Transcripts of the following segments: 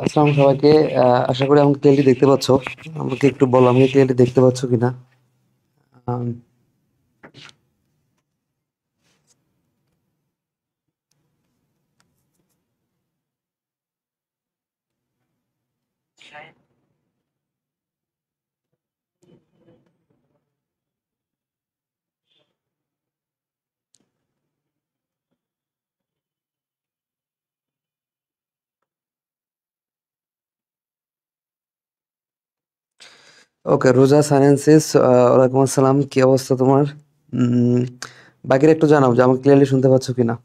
আসসালাম সবাইকে। আশা করি আমাকে ক্লিয়ারলি দেখতে পাচ্ছ। আমাকে একটু বলো, আমাকে ক্লিয়ারলি দেখতে পাচ্ছ কিনা? আম, ওকে, রোজা সায়েন্সেস, ওয়ালাইকুম আসসালাম। কি অবস্থা তোমার? উম, বাকিরা একটু জানাও যে আমাকে ক্লিয়ারলি শুনতে পাচ্ছ কিনা।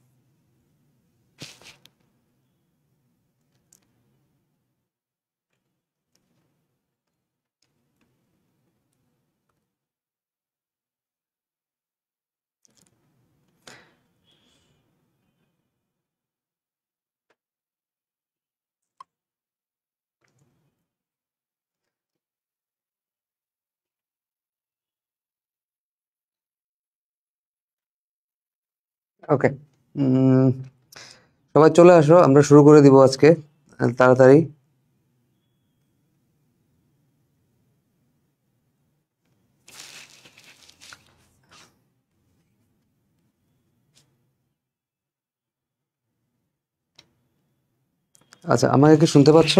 ওকে, সবাই চলে আসো, আমরা শুরু করে দিব আজকে তাড়াতাড়ি। আচ্ছা, আমাকে কি শুনতে পাচ্ছ?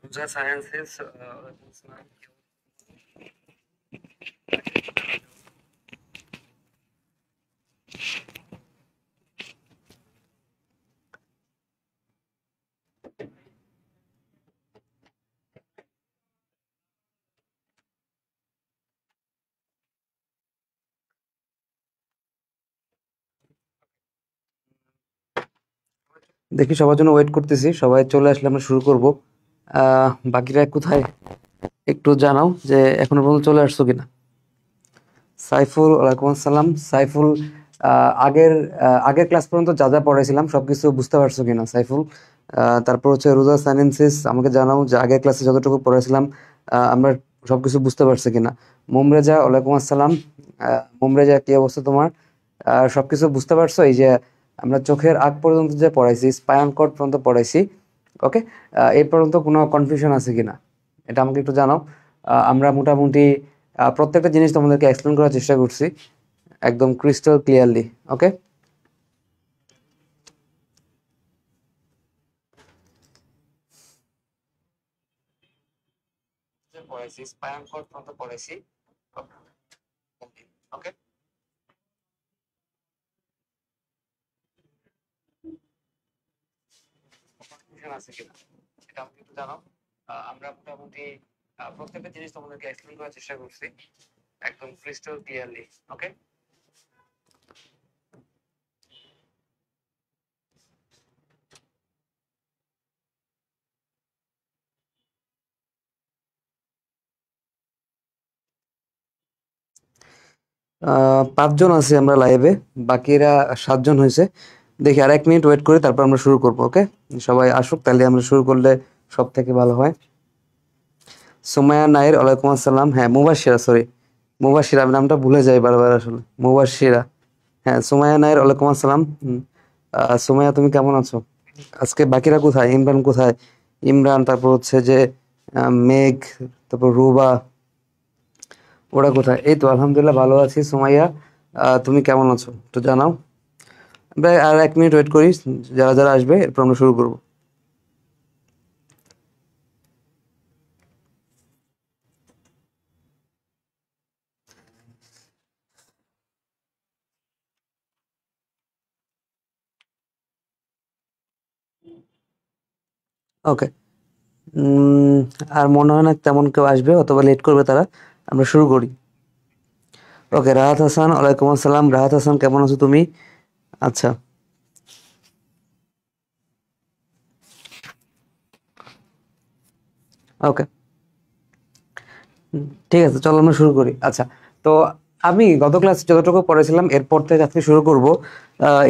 রোজা সায়েন্সেস, ওয়ালাইকুম আসসালাম। দেখি, সবার জন্য ওয়েট করতেছি, সবাই চলে আসলে আমরা শুরু করব। বাকিরা কোথায় একটু জানাও যে এখনো পর্যন্ত চলে আসছো কিনা। সাইফুল, ওয়ালাইকুম আসসালাম। সাইফুল, আগের ক্লাস পর্যন্ত যা যা পড়াইছিলাম সবকিছু বুঝতে পারছো কিনা সাইফুল? তারপর হচ্ছে রোজা সায়েন্সেস, আমাকে জানাও যে আগের ক্লাসে যতটুকু পড়াইছিলাম আমরা সবকিছু বুঝতে পারছি কিনা। মোমরেজা, ওয়ালাইকুম আসসালাম। মোমরেজা, কি অবস্থা তোমার? সবকিছু বুঝতে পারছো? এই যে আমরা চোখের আগ পর্যন্ত যে পড়াইছি, স্পাইনাল কর্ড পর্যন্ত পড়াইছি, ওকে, এই পর্যন্ত কোনো কনফিউশন আছে কিনা এটা আমাকে একটু জানাও। আমরা মোটামুটি প্রত্যেকটা জিনিস তোমাদেরকে এক্সপ্লেন করার চেষ্টা করছি একদম ক্রিস্টাল ক্লিয়ারলি, ওকে। পড়াইছি, স্পাইনাল কর্ড পর্যন্ত পড়াইছি, ওকে। কনফিউশন আছে কিনা এটা আমাকে একটু জানাও। আমরা মোটামুটি প্রত্যেকটা জিনিস তোমাদেরকে এক্সপ্লেন করার চেষ্টা করছি একদম ক্রিস্টাল ক্লিয়ারলি, ওকে। পাঁচজন আছি আমরা লাইভে, বাকিরা সাতজন হয়েছে। দেখি আর 1 মিনিট ওয়েট করি, তারপর আমরা শুরু করবো, ওকে। সবাই আসুক, তাহলে আমরা শুরু করলে সব থেকে ভালো হয়। সুমাইয়া নাইর, ওয়ালাইকুম আসসালাম। হ্যাঁ, মুবাশিরা, সরি, মুবাশিরা, আমি নামটা ভুলে যাই বারবার আসলে। মুবাশিরা, হ্যাঁ, সুমাইয়া নাইর, ওয়ালাইকুম আসসালাম। সুমাইয়া, তুমি কেমন আছো? আজকে বাকিরা কোথায়? ইমরান কোথায়? ইমরান, তারপর হচ্ছে যে মেঘ, তারপর রুবা, ওরা কোথায়? এই তো আলহামদুলিল্লাহ ভালো আছি। সুমাইয়া, তুমি কেমন আছো একটু জানাও। আমরা আর 1 মিনিট ওয়েট করি, যারা যারা আসবে এরপর আমরা শুরু করবো। ওকে, উম, আর মনে হয় না তেমন কেউ আসবে, অথবা লেট করবে তারা। আমরা শুরু করি। ওকে, রাহাত হাসান, ওয়ালাইকুম আসসালাম। রাহাত হাসান, কেমন আছো তুমি? আচ্ছা, ওকে, ঠিক আছে, চলো আমরা শুরু করি। আচ্ছা, তো আমি গত ক্লাস যতটুকু পড়েছিলাম এরপর থেকে আজকে শুরু করব।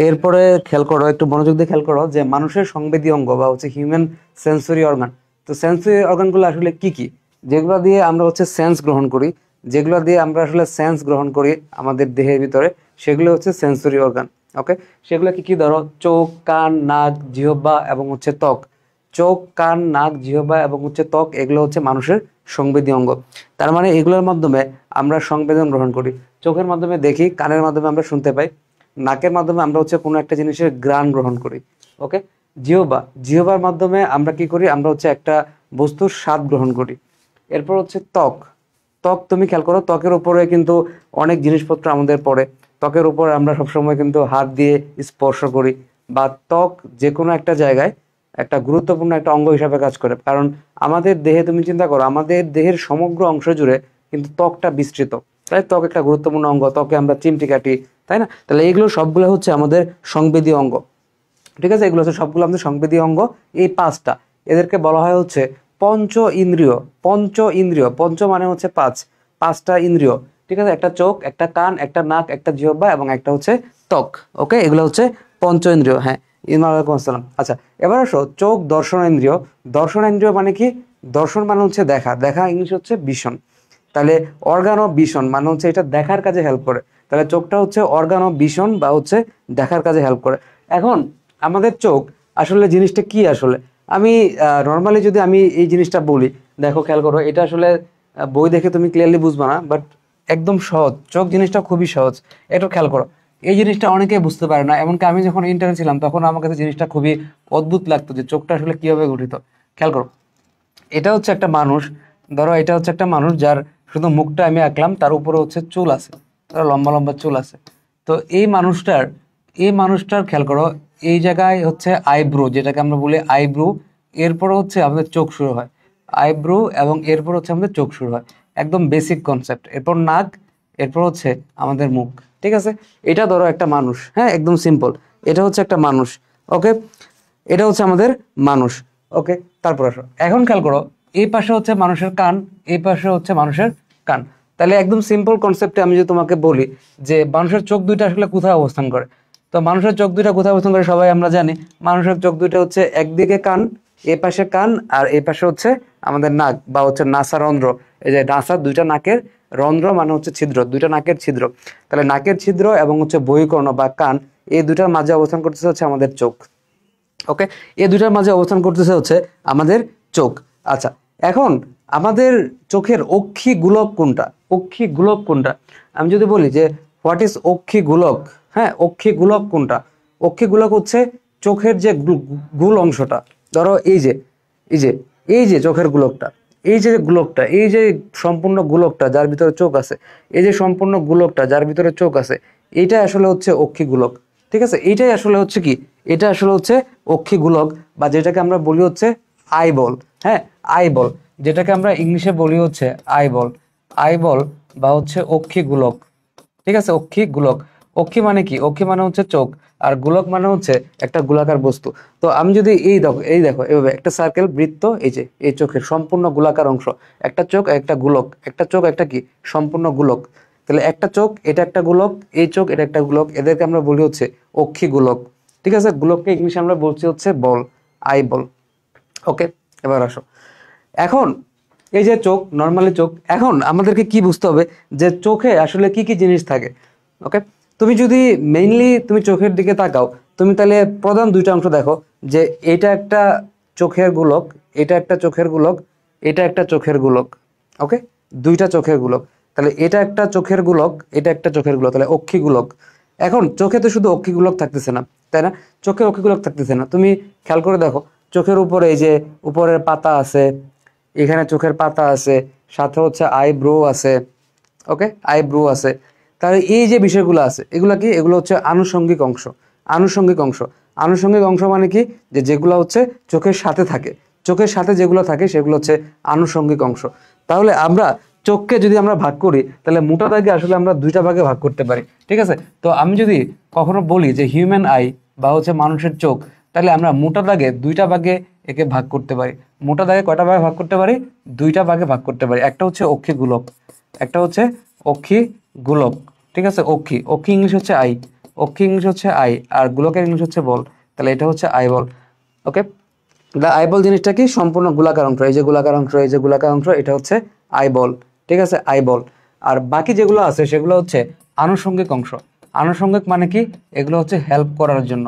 এরপরে খেয়াল করো, একটু মনোযোগ দিয়ে খেয়াল করো যে মানুষের সংবেদী অঙ্গ বা হচ্ছে হিউম্যান সেন্সরি অর্গান। তো সেন্সরি অর্গানগুলো আসলে কি কি, যেগুলো দিয়ে আমরা হচ্ছে সেন্স গ্রহণ করি, যেগুলো দিয়ে আমরা আসলে সেন্স গ্রহণ করি আমাদের দেহের ভিতরে, সেগুলো হচ্ছে সেন্সরি অর্গান। ওকে, সেগুলো কি কি? ধরো চোখ, কান, নাক, জিহ্বা এবং হচ্ছে ত্বক। চোখ, কান, নাক, জিহ্বা এবং হচ্ছে ত্বক, এগুলো হচ্ছে মানুষের সংবেদী অঙ্গ। তার মানে এগুলোর মাধ্যমে আমরা সংবেদন গ্রহণ করি। চোখের মাধ্যমে দেখি, কানের মাধ্যমে আমরা শুনতে পাই, নাকের মাধ্যমে আমরা হচ্ছে কোনো একটা জিনিসের ঘ্রাণ গ্রহণ করি। ওকে, জিহ্বার মাধ্যমে আমরা কি করি? আমরা হচ্ছে একটা বস্তুর স্বাদ গ্রহণ করি। এরপর হচ্ছে ত্বক। তুমি খেয়াল করো, ত্বকের উপরে কিন্তু অনেক জিনিসপত্র আমাদের পড়ে। ত্বকের উপর আমরা সবসময় কিন্তু হাত দিয়ে স্পর্শ করি, বা ত্বক যে কোনো একটা জায়গায় একটা গুরুত্বপূর্ণ একটা অঙ্গ হিসাবে কাজ করে। কারণ আমাদের দেহে, তুমি চিন্তা করো, আমাদের দেহের সমগ্র অংশ জুড়ে কিন্তু ত্বকটা বিস্তৃত, তাই ত্বক একটা গুরুত্বপূর্ণ অঙ্গ। ত্বকে আমরা চিমটি কাটি, তাই না? তাহলে এইগুলো সবগুলো হচ্ছে আমাদের সংবেদী অঙ্গ। ঠিক আছে, এগুলো হচ্ছে সবগুলো আমাদের সংবেদী অঙ্গ। এই পাঁচটা, এদেরকে বলা হয় হচ্ছে পঞ্চ ইন্দ্রিয়। পঞ্চ মানে হচ্ছে পাঁচ, পাঁচটা ইন্দ্রিয়। ঠিক আছে, একটা চোখ, একটা কান, একটা নাক, একটা জিহ্বা এবং একটা হচ্ছে ত্বক। ওকে, এগুলো হচ্ছে পঞ্চ ইন্দ্রিয়। হ্যাঁ, ওয়ালাইকুম আসসালাম। আচ্ছা, এবার আসো চোখ দর্শনেন্দ্রিয়। দর্শনেন্দ্রিয় মানে কি? দর্শন মানে হচ্ছে দেখা, ইংলিশ হচ্ছে ভিশন। তাহলে অর্গান অফ ভিশন মানে হচ্ছে এটা দেখার কাজে হেল্প করে। তাহলে চোখটা হচ্ছে অর্গান অফ ভিশন বা হচ্ছে দেখার কাজে হেল্প করে। এখন আমাদের চোখ আসলে জিনিসটা কি? আসলে আমি নর্মালি যদি আমি এই জিনিসটা বলি, দেখো খেয়াল করো, এটা আসলে বই দেখে তুমি ক্লিয়ারলি বুঝবা না, বাট একদম সহজ। চোখ জিনিসটা খুবই সহজ, একটু খেয়াল করো। এই জিনিসটা অনেকেই বুঝতে পারে না, এমনকি আমি যখন ইন্টার্নে ছিলাম তখন আমার কাছে জিনিসটা খুবই অদ্ভুত লাগতো যে চোখটা আসলে কিভাবে গঠিত। খেয়াল করো, এটা হচ্ছে একটা মানুষ। ধরো এটা হচ্ছে একটা মানুষ যার শুধু মুখটা আমি আঁকলাম, তার উপরে হচ্ছে চুল আছে, তার লম্বা লম্বা চুল আছে। তো এই মানুষটার খেয়াল করো, এই জায়গায় হচ্ছে আইব্রো, যেটাকে আমরা বলি আইব্রো। এরপর হচ্ছে আমাদের চোখ শুরু হয়, আইব্রো এবং এরপর হচ্ছে আমাদের চোখ শুরু হয়। একদম বেসিক কনসেপ্ট। এরপর নাক, এরপর হচ্ছে আমাদের মুখ। ঠিক আছে, এটা ধরো একটা মানুষ। হ্যাঁ, একদম সিম্পল। এটা হচ্ছে একটা মানুষ। ওকে, এটা হচ্ছে আমাদের মানুষ। ওকে, তারপর আসো, এখন খেয়াল করো, এই পাশে হচ্ছে মানুষের কান, এই পাশে হচ্ছে মানুষের কান। তাহলে একদম সিম্পল কনসেপ্টে আমি যদি তোমাকে বলি যে মানুষের চোখ দুইটা আসলে কোথায় অবস্থান করে, তো মানুষের চোখ দুইটা কোথায় অবস্থান করে সবাই আমরা জানি। মানুষের চোখ দুইটা হচ্ছে একদিকে কান, এ পাশে কান, আর এই পাশে হচ্ছে আমাদের নাক বা হচ্ছে নাসা রন্ধ্র। এই যে নাসা, দুইটা নাকের রন্ধ্র মানে হচ্ছে ছিদ্র, দুইটা নাকের ছিদ্র। তাহলে নাকের ছিদ্র এবং হচ্ছে বহিকর্ণ বা কান, এই দুইটার মাঝে অবস্থান করতেছে হচ্ছে আমাদের চোখ। ওকে, এই দুইটার মাঝে অবস্থান করতেছে হচ্ছে আমাদের চোখ। আচ্ছা, এখন আমাদের চোখের অক্ষি গোলক কোনটা? আমি যদি বলি যে হোয়াট ইজ অক্ষি গোলক, হ্যাঁ, অক্ষি গোলক কোনটা? অক্ষি গোলক হচ্ছে চোখের যে গুল অংশটা। ধরো এই যে চোখের গোলকটা, এই যে সম্পূর্ণ গোলকটা যার ভিতরে চোখ আছে, এই যে সম্পূর্ণ গোলকটা যার ভিতরে চোখ আছে, এইটা আসলে হচ্ছে অক্ষি গোলক। ঠিক আছে, এইটাই আসলে হচ্ছে কি? এটা আসলে হচ্ছে অক্ষি গোলক, বা যেটাকে আমরা বলি হচ্ছে আইবল। হ্যাঁ, আইবল, যেটাকে আমরা ইংলিশে বলি হচ্ছে আইবল বা হচ্ছে অক্ষি গোলক। ঠিক আছে, অক্ষি গোলক। অক্ষি মানে কি? অক্ষি মানে হচ্ছে চোখ, আর গোলক মানে হচ্ছে একটা গোলাকার বস্তু। তো আমি যদি এই দেখো এইভাবে একটা সার্কেল, বৃত্ত, এই যে এই চোখের সম্পূর্ণ গোলাকার অংশ, একটা চোখ একটা গোলক, একটা চোখ একটা কি সম্পূর্ণ গোলক। তাহলে একটা চোখ এটা একটা গোলক, এই চোখ এটা একটা গোলক, এদেরকে আমরা বলি হচ্ছে অক্ষি গোলক। ঠিক আছে, গোলককে ইংলিশে আমরা বলছি হচ্ছে বল, আই বল। ওকে, এবার আসো, এখন এই যে চোখ, নর্মালি চোখ, এখন আমাদেরকে কি বুঝতে হবে যে চোখে আসলে কি কি জিনিস থাকে। ওকে, তুমি যদি মেইনলি তুমি চোখের দিকে তাকাও, তুমি তাহলে প্রধান দুইটা অংশ দেখো, যে এটা একটা চোখের গোলক, এটা একটা চোখের গোলক, এটা একটা চোখের গোলক। ওকে, দুইটা চোখের গোলক। তাহলে এটা একটা চোখের গোলক, এটা একটা চোখের গোলক, তাহলে অক্ষি গোলক। এখন চোখে তো শুধু অক্ষি গোলক থাকতেছে না, তাই না? চোখে অক্ষি গোলক থাকতেছে না, তুমি খেয়াল করে দেখো, চোখের উপরে এই যে উপরের পাতা আছে, এখানে চোখের পাতা আছে, সাথে হচ্ছে আইব্রো আছে। ওকে, আইব্রো আছে। তাহলে এই যে বিষয়গুলো আছে, এগুলো কি? এগুলো হচ্ছে আনুষঙ্গিক অংশ। আনুষঙ্গিক অংশ মানে কি? যে যেগুলো হচ্ছে চোখের সাথে থাকে, চোখের সাথে যেগুলো থাকে সেগুলো হচ্ছে আনুষঙ্গিক অংশ। তাহলে আমরা চোখকে যদি আমরা ভাগ করি, তাহলে মোটা দাগে আসলে আমরা দুইটা ভাগে ভাগ করতে পারি। ঠিক আছে, তো আমি যদি কখনো বলি যে হিউম্যান আই বা হচ্ছে মানুষের চোখ, তাহলে আমরা মোটা দাগে দুইটা ভাগে একে ভাগ করতে পারি। মোটা দাগে কয়টা ভাগে ভাগ করতে পারি? দুইটা ভাগে ভাগ করতে পারি। একটা হচ্ছে অক্ষি গোলক, একটা হচ্ছে অক্ষি গোলক। ঠিক আছে, অক্ষি ইংলিশ হচ্ছে আই, আর গোলকের ইংলিশ হচ্ছে বল। তাহলে এটা হচ্ছে আই বল। ওকে, আইবল জিনিসটা কি? সম্পূর্ণ গোলাকার অংশ, এই যে গোলাকার অংশ, এটা হচ্ছে আইবল। ঠিক আছে, আইবল। আর বাকি যেগুলো আছে সেগুলো হচ্ছে আনুষঙ্গিক অংশ। আনুষঙ্গিক মানে কি? এগুলো হচ্ছে হেল্প করার জন্য,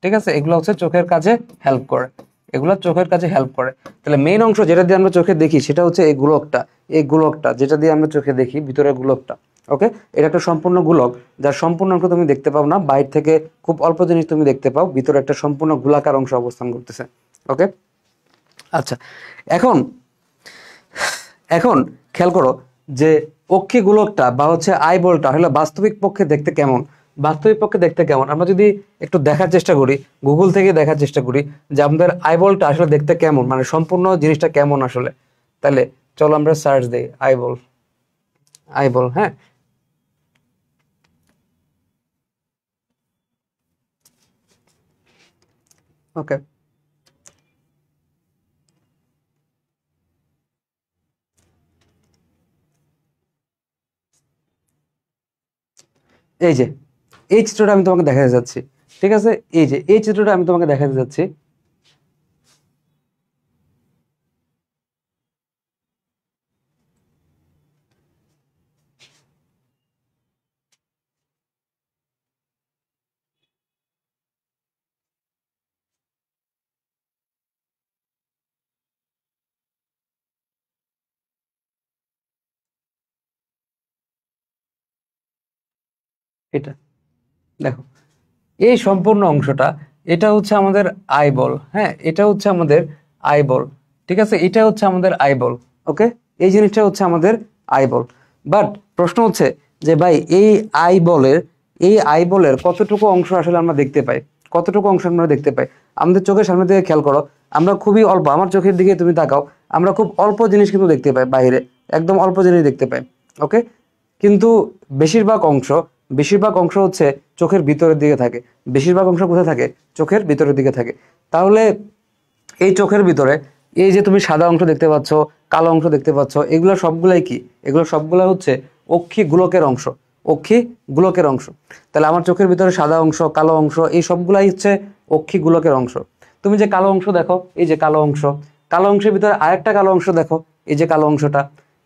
ঠিক আছে? এগুলো হচ্ছে চোখের কাজে হেল্প করে, এগুলো চোখের কাজে হেল্প করে। তাহলে মেইন অংশ যেটা দিয়ে আমরা চোখে দেখি সেটা হচ্ছে এই গোলকটা, এই গোলকটা যেটা দিয়ে আমরা চোখে দেখি, ভিতরের গোলকটা। ওকে, এটা একটা সম্পূর্ণ গোলক, যার সম্পূর্ণ অংশ তুমি দেখতে পাও না, বাইরে থেকে খুব অল্প জিনিস তুমি দেখতে পাও, ভিতরে একটা সম্পূর্ণ গোলাকার অংশ অবস্থান করতেছে। ওকে, আচ্ছা, এখন এখন খেয়াল করো যে অক্ষি গোলকটা বা হচ্ছে আইবলটা আসলে বাস্তবিক পক্ষে দেখতে কেমন। বাস্তবিক পক্ষে দেখতে কেমন আমরা যদি একটু দেখার চেষ্টা করি, গুগল থেকে দেখার চেষ্টা করি যে আমাদের আইবলটা আসলে দেখতে কেমন, মানে সম্পূর্ণ জিনিসটা কেমন আসলে, তাহলে চলো আমরা সার্চ দেই আইবল। আইবল, হ্যাঁ, ওকে, এই যে এই চিত্রটা আমি তোমাকে দেখাতে যাচ্ছি, ঠিক আছে? এই যে এই চিত্রটা আমি তোমাকে দেখাতে যাচ্ছি। এটা দেখো, এই সম্পূর্ণ অংশটা, এটা হচ্ছে আমাদের আইবল, হ্যাঁ, এটা হচ্ছে আমাদের আইবল, ঠিক আছে? এটা হচ্ছে আমাদের আইবল। ওকে, এই জিনিসটা হচ্ছে আমাদের আইবল। বাট প্রশ্ন হচ্ছে যে ভাই এই আইবলের কতটুকু অংশ আসলে আমরা দেখতে পাই, কতটুকু অংশ আমরা দেখতে পাই? আমাদের চোখের সামনে থেকে খেয়াল করো, আমরা খুবই অল্প, আমার চোখের দিকে তুমি তাকাও, আমরা খুব অল্প জিনিস কিন্তু দেখতে পাই বাইরে, একদম অল্প জিনিস দেখতে পাই। ওকে, কিন্তু বেশিরভাগ অংশ বেশিরভাগ অংশ হচ্ছে চোখের ভিতরের দিকে থাকে। বেশিরভাগ অংশ কোথায় থাকে? চোখের ভিতরের দিকে থাকে। তাহলে এই চোখের ভিতরে এই যে তুমি সাদা অংশ দেখতে পাচ্ছ, কালো অংশ দেখতে পাচ্ছ, এগুলো সবগুলাই কি? এগুলো সবগুলো হচ্ছে অক্ষি গোলকের অংশ, অক্ষি গোলকের অংশ। তাহলে আমার চোখের ভিতরে সাদা অংশ, কালো অংশ, এই সবগুলাই হচ্ছে অক্ষি গোলকের অংশ। তুমি যে কালো অংশ দেখো, এই যে কালো অংশ, কালো অংশের ভিতরে আরেকটা কালো অংশ দেখো, এই যে কালো অংশটা,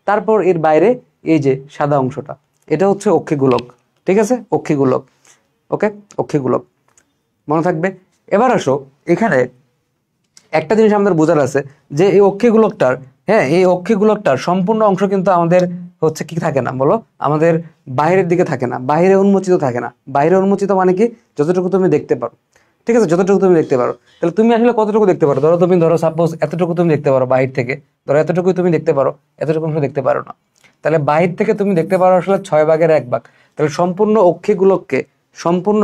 তারপর এর বাইরে এই যে সাদা অংশটা, এটা হচ্ছে অক্ষি গোলক, ঠিক আছে? অক্ষি গোলক। ওকে, অক্ষি গোলক মনে থাকবে। এবার আসো, এখানে একটা জিনিস আমাদের বোঝার আছে যে এই অক্ষি গোলকটার, হ্যাঁ, এই অক্ষি গোলকটার সম্পূর্ণ অংশ কিন্তু আমাদের হচ্ছে কি থাকে না বলো, আমাদের বাইরের দিকে থাকে না, বাইরে উন্মোচিত থাকে না। বাইরে উন্মোচিত মানে কি? যতটুকু তুমি দেখতে পারো, ঠিক আছে? যতটুকু তুমি দেখতে পারো। তাহলে তুমি আসলে কতটুকু দেখতে পারো? ধরো সাপোজ এতটুকু তুমি দেখতে পারো বাহির থেকে, ধরো এতটুকু তুমি দেখতে পারো, এতটুকু অংশ দেখতে পারো না। তাহলে বাহির থেকে তুমি দেখতে পারো আসলে 6 ভাগের 1 ভাগ। তাহলে সম্পূর্ণ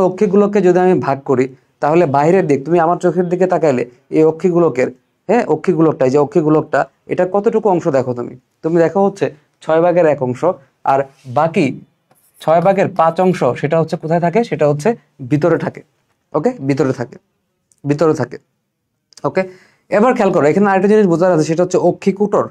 অক্ষিগুলোকে যদি আমি ভাগ করি, তাহলে বাইরের দিক, তুমি আমার চোখের দিকে তাকাইলে এই অক্ষিগুলোকের, হ্যাঁ, অক্ষিগুলোকটা, এই যে অক্ষিগুলোকটা, এটা কতটুকু অংশ দেখো তুমি? তুমি দেখো হচ্ছে 6 ভাগের 1 অংশ। আর বাকি 6 ভাগের 5 অংশ সেটা হচ্ছে কোথায় থাকে? সেটা হচ্ছে ভিতরে থাকে। ওকে, ভিতরে থাকে, ভিতরে থাকে। ওকে, এবার খেয়াল করো, এখানে আরেকটা জিনিস বোঝার আছে, সেটা হচ্ছে অক্ষিকুটর।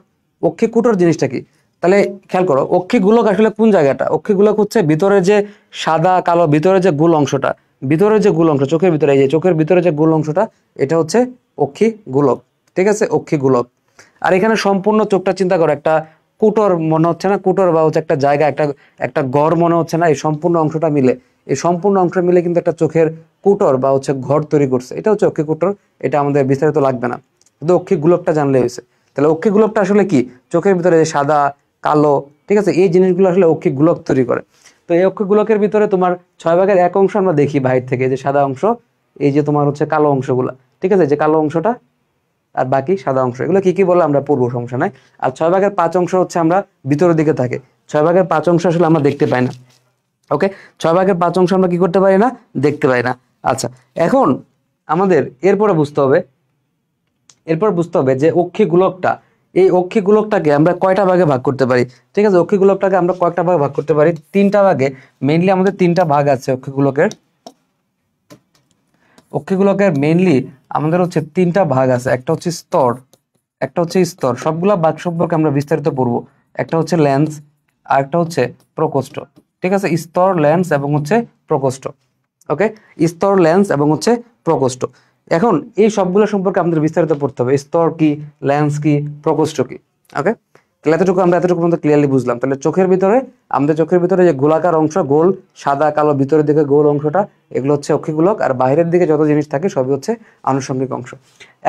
অক্ষিকুটর জিনিসটা কি? তাহলে খেয়াল করো, অক্ষিগোলক আসলে কোন জায়গাটা? অক্ষিগোলক হচ্ছে ভিতরে যে সাদা কালো, ভিতরে যে গোল অংশটা, ভিতরে যে গোল অংশ চোখের ভিতরে, এই যে চোখের ভিতরে যে গোল অংশটা, এটা হচ্ছে অক্ষিগোলক, ঠিক আছে? অক্ষিগোলক। আর এখানে সম্পূর্ণ চোখটা চিন্তা করো, একটা কুটর মনে হচ্ছে না? কুটর বা হচ্ছে একটা জায়গা, একটা একটা ঘর মনে হচ্ছে না? এই সম্পূর্ণ অংশটা মিলে, এই সম্পূর্ণ অংশ মিলে কিন্তু একটা চোখের কুটর বা হচ্ছে ঘর তৈরি করছে। এটা হচ্ছে অক্ষিকুটর। এটা আমাদের বিস্তারিত লাগবে না, শুধু অক্ষি গোলকটা জানলে হয়েছে। তাহলে অক্ষি গোলকটা আসলে কি? চোখের ভিতরে যে সাদা কালো, ঠিক আছে, এই জিনিসগুলো আসলে অক্ষি গোলক তৈরি করে। তো এই অক্ষি গোলকের ভিতরে তোমার 6 ভাগের 1 অংশ আমরা দেখি বাহির থেকে, যে সাদা অংশ, এই যে তোমার হচ্ছে কালো অংশগুলা, ঠিক আছে, যে কালো অংশটা আর বাকি সাদা অংশ, এগুলো কি কি বলে আমরা পূর্ব, সমস্যা নাই। আর 6 ভাগের 5 অংশ হচ্ছে আমরা ভিতরের দিকে থাকে। 6 ভাগের 5 অংশ আসলে আমরা দেখতে পাই না। ওকে, 6 ভাগের 5 অংশ আমরা কি করতে পারি না? দেখতে পাই না। আচ্ছা, এখন আমাদের এরপর বুঝতে হবে যে অক্ষি গোলকটা, এই অক্ষি গোলকটাকে আমরা কয়টা ভাগে ভাগ করতে পারি? ঠিক আছে, অক্ষি গোলকটাকে আমরা কয়েকটা ভাগে ভাগ করতে পারি, 3টা ভাগে। মেইনলি আমাদের 3টা ভাগ আছে অক্ষি গোলকের। অক্ষিগোলকের মেইনলি আমাদের হচ্ছে 3টা ভাগ আছে। একটা হচ্ছে স্তর, একটা হচ্ছে স্তর, সবগুলা ভাগ সম্পর্কে আমরা বিস্তারিত পড়বো। একটা হচ্ছে লেন্স, আর একটা হচ্ছে প্রকোষ্ঠ, ঠিক আছে? স্তর, লেন্স এবং হচ্ছে প্রকোষ্ঠ। ওকে, স্তর, লেন্স এবং হচ্ছে প্রকোষ্ঠ। এখন এই সবগুলো সম্পর্কে আমাদের বিস্তারিত পড়তে হবে, স্তর কি, লেন্স কি, প্রকোষ্ঠ কি। ওকে, তাহলে এতটুকু পর্যন্ত ক্লিয়ারলি বুঝলাম। তাহলে আমাদের চোখের ভিতরে যে গোলাকার অংশ, গোল সাদা কালো ভিতরের দিকে গোল অংশটা, এগুলো হচ্ছে অক্ষিগোলক, আর বাইরের দিকে যত জিনিস থাকে সবই হচ্ছে আনুষঙ্গিক অংশ।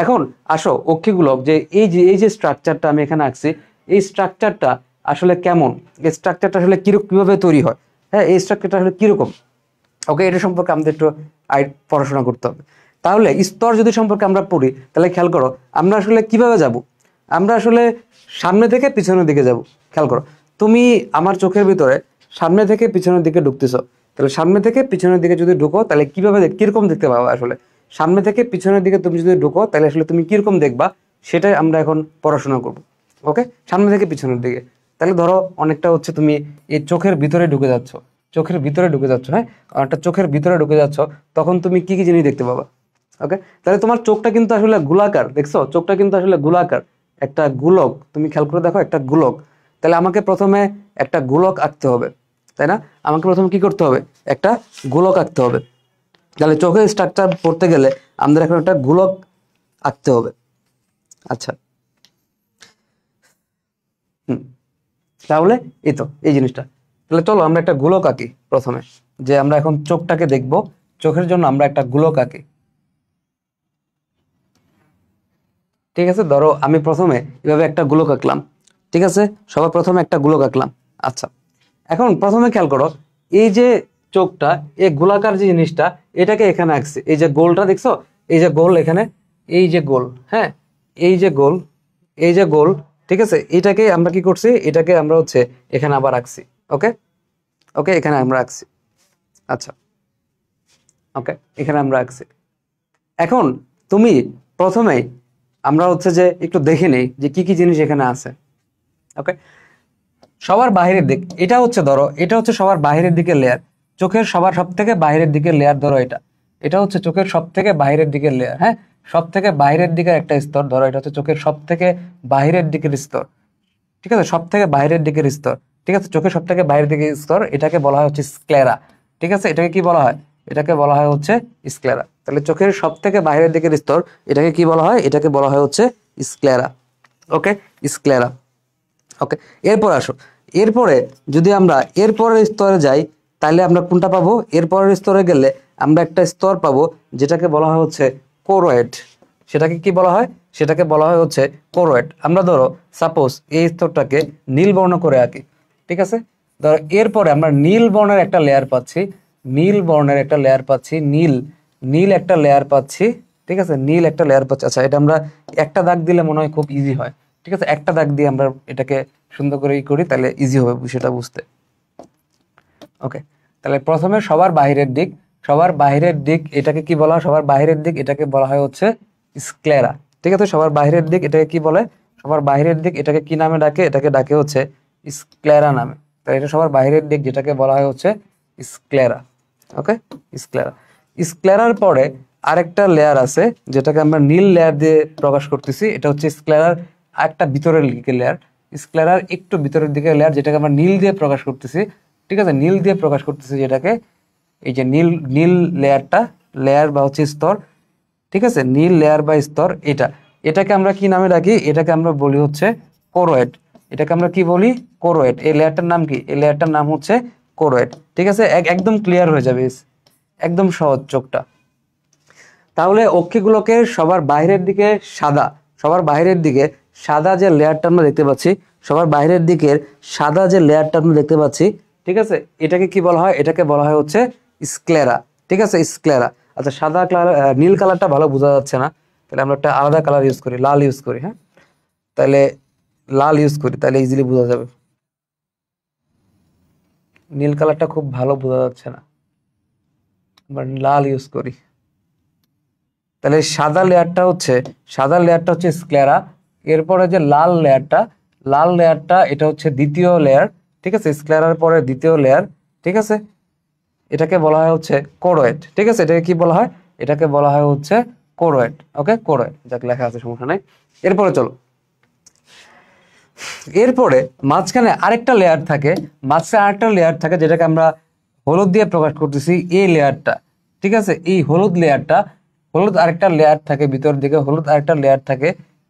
এখন আসো অক্ষিগোলক যে এই যে স্ট্রাকচারটা আমি এখানে আঁকছি, এই স্ট্রাকচারটা আসলে কেমন, এই স্ট্রাকচারটা আসলে কিভাবে তৈরি হয়, হ্যাঁ এই স্ট্রাকচারটা আসলে কিরকম, ওকে এটা সম্পর্কে আমাদের একটু পড়াশোনা করতে হবে। তাহলে স্তর যদি সম্পর্কে আমরা পড়ি, তাহলে খেয়াল করো আমরা আসলে কিভাবে যাব, আমরা আসলে সামনে থেকে পিছনের দিকে যাব। খেয়াল করো, তুমি আমার চোখের ভিতরে সামনে থেকে পিছনের দিকে ঢুকতেছ, তাহলে সামনে থেকে পিছনের দিকে যদি ঢুকো তাহলে কিরকম দেখতে পাবো, আসলে সামনে থেকে পিছনের দিকে তুমি যদি ঢুকো তাহলে আসলে তুমি কিরকম দেখবা, সেটাই আমরা এখন পড়াশোনা করব। ওকে, সামনে থেকে পিছনের দিকে, তাহলে ধরো অনেকটা হচ্ছে তুমি এই চোখের ভিতরে ঢুকে যাচ্ছ, হ্যাঁ একটা চোখের ভিতরে ঢুকে যাচ্ছ, তখন তুমি কি কি জিনিস দেখতে পাবা। ওকে, তাহলে তোমার চোখটা কিন্তু আসলে গোলাকার, দেখছো চোখটা কিন্তু আসলে গোলাকার, একটা গোলক, তুমি খেয়াল করে দেখো একটা গোলক। তাহলে আমাকে প্রথমে একটা গোলক আঁকতে হবে, তাই না, আমাকে প্রথমে কি করতে হবে, একটা গোলক আঁকতে হবে। তাহলে চোখের স্ট্রাকচার পড়তে গেলে আমাদের এখন একটা গোলক আঁকতে হবে। আচ্ছা, তাহলে এই তো এই জিনিসটা, তাহলে চলো আমরা একটা গোলক আঁকি প্রথমে, যে আমরা এখন চোখটাকে দেখব, চোখের জন্য আমরা একটা গোলক আঁকি। ঠিক আছে, ধরো আমি প্রথমে এভাবে একটা গোলক আঁকলাম, ঠিক আছে, সবার প্রথমে একটা গোলক আঁকলাম। আচ্ছা, এখন প্রথমে খেয়াল করো, এই যে চোখটা, এই গোলাকার যে জিনিসটা, এটাকে এখানে আঁকছি, এই যে গোলটা দেখছো, এই যে গোল এখানে, এই যে গোল, হ্যাঁ এই যে গোল, ঠিক আছে, এটাকে আমরা কি করছি, এটাকে আমরা হচ্ছে এখানে আবার আঁকছি। ওকে, এখানে আমরা আঁকছি। আচ্ছা, ওকে, এখানে আমরা আঁকছি। এখন তুমি প্রথমেই আমরা হচ্ছে যে একটু দেখে নেই যে কি কি জিনিস এখানে আছে। ওকে, সবার বাইরের দিক, এটা হচ্ছে ধরো এটা হচ্ছে সবার বাইরের দিকে লেয়ার, চোখের সব থেকে বাইরের দিকে লেয়ার, ধরো এটা হচ্ছে চোখের সব থেকে বাইরের দিকের লেয়ার, হ্যাঁ সব থেকে বাইরের দিকের একটা স্তর, ধরো এটা হচ্ছে চোখের সব থেকে বাইরের দিকের স্তর, ঠিক আছে, সব থেকে বাইরের দিকের স্তর, ঠিক আছে, চোখের সব থেকে বাইরের দিকের স্তর, এটাকে বলা হয় হচ্ছে স্ক্লেরা। ঠিক আছে, এটাকে কি বলা হয়, এটাকে বলা হয় হচ্ছে স্ক্লেরা। তাহলে চোখের সব থেকে বাইরের দিকের স্তর, এটাকে কি বলা হয়, এটাকে বলা হয় হচ্ছে স্ক্লেরা। ওকে, স্ক্লেরা। ওকে, এরপর আসো, এরপরে যদি আমরা এরপরের স্তরে যাই, তাহলে আমরা কোনটা পাবো, এরপরের স্তরে গেলে আমরা একটা স্তর পাবো যেটাকে বলা হয় হচ্ছে কোরোয়েড। সেটাকে কি বলা হয়, সেটাকে বলা হয় হচ্ছে কোরোয়েড। আমরা ধরো সাপোজ এই স্তরটাকে নীল বর্ণ করে আঁকি, ঠিক আছে, ধরো এরপরে আমরা নীল বর্ণের একটা লেয়ার পাচ্ছি, নীল একটা লেয়ার পাচ্ছি, ঠিক আছে, নীল একটা লেয়ার পাচ্ছি। আচ্ছা, এটা আমরা একটা দাগ দিলে মনে হয় খুব ইজি হয়, ঠিক আছে, একটা দাগ দিয়ে আমরা এটাকে সুন্দর করে করি, তাহলে ইজি হবে সেটা বুঝতে। ওকে, তাহলে প্রথমে সবার বাইরের দিক এটাকে কি বলা হয়, সবার বাইরের দিক এটাকে বলা হয় হচ্ছে স্ক্লেরা। ঠিক আছে, সবার বাইরের দিক এটাকে কি বলে, সবার বাইরের দিক এটাকে কি নামে ডাকে, এটাকে ডাকে হচ্ছে স্ক্লেরা নামে। তাহলে এটা সবার বাইরের দিক যেটাকে বলা হয় হচ্ছে স্ক্লেরা। ওকে, স্ক্লেরা। স্ক্লেরার পরে আরেকটা লেয়ার আছে যেটাকে আমরা নীল লেয়ার দিয়ে প্রকাশ করতেছি, এটা হচ্ছে স্ক্লেরার একটা ভিতরের দিকে লেয়ার, স্ক্লেরার একটু ভিতরের দিকে লেয়ার, যেটাকে আমরা নীল দিয়ে প্রকাশ করতেছি। ঠিক আছে, নীল দিয়ে প্রকাশ করতেছি যেটাকে, এই যে নীল লেয়ার বা হচ্ছে স্তর, ঠিক আছে, নীল লেয়ার বা স্তর, এটাকে আমরা কি নামে ডাকি, এটাকে আমরা বলি হচ্ছে কোরোয়েড। এটাকে আমরা কি বলি, কোরোয়েড। এই লেয়ারটার নাম কি, এই লেয়ারটার নাম হচ্ছে কোরোয়েড। ঠিক আছে, একদম ক্লিয়ার হয়ে যাবে, একদম সহজ চোখটা। তাহলে অক্ষিগোলকের সবার বাইরের দিকে সাদা যে লেয়ারটা আমরা দেখতে পাচ্ছি, ঠিক আছে, এটাকে কি বলা হয়, এটাকে বলা হয় হচ্ছে স্ক্লেরা। ঠিক আছে, স্ক্লেরা। আচ্ছা, সাদা কালার, নীল কালারটা ভালো বোঝা যাচ্ছে না, তাহলে আমরা একটা আলাদা কালার ইউজ করি, লাল ইউজ করি, হ্যাঁ তাহলে লাল ইউজ করি, তাহলে ইজিলি বোঝা যাবে। নীল কালারটা খুব ভালো বোঝা যাচ্ছে না, আমরা লাল ইউজ করি। তাহলে সাদা লেয়ারটা হচ্ছে স্ক্লেরা। এরপরে যে লাল লেয়ারটা এটা হচ্ছে দ্বিতীয় লেয়ার। ঠিক আছে, স্ক্লেরার পরে দ্বিতীয় লেয়ার। ঠিক আছে, এটাকে বলা হয় হচ্ছে কোরোয়েড। ঠিক আছে, এটাকে কি বলা হয়, এটাকে বলা হয় হচ্ছে কোরোয়েড। ওকে, কোরোয়েড, যাক লেখা আছে, সমস্যা নাই। এরপরে চলো, এরপরে মাঝখানে আরেকটা লেয়ার থাকে, যেটাকে আমরা হলুদ দিয়ে প্রকাশ করতেছি, এই লেয়ারটা। ঠিক আছে, এই হলুদ আরেকটা লেয়ার থাকে ভিতর দিকে,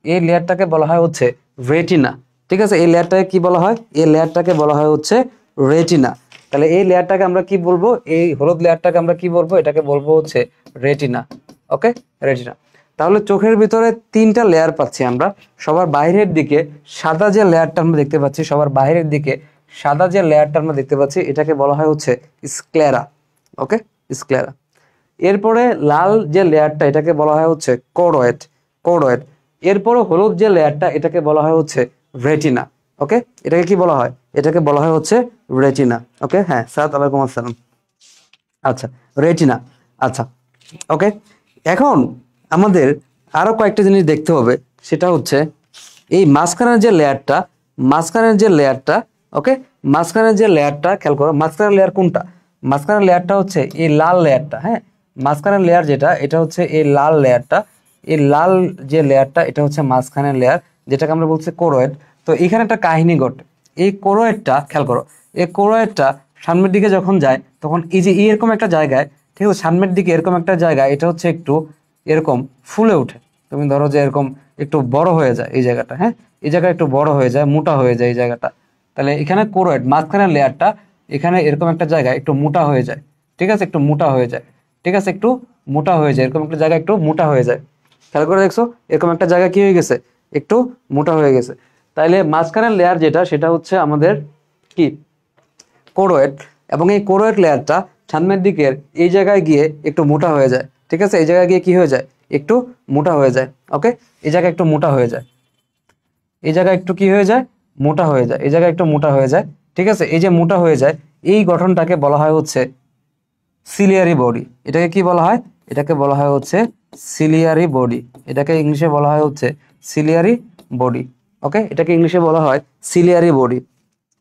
এই লেয়ারটাকে বলা হয় হচ্ছে রেটিনা। ঠিক আছে, এই লেয়ারটাকে কি বলা হয়? এই লেয়ারটাকে বলা হয় হচ্ছে রেটিনা। তাহলে এই লেয়ারটাকে আমরা কি বলবো? এই হলুদ লেয়ারটাকে আমরা কি বলবো? এটাকে বলবো হচ্ছে রেটিনা। ওকে, রেটিনা। তাহলে চোখের ভিতরে তিনটা লেয়ার পাচ্ছি আমরা। সবার বাইরের দিকে সাদা যে লেয়ারটা আমরা দেখতে পাচ্ছি, সবার বাইরের দিকে সাদা যে লেয়ারটা আমরা দেখতে পাচ্ছি, এটাকে বলা হয় হচ্ছে স্ক্লেরা। ওকে, স্ক্লেরা। এরপরে লাল যে লেয়ারটা, এটাকে বলা হয় হচ্ছে কোরোয়েড। কোরোয়েড। এরপরে হলুদ যে লেয়ারটা, এটাকে বলা হয় হচ্ছে রেটিনা। ওকে, এটাকে কি বলা হয়? এটাকে বলা হয় হচ্ছে রেটিনা। ওকে, হ্যাঁ, সালাত আলাইকুম আসসালাম। আচ্ছা, রেটিনা। আচ্ছা, ওকে। এখন আমাদের আরো কয়েকটা জিনিস দেখতে হবে, সেটা হচ্ছে এই মাঝখানের যে লেয়ারটা, মাঝখানের যে লেয়ারটা, ওকে, মাঝখানের যে লেয়ারটা খেয়াল করো। মাঝখানের লেয়ার কোনটা? মাঝখানের লেয়ারটা হচ্ছে এই লাল লেয়ারটা। হ্যাঁ, মাঝখানের লেয়ার যেটা, এটা হচ্ছে এই লাল লেয়ারটা। এই লাল যে লেয়ারটা, এটা হচ্ছে মাঝখানের লেয়ার, যেটাকে আমরা বলছি কোরোয়েড। তো এখানে একটা কাহিনী ঘটে। এই কোরোয়েডটা খেয়াল করো, এই কোরোয়েডটা সামনের দিকে যখন যায়, তখন এই যে এরকম একটা জায়গায়, ঠিক আছে, সামনের দিকে এরকম একটা জায়গা, এটা হচ্ছে একটু এরকম ফুলে ওঠে। তুমি ধরো যে এরকম একটু বড় হয়ে যায় এই জায়গাটা। হ্যাঁ, এই জায়গা একটু বড় হয়ে যায়, মোটা হয়ে যায় এই জায়গাটা। তাহলে এখানে কোরোয়েড মাঝখানের লেয়ারটা এখানে এরকম একটা জায়গায় একটু মোটা হয়ে যায়। ঠিক আছে, একটু মোটা হয়ে যায়। ঠিক আছে, একটু মোটা হয়ে যায়, এরকম একটা জায়গা একটু মোটা হয়ে যায়। খেয়াল করে দেখছো, এরকম একটা জায়গা কি হয়ে গেছে? একটু মোটা হয়ে গেছে। তাইলে মাঝখানের লেয়ার যেটা, সেটা হচ্ছে আমাদের কি? কোরোয়েড। এবং এই কোরোয়েড লেয়ারটা সামনের দিকের এই জায়গায় গিয়ে একটু মোটা হয়ে যায়। ঠিক আছে, এই জায়গায় গিয়ে কি হয়ে যায়? একটু মোটা হয়ে যায়। ওকে, এই জায়গায় একটু মোটা হয়ে যায়। এই জায়গায় একটু কি হয়ে যায়? মোটা হয়ে যায়। এই জায়গায় একটু মোটা হয়ে যায়। ঠিক আছে, এই যে মোটা হয়ে যায়, এই গঠনটাকে বলা হয় হচ্ছে সিলিয়ারি বডি। এটাকে কি বলা হয়? এটাকে বলা হয় হচ্ছে সিলিয়ারি বডি। এটাকে ইংলিশে বলা হয় হচ্ছে সিলিয়ারি বডি। ওকে, এটাকে ইংলিশে বলা হয় ciliary body.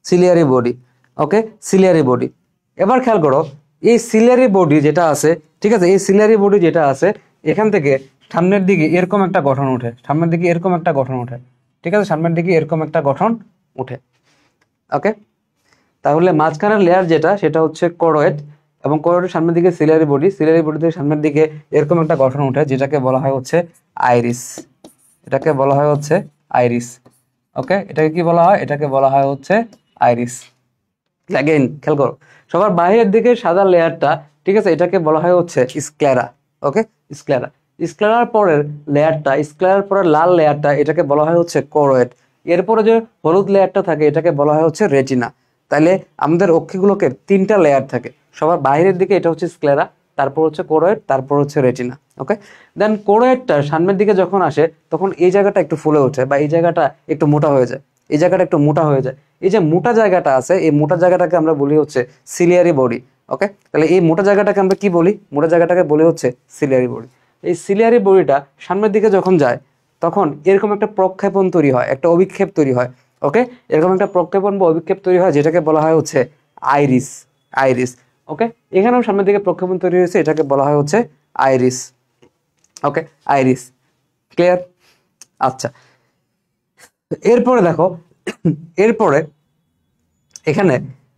Ciliary body. Okay, ciliary body. এবার খেয়াল করো, এই সিলিয়ারি বডি যেটা আছে, ঠিক আছে, এই সিলিয়ারি বডি যেটা আছে, এখান থেকে সামনের দিকে এরকম একটা গঠন ওঠে। সামনের দিকে এরকম একটা গঠন ওঠে। ঠিক আছে, সামনের দিকে এরকম একটা গঠন ওঠে। ওকে, তাহলে মাঝখানের লেয়ার যেটা, সেটা হচ্ছে কোরোয়েড। এবং কোরোয়েডের সামনের দিকে সিলিয়ারি বডি। সিলিয়ারি বডি থেকে সামনের দিকে এরকম একটা গঠন ওঠে, যেটাকে বলা হয় হচ্ছে আইরিস। এটাকে বলা হয় হচ্ছে আইরিস। ওকে, এটাকে কি বলা হয়? এটাকে বলা হয় হচ্ছে আইরিস। অ্যাগেইন খেয়াল করো, সবার বাইরের দিকে সাদা লেয়ারটা, ঠিক আছে, এটাকে বলা হয় হচ্ছে স্ক্লেরা। ওকে, স্ক্লেরা। স্ক্লেরার পরের লেয়ারটা, স্ক্লেরার পরের লাল লেয়ারটা, এটাকে বলা হয় হচ্ছে কোরোয়েড। এরপরে যে হলুদ লেয়ারটা থাকে, এটাকে বলা হয় হচ্ছে রেটিনা। তাইলে আমাদের অক্ষিগুলোকে তিনটা লেয়ার থাকে। সবার বাইরের দিকে এটা হচ্ছে স্ক্লেরা, তারপর হচ্ছে কোরোয়েড, তারপর হচ্ছে রেটিনা। ওকে, দেন কোরোয়েডটা সামনের দিকে যখন আসে, তখন এই জায়গাটা একটু ফুলে ওঠে, বা এই জায়গাটা একটু মোটা হয়ে যায়। এই জায়গাটা একটু মোটা হয়ে যায়। এই যে মোটা জায়গাটা আছে, এই মোটা জায়গাটাকে আমরা বলি হচ্ছে সিলিয়ারি বডি। ওকে, তাহলে এই মোটা জায়গাটাকে আমরা কি বলি? মোটা জায়গাটাকে বলি হচ্ছে সিলিয়ারি বডি। এই সিলিয়ারি বডিটা সামনের দিকে যখন যায়, তখন এরকম একটা প্রক্ষেপণ তৈরি হয়, একটা অভিক্ষেপ তৈরি হয়। ওকে, এরকম একটা প্রক্ষেপণ বা অভিক্ষেপ তৈরি হয়, যেটাকে বলা হয় হচ্ছে আইরিস। আইরিস। ওকে, এখানেও সামনের দিকে প্রক্ষেপণ তৈরি হয়েছে, এটাকে বলা হয় হচ্ছে আইরিস। ওকে, আইরিস। ক্লিয়ার? আচ্ছা, এরপরে দেখো, এরপরে এখানে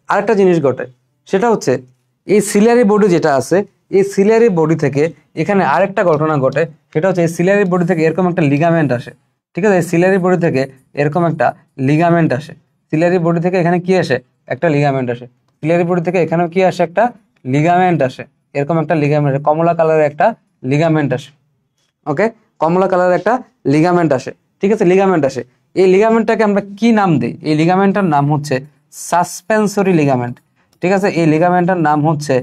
আরেকটা জিনিস ঘটে, সেটা হচ্ছে এই সিলিয়ারি বডি যেটা আছে, এই সিলিয়ারি বডি থেকে এখানে আরেকটা ঘটনা ঘটে। সেটা হচ্ছে এই সিলিয়ারি বডি থেকে এরকম একটা লিগামেন্ট আসে। ঠিক আছে, এই সিলিয়ারি বডি থেকে এরকম একটা লিগামেন্ট আসে। সিলিয়ারি বডি থেকে এখানে কি আসে? একটা লিগামেন্ট আসে। সিলিয়ারি বডি থেকে এখানেও কি আসে? একটা লিগামেন্ট আসে। এরকম একটা লিগামেন্ট, কমলা কালারের একটা লিগামেন্ট আসে। ওকে, কমলা কালারের একটা লিগামেন্ট আসে। ঠিক আছে, লিগামেন্ট আসে। এই লিগামেন্টটাকে আমরা কি নাম দিই? এই লিগামেন্টটার নাম হচ্ছে সাসপেন্সরি লিগামেন্ট। ঠিক আছে, এই লিগামেন্টটার নাম হচ্ছে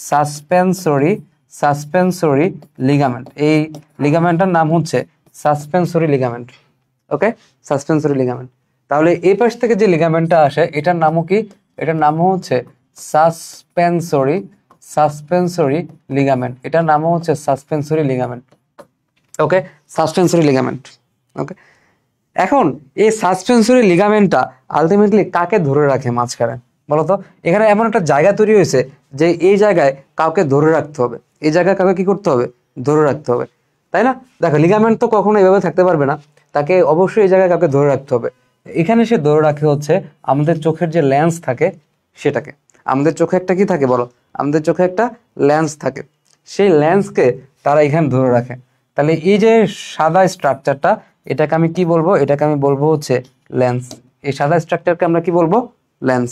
সাসপেন্সরি সাসপেন্সরি লিগামেন্ট। এই লিগামেন্টটার নাম হচ্ছে সাসপেন্সরি লিগামেন্ট। ওকে, সাসপেন্সরি লিগামেন্ট। তাহলে এই পাশ থেকে যে লিগামেন্টটা আসে, এটার নামও কি? এটার নামও হচ্ছে সাসপেন্সরি সাসপেন্সরি লিগামেন্ট। এটার নামও হচ্ছে সাসপেন্সরি লিগামেন্ট। ওকে, সাসপেন্সরি লিগামেন্ট। ওকে, এখন এই সাসপেন্সরি লিগামেন্টটা আলটিমেটলি কাকে ধরে রাখে মাঝখানে বলতো? এখানে এমন একটা জায়গা তৈরি হয়েছে যে এই জায়গায় কাউকে ধরে রাখতে হবে। এই জায়গায় কাউকে কি করতে হবে? ধরে রাখতে হবে, তাই না? দেখো, লিগামেন্ট তো কখনো এভাবে থাকতে পারবে না, তাকে অবশ্যই এই জায়গায় কাউকে ধরে রাখতে হবে। এখানে সে ধরে রাখে হচ্ছে আমাদের চোখের যে লেন্স থাকে সেটাকে। আমাদের চোখে একটা কি থাকে বলো? আমাদের চোখে একটা লেন্স থাকে। সেই লেন্সকে তারা এখানে ধরে রাখে। তাহলে এই যে সাদা স্ট্রাকচারটা, এটাকে আমি কি বলবো? এটাকে আমি বলবো হচ্ছে লেন্স। এই সাদা স্ট্রাকচারকে আমরা কি বলবো? লেন্স।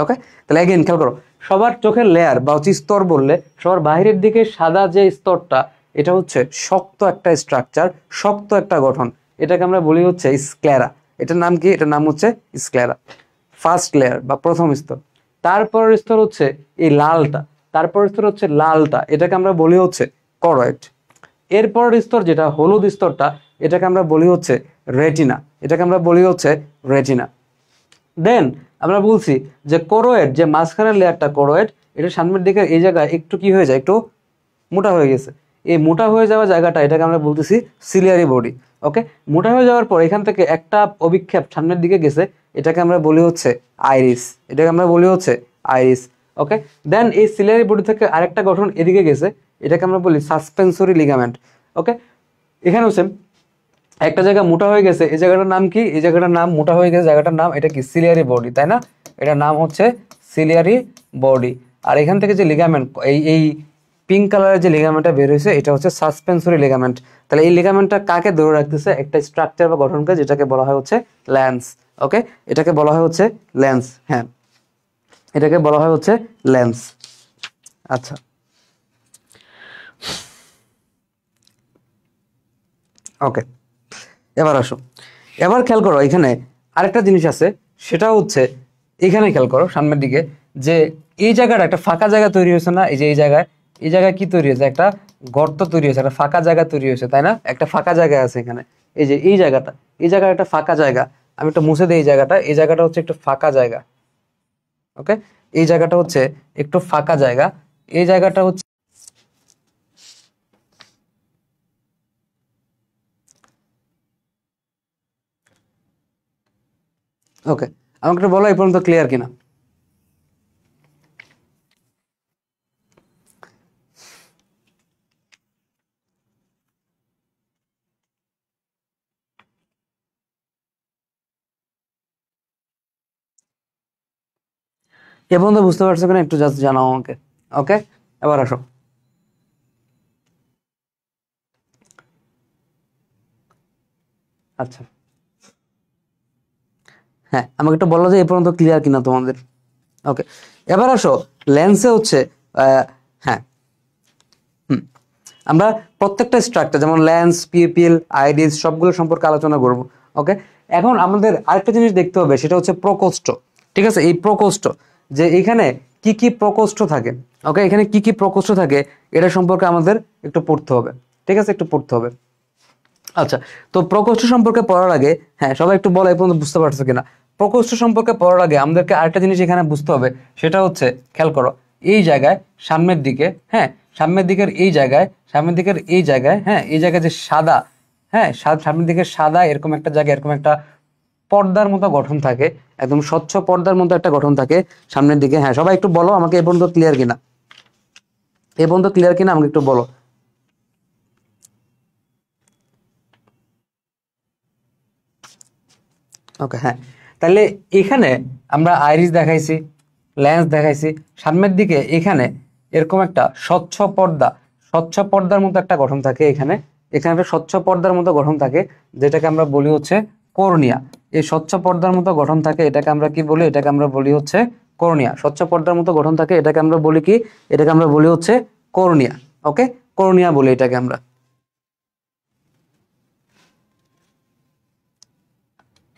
ওকে, তাহলে এগেইন খেয়াল করো, সবার চোখের লেয়ার বা হচ্ছে স্তর বললে সবার বাইরের দিকে সাদা যে স্তরটা, এটা হচ্ছে শক্ত একটা স্ট্রাকচার, শক্ত একটা গঠন, এটাকে আমরা বলি হচ্ছে স্ক্লেরা। এটার নাম কি? এটার নাম হচ্ছে স্ক্লেরা, ফার্স্ট লেয়ার বা প্রথম স্তর। তারপরের স্তর হচ্ছে এই লালটা, তারপরের স্তর হচ্ছে লালটা, এটাকে আমরা বলি হচ্ছে করয়েড। এরপরের স্তর যেটা হলুদ স্তরটা, এটাকে আমরা বলি হচ্ছে রেটিনা, এটাকে আমরা বলি হচ্ছে রেটিনা। দেন আমরা বলছি যে করোয়েড, যে মাঝখানের লেয়ারটা করোয়েড, এটা সামনের দিকে এই জায়গায় একটু কি হয়ে যায়, একটু মোটা হয়ে গেছে। এই মোটা হয়ে যাওয়া জায়গাটা, এটাকে আমরা বলতেছি সিলিয়ারি বডি। ওকে, মোটা হয়ে যাওয়ার পর এখান থেকে একটা অভিক্ষেপ সামনের দিকে গেছে, এটাকে আমরা বলি হচ্ছে আইরিস, এটাকে আমরা বলি হচ্ছে আইরিস। ওকে, দেন এই সিলিয়ারি বডি থেকে আরেকটা গঠন এদিকে গেছে, এটাকে আমরা বলি সাসপেন্সরি লিগামেন্ট। ওকে, এখানেও সেম, একটা জায়গা মোটা হয়ে গেছে, এই জায়গাটার নাম কি? এই জায়গাটার নাম মোটা হয়ে গেছে, জায়গাটার নাম এটা কি? সিলিয়ারি বডি, তাই না? এটার নাম হচ্ছে সিলিয়ারি বডি। আর এখান থেকে যে লিগামেন্ট, এই পিঙ্ক কালারের যে লিগামেন্টটা বের হয়েছে, এটা হচ্ছে সাসপেন্সরি লিগামেন্ট। তাহলে এই লিগামেন্টটা কাকে ধরে রাখতেছে? একটা স্ট্রাকচার বা গঠনকে, যেটাকে বলা হয় হচ্ছে লেন্স। ওকে, এটাকে বলা হয় হচ্ছে লেন্স। হ্যাঁ, এটাকে বলা হয় হচ্ছে লেন্স। আচ্ছা, ওকে, এবার আসো, এবার খেয়াল করো, এখানে আরেকটা জিনিস আছে, সেটা হচ্ছে এখানে খেয়াল করো সামনের দিকে, যে এই জায়গাটা একটা ফাঁকা জায়গা তৈরি হয়েছে না? এই যে এই জায়গায়, এই জায়গায় কি তৈরি হয়েছে? একটা গর্ত তৈরি হয়েছে, একটা ফাঁকা জায়গা তৈরি হয়েছে, তাই না? একটা ফাঁকা জায়গা আছে এখানে, এই যে এই জায়গাটা, এই জায়গাটা একটা ফাঁকা জায়গা। আমি একটা মুছে দিই এই জায়গাটা, এই জায়গাটা হচ্ছে একটু ফাঁকা জায়গা। ওকে, এই জায়গাটা হচ্ছে একটু ফাঁকা জায়গা, এই জায়গাটা হচ্ছে, ওকে, আমাকে একটু বলো এই পর্যন্ত ক্লিয়ার কিনা। এ পর্যন্ত বুঝতে পারছো কিনা একটু জাস্ট জানাও আমাকে। ওকে, এবার আসো, আচ্ছা, হ্যাঁ, আমাকে একটু বলো যে এই পর্যন্ত ক্লিয়ার কিনা তোমাদের। ওকে, এবার আসো, লেন্সে হচ্ছে হ্যাঁ, হুম, আমরা প্রত্যেকটা স্ট্রাকচার যেমন লেন্স, পিপিল, আইরিস সবগুলো সম্পর্কে আলোচনা করব। ওকে, এখন আমাদের আরেকটা জিনিস দেখতে হবে, সেটা হচ্ছে প্রকোষ্ঠ। ঠিক আছে, এই প্রকোষ্ঠ, যে এখানে কি কি প্রকোষ্ঠ থাকে, ওকে, এখানে কি কি প্রকোষ্ঠ থাকে, এটা সম্পর্কে আমাদের একটু পড়তে হবে। ঠিক আছে, একটু পড়তে হবে। আচ্ছা, তো প্রকোষ্ঠ সম্পর্কে পড়ার আগে, হ্যাঁ, সবাই একটু বলো এই পর্যন্ত বুঝতে পারছো কিনা। প্রকোষ্ঠ সম্পর্কে পড়ার আগে আমাদেরকে আরেকটা জিনিস এখানে বুঝতে হবে, সেটা হচ্ছে খেয়াল করো, এই জায়গায় সামনের দিকে, হ্যাঁ, সামনের দিকের এই জায়গায়, সামনের দিকের এই জায়গায়, হ্যাঁ, এই জায়গায় যে সাদা, হ্যাঁ, সামনের দিকে সাদা এরকম একটা জায়গায়, এরকম একটা পর্দার মতো গঠন থাকে, একদম স্বচ্ছ পর্দার মতো একটা গঠন থাকে সামনের দিকে। হ্যাঁ, সবাই একটু বলো আমাকে এই পর্যন্ত ক্লিয়ার কিনা, এই পর্যন্ত ক্লিয়ার কিনা আমাকে একটু বলো। ওকে, হ্যাঁ, তাহলে এখানে আমরা আইরিস দেখাইছি, লেন্স দেখাইছি, সামনের দিকে এখানে এরকম একটা স্বচ্ছ পর্দা, স্বচ্ছ পর্দার মতো একটা গঠন থাকে এখানে, এখানে একটা স্বচ্ছ পর্দার মতো গঠন থাকে, যেটাকে আমরা বলি হচ্ছে কর্নিয়া। এই স্বচ্ছ পর্দার মতো গঠন থাকে, এটাকে আমরা কি বলি? এটাকে আমরা বলি হচ্ছে কর্নিয়া। স্বচ্ছ পর্দার মতো গঠন থাকে, এটাকে আমরা বলি কি? এটাকে আমরা বলি হচ্ছে কর্নিয়া। ওকে, কর্নিয়া বলি এটাকে আমরা।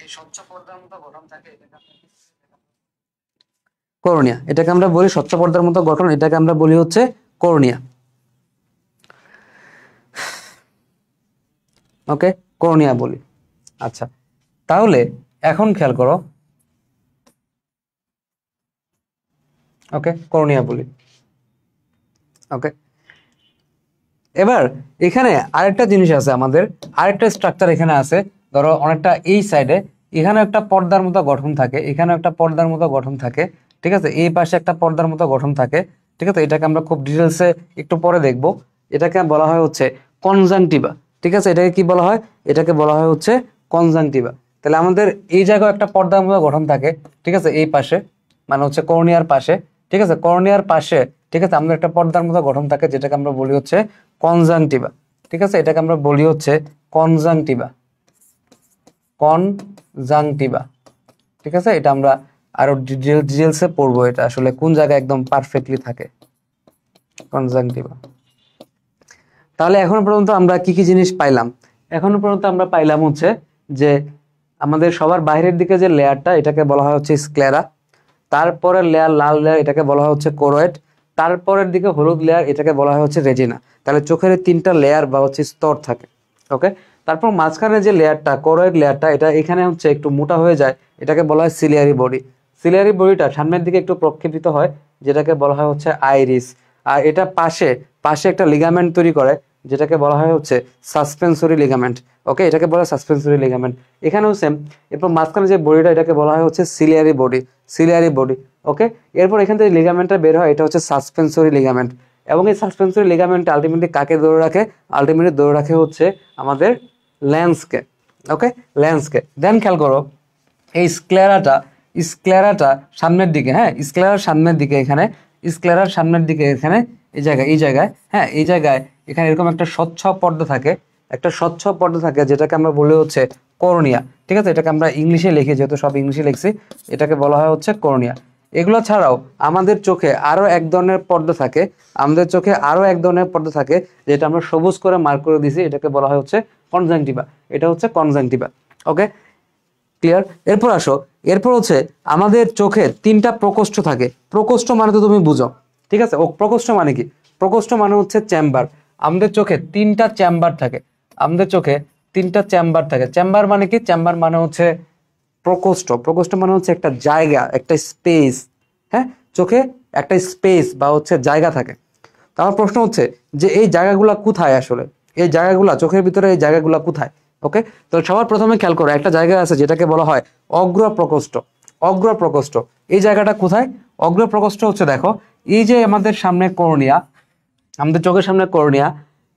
এই স্বচ্ছ পর্দার মতো গঠন থাকে, কর্নিয়া, এটাকে আমরা বলি স্বচ্ছ পর্দার মতো গঠন, এটাকে আমরা বলি হচ্ছে কর্নিয়া। ওকে, কর্নিয়া বলি। আচ্ছা, তাহলে এখন খেয়াল করো, ওকে, কর্নিয়া বলি। ওকে, এবার এখানে আরেকটা জিনিস আছে, আমাদের আরেকটা স্ট্রাকচার এখানে আছে। ধরো অনেকটা এই সাইডে এখানে একটা পর্দার মতো গঠন থাকে, এখানে একটা পর্দার মতো গঠন থাকে। ঠিক আছে, এই পাশে একটা পর্দার মতো গঠন থাকে। ঠিক আছে, এটাকে আমরা খুব ডিটেলসে একটু পরে দেখব। এটাকে বলা হয় হচ্ছে কনজাংটিভা। ঠিক আছে, এটাকে কি বলা হয়? এটাকে বলা হয় হচ্ছে কনজাংটিভা। তাহলে আমাদের এই জায়গায় একটা পর্দার মতো গঠন থাকে। ঠিক আছে, এই পাশে মানে হচ্ছে কর্নিয়ার পাশে। ঠিক আছে, কর্নিয়ার পাশে, ঠিক আছে, আমাদের একটা পর্দার মতো গঠন থাকে, যেটাকে আমরা বলি হচ্ছে কনজাংটিভা। ঠিক আছে, এটাকে আমরা বলি হচ্ছে কনজাংটিভা, কনজাংটিভা। ঠিক আছে, এটা আমরা আরো ডিটেলসে পড়বো, এটা আসলে কোন জায়গায় একদম পারফেক্টলি থাকে কনজাংটিভা। তাহলে এখনো পর্যন্ত আমরা কি কি জিনিস পাইলাম? এখনো পর্যন্ত আমরা পাইলাম হচ্ছে যে আমাদের সবার বাইরের দিকে যে লেয়ারটা, এটাকে বলা হয় হচ্ছে স্ক্লেরা। তারপরের লেয়ার লাল লেয়ার, এটাকে বলা হয় হচ্ছে কোরয়েড। তারপরের দিকে হলুদ লেয়ার, এটাকে বলা হয় হচ্ছে রেজিনা। তাহলে চোখের তিনটা লেয়ার বা হচ্ছে স্তর থাকে। ওকে, তারপর মাঝখানে যে লেয়ারটা, কোরয়েড লেয়ারটা, এটা এখানে হচ্ছে একটু মোটা হয়ে যায়, এটাকে বলা হয় সিলিয়ারি বডি। সিলিয়ারি বডিটা সামনের দিকে একটু প্রক্ষেপিত হয়, যেটাকে বলা হয় হচ্ছে আইরিস। আর এটা পাশে পাশে একটা লিগামেন্ট তৈরি করে, যেটাকে বলা হয় হচ্ছে সাসপেন্সরি লিগামেন্ট। ওকে, এটাকে বলা হয় সাসপেন্সরি লিগামেন্ট। এখানেও সেম। এরপর মাঝখানে যে বডিটা, এটাকে বলা হয় হচ্ছে সিলিয়ারি বডি, সিলিয়ারি বডি। ওকে, এরপর এখান থেকে লিগামেন্টটা বের হয়, এটা হচ্ছে সাসপেন্সরি লিগামেন্ট। এবং এই সাসপেন্সরি লিগামেন্ট আলটিমেটলি কাকে ধরে রাখে? আলটিমেটলি ধরে রাখে হচ্ছে আমাদের লেন্সকে। ওকে, লেন্সকে। দেন খেয়াল করো, এই স্ক্লেরাটা সামনের দিকে, হ্যাঁ, স্ক্লেরার সামনের দিকে, এখানে স্ক্লেরার সামনের দিকে, এখানে এই জায়গায় হ্যাঁ, এই জায়গায় এখানে এরকম একটা স্বচ্ছ পর্দা থাকে, একটা স্বচ্ছ পর্দা থাকে, যেটাকে আমরা বলি হচ্ছে কর্নিয়া। ঠিক আছে, এটাকে আমরা ইংলিশে লিখি, যেহেতু সব ইংলিশে লিখছি, এটাকে বলা হয় হচ্ছে কর্নিয়া। এগুলো ছাড়াও আমাদের চোখে আরো এক ধরনের পর্দা থাকে, আমাদের চোখে আরো এক ধরনের পর্দা থাকে, যেটা আমরা সবুজ করে মার্ক করে দিছি, এটাকে বলা হয় হচ্ছে কনজাংটিভা। এটা হচ্ছে কনজাংটিভা। ওকে, ক্লিয়ার? এরপর আসো, এরপর হচ্ছে আমাদের চোখে তিনটা প্রকোষ্ঠ থাকে। প্রকোষ্ঠ মানে তো তুমি বুঝো, ঠিক আছে? ও প্রকোষ্ঠ মানে কি? প্রকোষ্ঠ মানে হচ্ছে চেম্বার। আমাদের চোখে তিনটা চেম্বার থাকে, আমাদের চোখে তিনটা চেম্বার থাকে। চেম্বার মানে কি? চেম্বার মানে হচ্ছে প্রকোষ্ঠ। প্রকোষ্ঠ মানে হচ্ছে একটা জায়গা, একটা স্পেস। হ্যাঁ, চোখে একটা স্পেস বা হচ্ছে জায়গা থাকে। তো আমার প্রশ্ন হচ্ছে যে এই জায়গাগুলা কোথায় আসলে? এই জায়গাগুলা চোখের ভিতরে, এই জায়গাগুলা কোথায়? ওকে, তো সবার প্রথমে খেয়াল করো, একটা জায়গা আছে যেটাকে বলা হয় অগ্র প্রকোষ্ঠ। অগ্র প্রকোষ্ঠ, এই জায়গাটা কোথায়? অগ্র প্রকোষ্ঠ হচ্ছে, দেখো, এই যে আমাদের সামনে কর্নিয়া, আমাদের চোখের সামনে কর্নিয়া,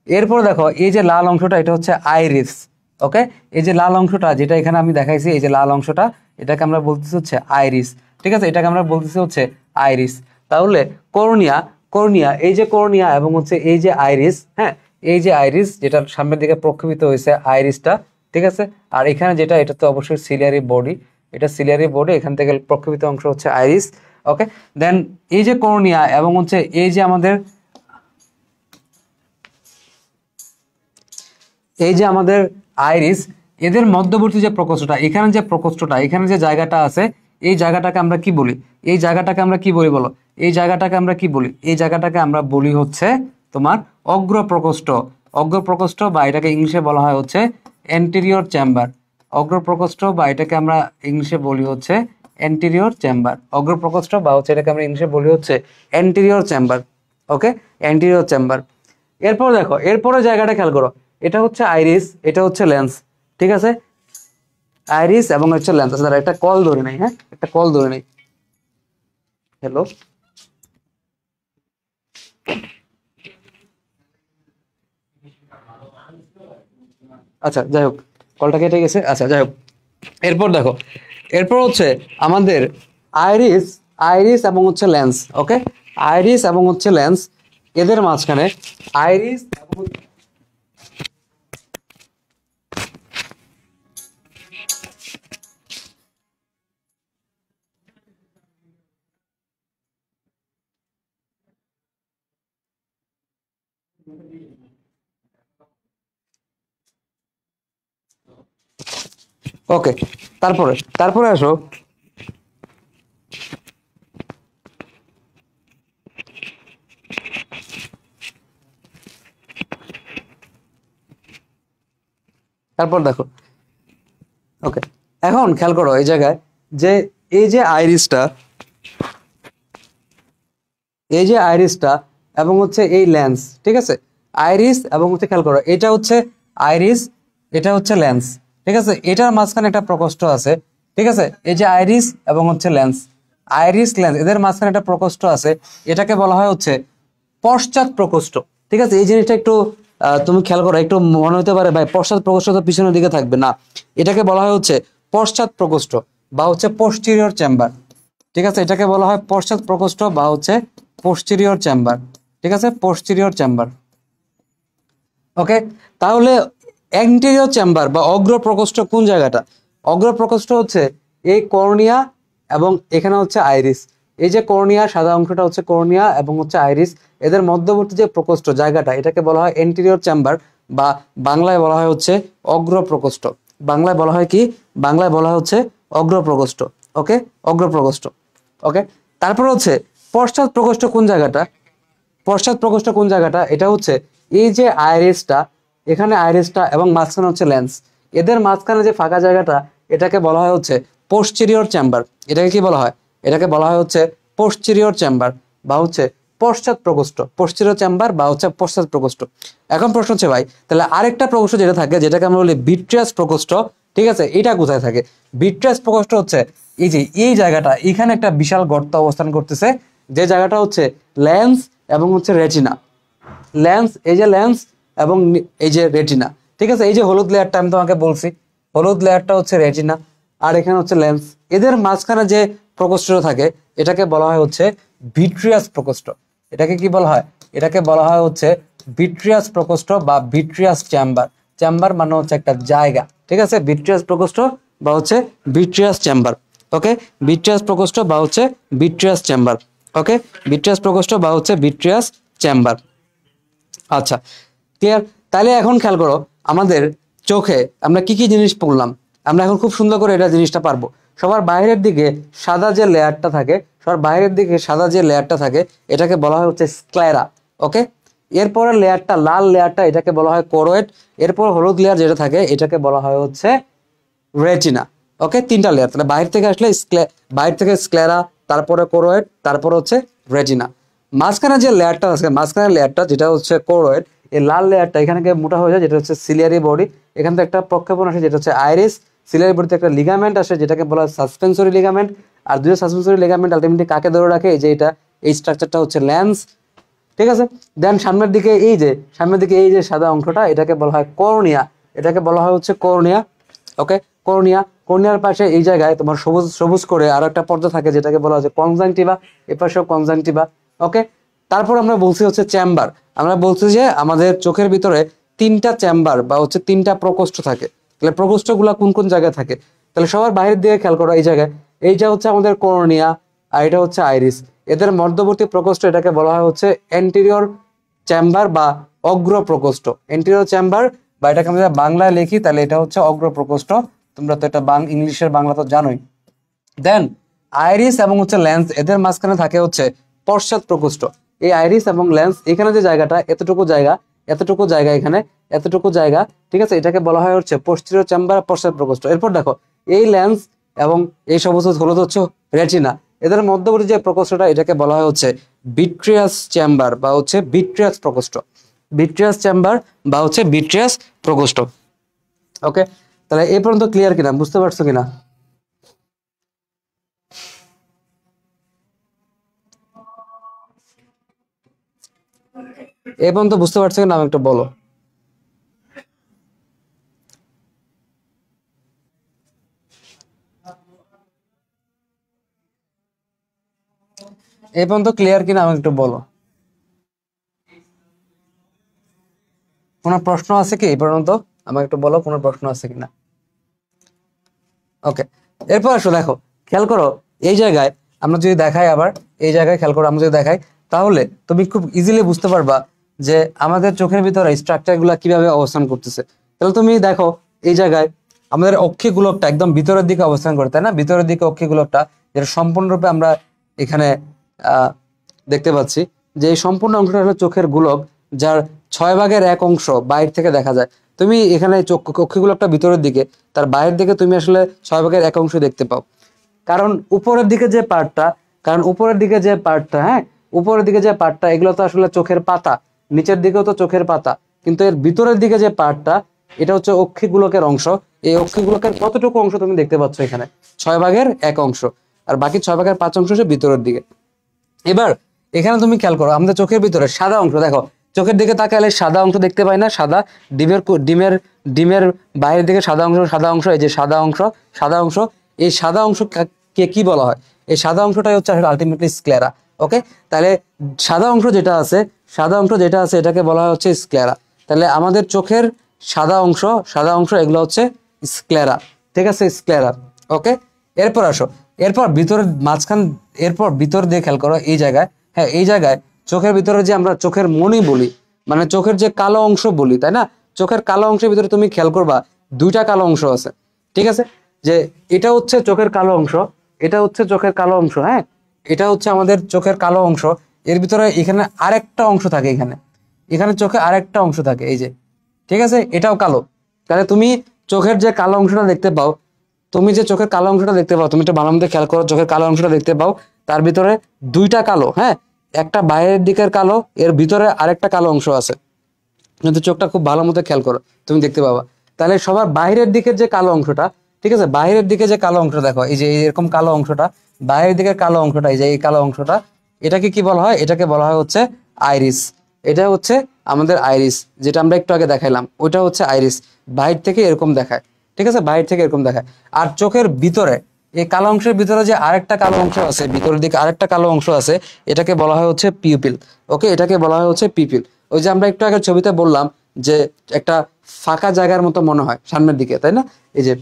এরপর দেখো এই যে লাল অংশটা, এটা হচ্ছে আইরিস। ওকে, এই যে লাল অংশটা, যেটা এখানে আমি দেখাইছি, এই যে লাল অংশটা, এটাকে আমরা বলতেছি হচ্ছে আইরিস। ঠিক আছে, এটাকে আমরা বলতেছি হচ্ছে আইরিস। তাহলে কর্নিয়া, কর্নিয়া, এই যে কর্নিয়া এবং হচ্ছে এই যে আইরিস, হ্যাঁ, এই যে আইরিস, যেটা সামনের দিকে প্রক্ষেপিত হয়েছে আইরিসটা, ঠিক আছে। আর এখানে যেটা, এটা তো অবশ্যই সিলিয়ারি বডি, এটা সিলিয়ারি বডি, এখান থেকে প্রক্ষেপিত অংশ হচ্ছে আইরিস। ওকে, দেন এই যে কর্নিয়া এবং হচ্ছে এই যে আমাদের, এই যে আমাদের আইরিস, এদের মধ্যবর্তী যে প্রকোষ্ঠটা, এখানে যে প্রকোষ্ঠটা, এখানে যে জায়গাটা আছে, এই জায়গাটাকে আমরা কি বলি? এই জায়গাটাকে আমরা কি বলি বলো? এই জায়গাটাকে আমরা কি বলি? এই জায়গাটাকে আমরা বলি হচ্ছে তোমার অগ্র প্রকোষ্ঠ। অগ্র প্রকোষ্ঠ, বা এটাকে ইংলিশে বলা হয় হচ্ছে অ্যান্টেরিয়র চেম্বার। অগ্র প্রকোষ্ঠ, বা এটাকে আমরা ইংলিশে বলি হচ্ছে অ্যান্টেরিয়র চেম্বার। অগ্র প্রকোষ্ঠ, বা হচ্ছে এটাকে আমরা ইংলিশে বলি হচ্ছে অ্যান্টেরিয়র চেম্বার। ওকে, অ্যান্টেরিয়র চেম্বার। এরপর দেখো, এরপরে জায়গাটা খেয়াল করো, এটা হচ্ছে আইরিস, এটা হচ্ছে লেন্স। ঠিক আছে, আইরিস এবং হচ্ছে লেন্স। আচ্ছা, একটা কল ধরে নেই, হ্যাঁ, একটা কল ধরে নেই। হ্যালো, আচ্ছা যাই হোক, কলটা কেটে গেছে। আচ্ছা যাই হোক, এরপর দেখো, এরপর হচ্ছে আমাদের আইরিস, আইরিস এবং হচ্ছে লেন্স। ওকে, আইরিস এবং হচ্ছে লেন্স, এদের মাঝখানে আইরিস এবং, ওকে, তারপরে তারপরে আসো, তারপর দেখো। ওকে, এখন খেয়াল করো এই জায়গায় যে এই যে আইরিসটা, এই যে আইরিসটা এবং হচ্ছে এই লেন্স, ঠিক আছে, আইরিস এবং হচ্ছে, খেয়াল করো, এটা হচ্ছে আইরিস, এটা হচ্ছে লেন্স। ঠিক আছে, এটার মাঝখানে একটা প্রকোষ্ঠ আছে। ঠিক আছে, এই যে আইরিস এবং হচ্ছে লেন্স, আইরিস লেন্স, এদের মাঝখানে একটা প্রকোষ্ঠ আছে, এটাকে বলা হয় হচ্ছে পশ্চাৎ প্রকোষ্ঠ। ঠিক আছে, এই জিনিসটা একটু তুমি খেয়াল করো, একটু মনে হতে পারে ভাই পশ্চাৎ প্রকোষ্ঠ তো পিছনের দিকে থাকবে না, এটাকে বলা হয় হচ্ছে পশ্চাৎ প্রকোষ্ঠ বা হচ্ছে পোস্টেরিয়র চেম্বার। ঠিক আছে, এটাকে বলা হয় পশ্চাৎ প্রকোষ্ঠ বা হচ্ছে পোস্টেরিয়র চেম্বার। ঠিক আছে, পোস্টেরিয়র চেম্বার। ওকে, তাহলে অ্যান্টেরিয়র চেম্বার বা অগ্র প্রকোষ্ঠ কোন জায়গাটা? অগ্র প্রকোষ্ঠ হচ্ছে এই কর্নিয়া এবং এখানে হচ্ছে আইরিস। এই যে কর্নিয়া সাদা অংশটা হচ্ছে কর্নিয়া এবং হচ্ছে আইরিস, এদের মধ্যবর্তী যে প্রকোষ্ঠ জায়গাটা এটাকে বলা হয় এন্টেরিয়র চেম্বার, বা বাংলায় বলা হয় হচ্ছে অগ্র প্রকোষ্ঠ। বাংলায় বলা হয় কি? বাংলায় বলা হচ্ছে অগ্র প্রকোষ্ঠ। ওকে, অগ্র প্রকোষ্ঠ। ওকে, তারপর হচ্ছে পশ্চাৎ প্রকোষ্ঠ কোন জায়গাটা? পশ্চাৎ প্রকোষ্ঠ কোন জায়গাটা? এটা হচ্ছে এই যে আইরিসটা, এখানে আইরিসটা এবং মাঝখানে হচ্ছে লেন্স, এদের মাঝখানে যে ফাঁকা জায়গাটা এটাকে বলা হয় হচ্ছে পোস্টেরিয়র চেম্বার। এটাকে কি বলা হয়? এটাকে বলা হয় হচ্ছে পোস্টেরিয়র চেম্বার বা হচ্ছে পশ্চাৎ প্রকোষ্ঠ, পোস্টেরিয়র চেম্বার বা হচ্ছে পশ্চাৎ প্রকোষ্ঠ। এখন প্রশ্ন হচ্ছে ভাই, তাহলে আরেকটা প্রকোষ্ঠ যেটা থাকে, যেটাকে আমরা বলি ভিট্রিয়াস প্রকোষ্ঠ, ঠিক আছে, এটা কোথায় থাকে? ভিট্রিয়াস প্রকোষ্ঠ হচ্ছে এই যে এই জায়গাটা, এখানে একটা বিশাল গর্ত অবস্থান করতেছে, যে জায়গাটা হচ্ছে লেন্স এবং হচ্ছে রেটিনা। লেন্স, এই যে লেন্স এবং এই যে রেটিনা, ঠিক আছে। এই যে হলুদ লেয়ারটা আমি তোমাকে বলছি, হলুদ লেয়ারটা হচ্ছে রেটিনা আর এখানে হচ্ছে লেন্স, এদের মাঝখানে যে প্রকোষ্ঠটা থাকে এটাকে বলা হয় হচ্ছে ভিট্রিয়াস প্রকোষ্ঠ। এটাকে কি বলা হয়? এটাকে বলা হয় হচ্ছে ভিট্রিয়াস প্রকোষ্ঠ বা ভিট্রিয়াস চেম্বার। চেম্বার মানে হচ্ছে একটা জায়গা, ঠিক আছে। ভিট্রিয়াস প্রকোষ্ঠ বা হচ্ছে ভিট্রিয়াস চেম্বার। ওকে, ভিট্রিয়াস প্রকোষ্ঠ বা হচ্ছে ভিট্রিয়াস চেম্বার। ওকে, ভিট্রিয়াস প্রকোষ্ঠ বা হচ্ছে ভিট্রিয়াস চেম্বার। আচ্ছা, ক্লিয়ার? তাহলে এখন খেয়াল করো, আমাদের চোখে আমরা কি কি জিনিস পড়লাম, আমরা এখন খুব সুন্দর করে এটা জিনিসটা পারবো। সবার বাইরের দিকে সাদা যে লেয়ারটা থাকে, সবার বাইরের দিকে সাদা যে লেয়ারটা থাকে এটাকে বলা হয় হচ্ছে স্ক্লেরা। ওকে, এরপরের লেয়ারটা, লাল লেয়ারটা, এটাকে বলা হয় কোরোয়েড। এরপর হলুদ লেয়ার যেটা থাকে এটাকে বলা হয় হচ্ছে রেটিনা। ওকে, তিনটা লেয়ার। তাহলে বাইরে থেকে আসলে বাইরে থেকে স্ক্লেরা, তারপরে কোরোয়েড, তারপরে হচ্ছে রেটিনা। মাঝখানে যে লেয়ারটা আছে, মাঝখানে লেয়ারটা যেটা হচ্ছে কোরোয়েড, এই লাল লেয়ারটা এখানে গিয়ে মোটা হয়ে যায়, যেটা হচ্ছে সিলিয়ারি বডি। এখান থেকে একটা প্রক্ষেপণ আসে যেটা হচ্ছে আইরিস। সিলিয়ারি বডিতে একটা লিগামেন্ট আসে যেটাকে বলা হয় সাসপেন্সরি লিগামেন্ট। আর দুটো সাসপেন্সরি লিগামেন্ট আলটিমেটলি কাকে ধরে রাখে? এই যে এটা, এই স্ট্রাকচারটা হচ্ছে লেন্স, ঠিক আছে। দেন সামনের দিকে এই যে, সামনের দিকে এই যে সাদা অংশটা এটাকে বলা হয় কর্নিয়া। এটাকে বলা হয় হচ্ছে কর্নিয়া। ওকে, কর্নিয়া। কর্নিয়ার পাশে এই জায়গায় তোমার সবুজ সবুজ করে আরো একটা পর্দা থাকে যেটাকে বলা হচ্ছে কনজাংটিভা। এ পাশেও কনজাংটিভা। ওকে, তারপর আমরা বলছি হচ্ছে চেম্বার। আমরা বলছি যে আমাদের চোখের ভিতরে তিনটা চেম্বার বা হচ্ছে তিনটা প্রকোষ্ঠ থাকে। তাহলে প্রকোষ্ঠগুলো কোন কোন জায়গায় থাকে? তাহলে সবার বাইরের দিকে খেয়াল করো, এই জায়গায়, এইটা হচ্ছে আমাদের কর্নিয়া আর এটা হচ্ছে আইরিস। এদের মধ্যবর্তী প্রকোষ্ঠ এটাকে বলা হয় হচ্ছে এন্টেরিয়র চেম্বার বা অগ্র প্রকোষ্ঠ। এন্টেরিয়র চেম্বার, বা এটাকে আমরা বাংলায় লিখি তাহলে এটা হচ্ছে অগ্র প্রকোষ্ঠ। তোমরা তো এটা ইংলিশের বাংলা তো জানোই। দেন আইরিস এবং হচ্ছে লেন্স, এদের মাঝখানে থাকে হচ্ছে পশ্চাৎ প্রকোষ্ঠ। এই আইরিস এবং লেন্স, এখানে যে জায়গাটা, এতটুকু জায়গা, এতটুকু জায়গা, এখানে এতটুকু জায়গা, ঠিক আছে, এটাকে বলা হয় হচ্ছে পোস্টেরিয়র চেম্বার, পশ্চাৎ প্রকোষ্ঠ। এরপর দেখো, এই লেন্স এবং এই সবুজ হলুদ হচ্ছে রেটিনা, এদের মধ্যবর্তী যে প্রকোষ্ঠটা এটাকে বলা হয় হচ্ছে ভিট্রিয়াস চেম্বার বা হচ্ছে ভিট্রিয়াস প্রকোষ্ঠ। ভিট্রিয়াস চেম্বার বা হচ্ছে ভিট্রিয়াস প্রকোষ্ঠ। ওকে, তাহলে এই পর্যন্ত ক্লিয়ার কিনা, বুঝতে পারছো কিনা? এই পর্যন্ত বুঝতে পারছো কিনা আমি একটু বলো। এই পর্যন্ত ক্লিয়ার কিনা আমি একটু বলো। কোনো প্রশ্ন আছে কি এই পর্যন্ত? আমাকে একটু বলো কোনো প্রশ্ন আছে কিনা। ওকে, এরপর আসো, দেখো, খেয়াল করো, এই জায়গায় আমরা যদি দেখাই, আবার এই জায়গায় খেয়াল করো, আমরা যদি দেখাই তাহলে তুমি খুব ইজিলি বুঝতে পারবা যে আমাদের চোখের ভিতরে স্ট্রাকচার গুলা কিভাবে অবস্থান করতেছে। তাহলে তুমি দেখো, এই জায়গায় আমাদের অক্ষি গোলকটা একদম ভিতরের দিকে অবস্থান করে, তাই না? ভিতরের দিকে অক্ষি গোলকটা, যেটা সম্পূর্ণরূপে আমরা এখানে দেখতে পাচ্ছি যে এই সম্পূর্ণ অংশটা হলো চোখের গোলক, যার 6/1 অংশ বাইরে থেকে দেখা যায়। তুমি এখানে চোখ অক্ষি গোলকটা ভিতরের দিকে, তার বাইরের দিকে তুমি আসলে 6/1 অংশ দেখতে পাও। কারণ উপরের দিকে যে পার্টটা, হ্যাঁ, উপরের দিকে যে পার্টটা, এগুলো তো আসলে চোখের পাতা, নিচের দিকেও তো চোখের পাতা, কিন্তু এর ভিতরের দিকে যে পার্টটা এটা হচ্ছে অক্ষি গোলকের অংশ। এই অক্ষি গোলকের কতটুকু অংশ তুমি দেখতে পাচ্ছ? এখানে 6/1 অংশ, আর বাকি 6/5 অংশ হচ্ছে ভিতরের দিকে। এবার এখানে তুমি খেয়াল করো, আমাদের চোখের ভিতরে সাদা অংশ, দেখো, চোখের দিকে তাকালে সাদা অংশ দেখতে পাই না? সাদা ডিমের ডিমের বাইরের দিকে সাদা অংশ, সাদা অংশ, এই যে সাদা অংশ, সাদা অংশ, এই সাদা অংশ কে কি বলা হয়? এই সাদা অংশটাই হচ্ছে আলটিমেটলি স্ক্লেরা। ওকে, তাহলে সাদা অংশ যেটা আছে, সাদা অংশ যেটা আছে এটাকে বলা হয় হচ্ছে স্ক্লেরা। তাহলে আমাদের চোখের সাদা অংশ, সাদা অংশ, এগুলো হচ্ছে স্ক্লেরা, ঠিক আছে, স্ক্লেরা। ওকে, এরপর আসো, এরপর ভিতরের মাঝখান, এরপর ভিতর দিয়ে খেয়াল করো এই জায়গায়, হ্যাঁ এই জায়গায় চোখের ভিতরে যে আমরা চোখের মনি বলি, মানে চোখের যে কালো অংশ বলি, তাই না? চোখের কালো অংশের ভিতরে তুমি খেয়াল করবা দুইটা কালো অংশ আছে, ঠিক আছে? যে এটা হচ্ছে চোখের কালো অংশ, এটা হচ্ছে চোখের কালো অংশ, হ্যাঁ এটা হচ্ছে আমাদের চোখের কালো অংশ। এর ভিতরে এখানে আরেকটা অংশ থাকে, এখানে এখানে চোখে আরেকটা অংশ থাকে, এই যে, ঠিক আছে, এটাও কালো। তাহলে তুমি চোখের যে কালো অংশটা দেখতে পাও, তুমি যে চোখের কালো অংশটা দেখতে পাও, তুমি একটু ভালো মতো খেয়াল করো, চোখের কালো অংশটা দেখতে পাও, তার ভিতরে দুইটা কালো, হ্যাঁ একটা বাইরের দিকের কালো, এর ভিতরে আরেকটা কালো অংশ আছে। কিন্তু চোখটা খুব ভালো মতো খেয়াল করো, তুমি দেখতে পাবা। তাহলে সবার বাইরের দিকের যে কালো অংশটা, ঠিক আছে, বাইরের দিকে যে কালো অংশ দেখো, এই যে এরকম কালো অংশটা, বাইরের দিকের কালো অংশটা, এই যে এই কালো অংশটা, এটাকে কি বলা হয়? এটাকে বলা হয় হচ্ছে আইরিস। এটা হচ্ছে আমাদের আইরিস, যেটা আমরা একটু আগে দেখাইলাম, ওইটা হচ্ছে আইরিস। বাইরে থেকে এরকম দেখায়, ঠিক আছে, বাইরে থেকে এরকম দেখায়। আর চোখের ভিতরে এই কালো অংশের ভিতরে যে আরেকটা কালো অংশ আছে, ভিতরের দিকে আরেকটা কালো অংশ আছে, এটাকে বলা হয় হচ্ছে পিউপিল। ওকে, এটাকে বলা হয় হচ্ছে পিউপিল। ওই যে আমরা একটু আগে ছবিতে বললাম যে একটা ফাঁকা জায়গার মতো মনে হয় সামনের দিকে, তাই না? এই যে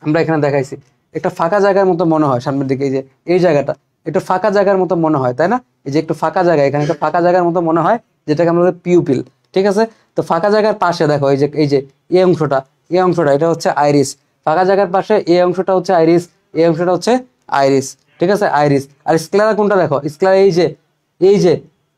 আমরা এখানে দেখাইছি, একটা ফাঁকা জায়গার মতো মনে হয় সামনের দিকে, এই যে এই জায়গাটা একটু ফাঁকা জায়গার মতো মনে হয়, তাই না? এই যে একটু ফাঁকা জায়গা, এখানে একটা ফাঁকা জায়গার মতো মনে হয়, যেটাকে আমরা বলি পিউপিল, ঠিক আছে? তো ফাঁকা জায়গার পাশে দেখো এই যে এই অংশটা, এই অংশটা এটা হচ্ছে আইরিস। ফাঁকা জায়গার পাশে এই অংশটা হচ্ছে আইরিস, এই অংশটা হচ্ছে আইরিস, ঠিক আছে, আইরিস। আর স্ক্লেরা কোনটা দেখো, স্ক্লেরা এই যে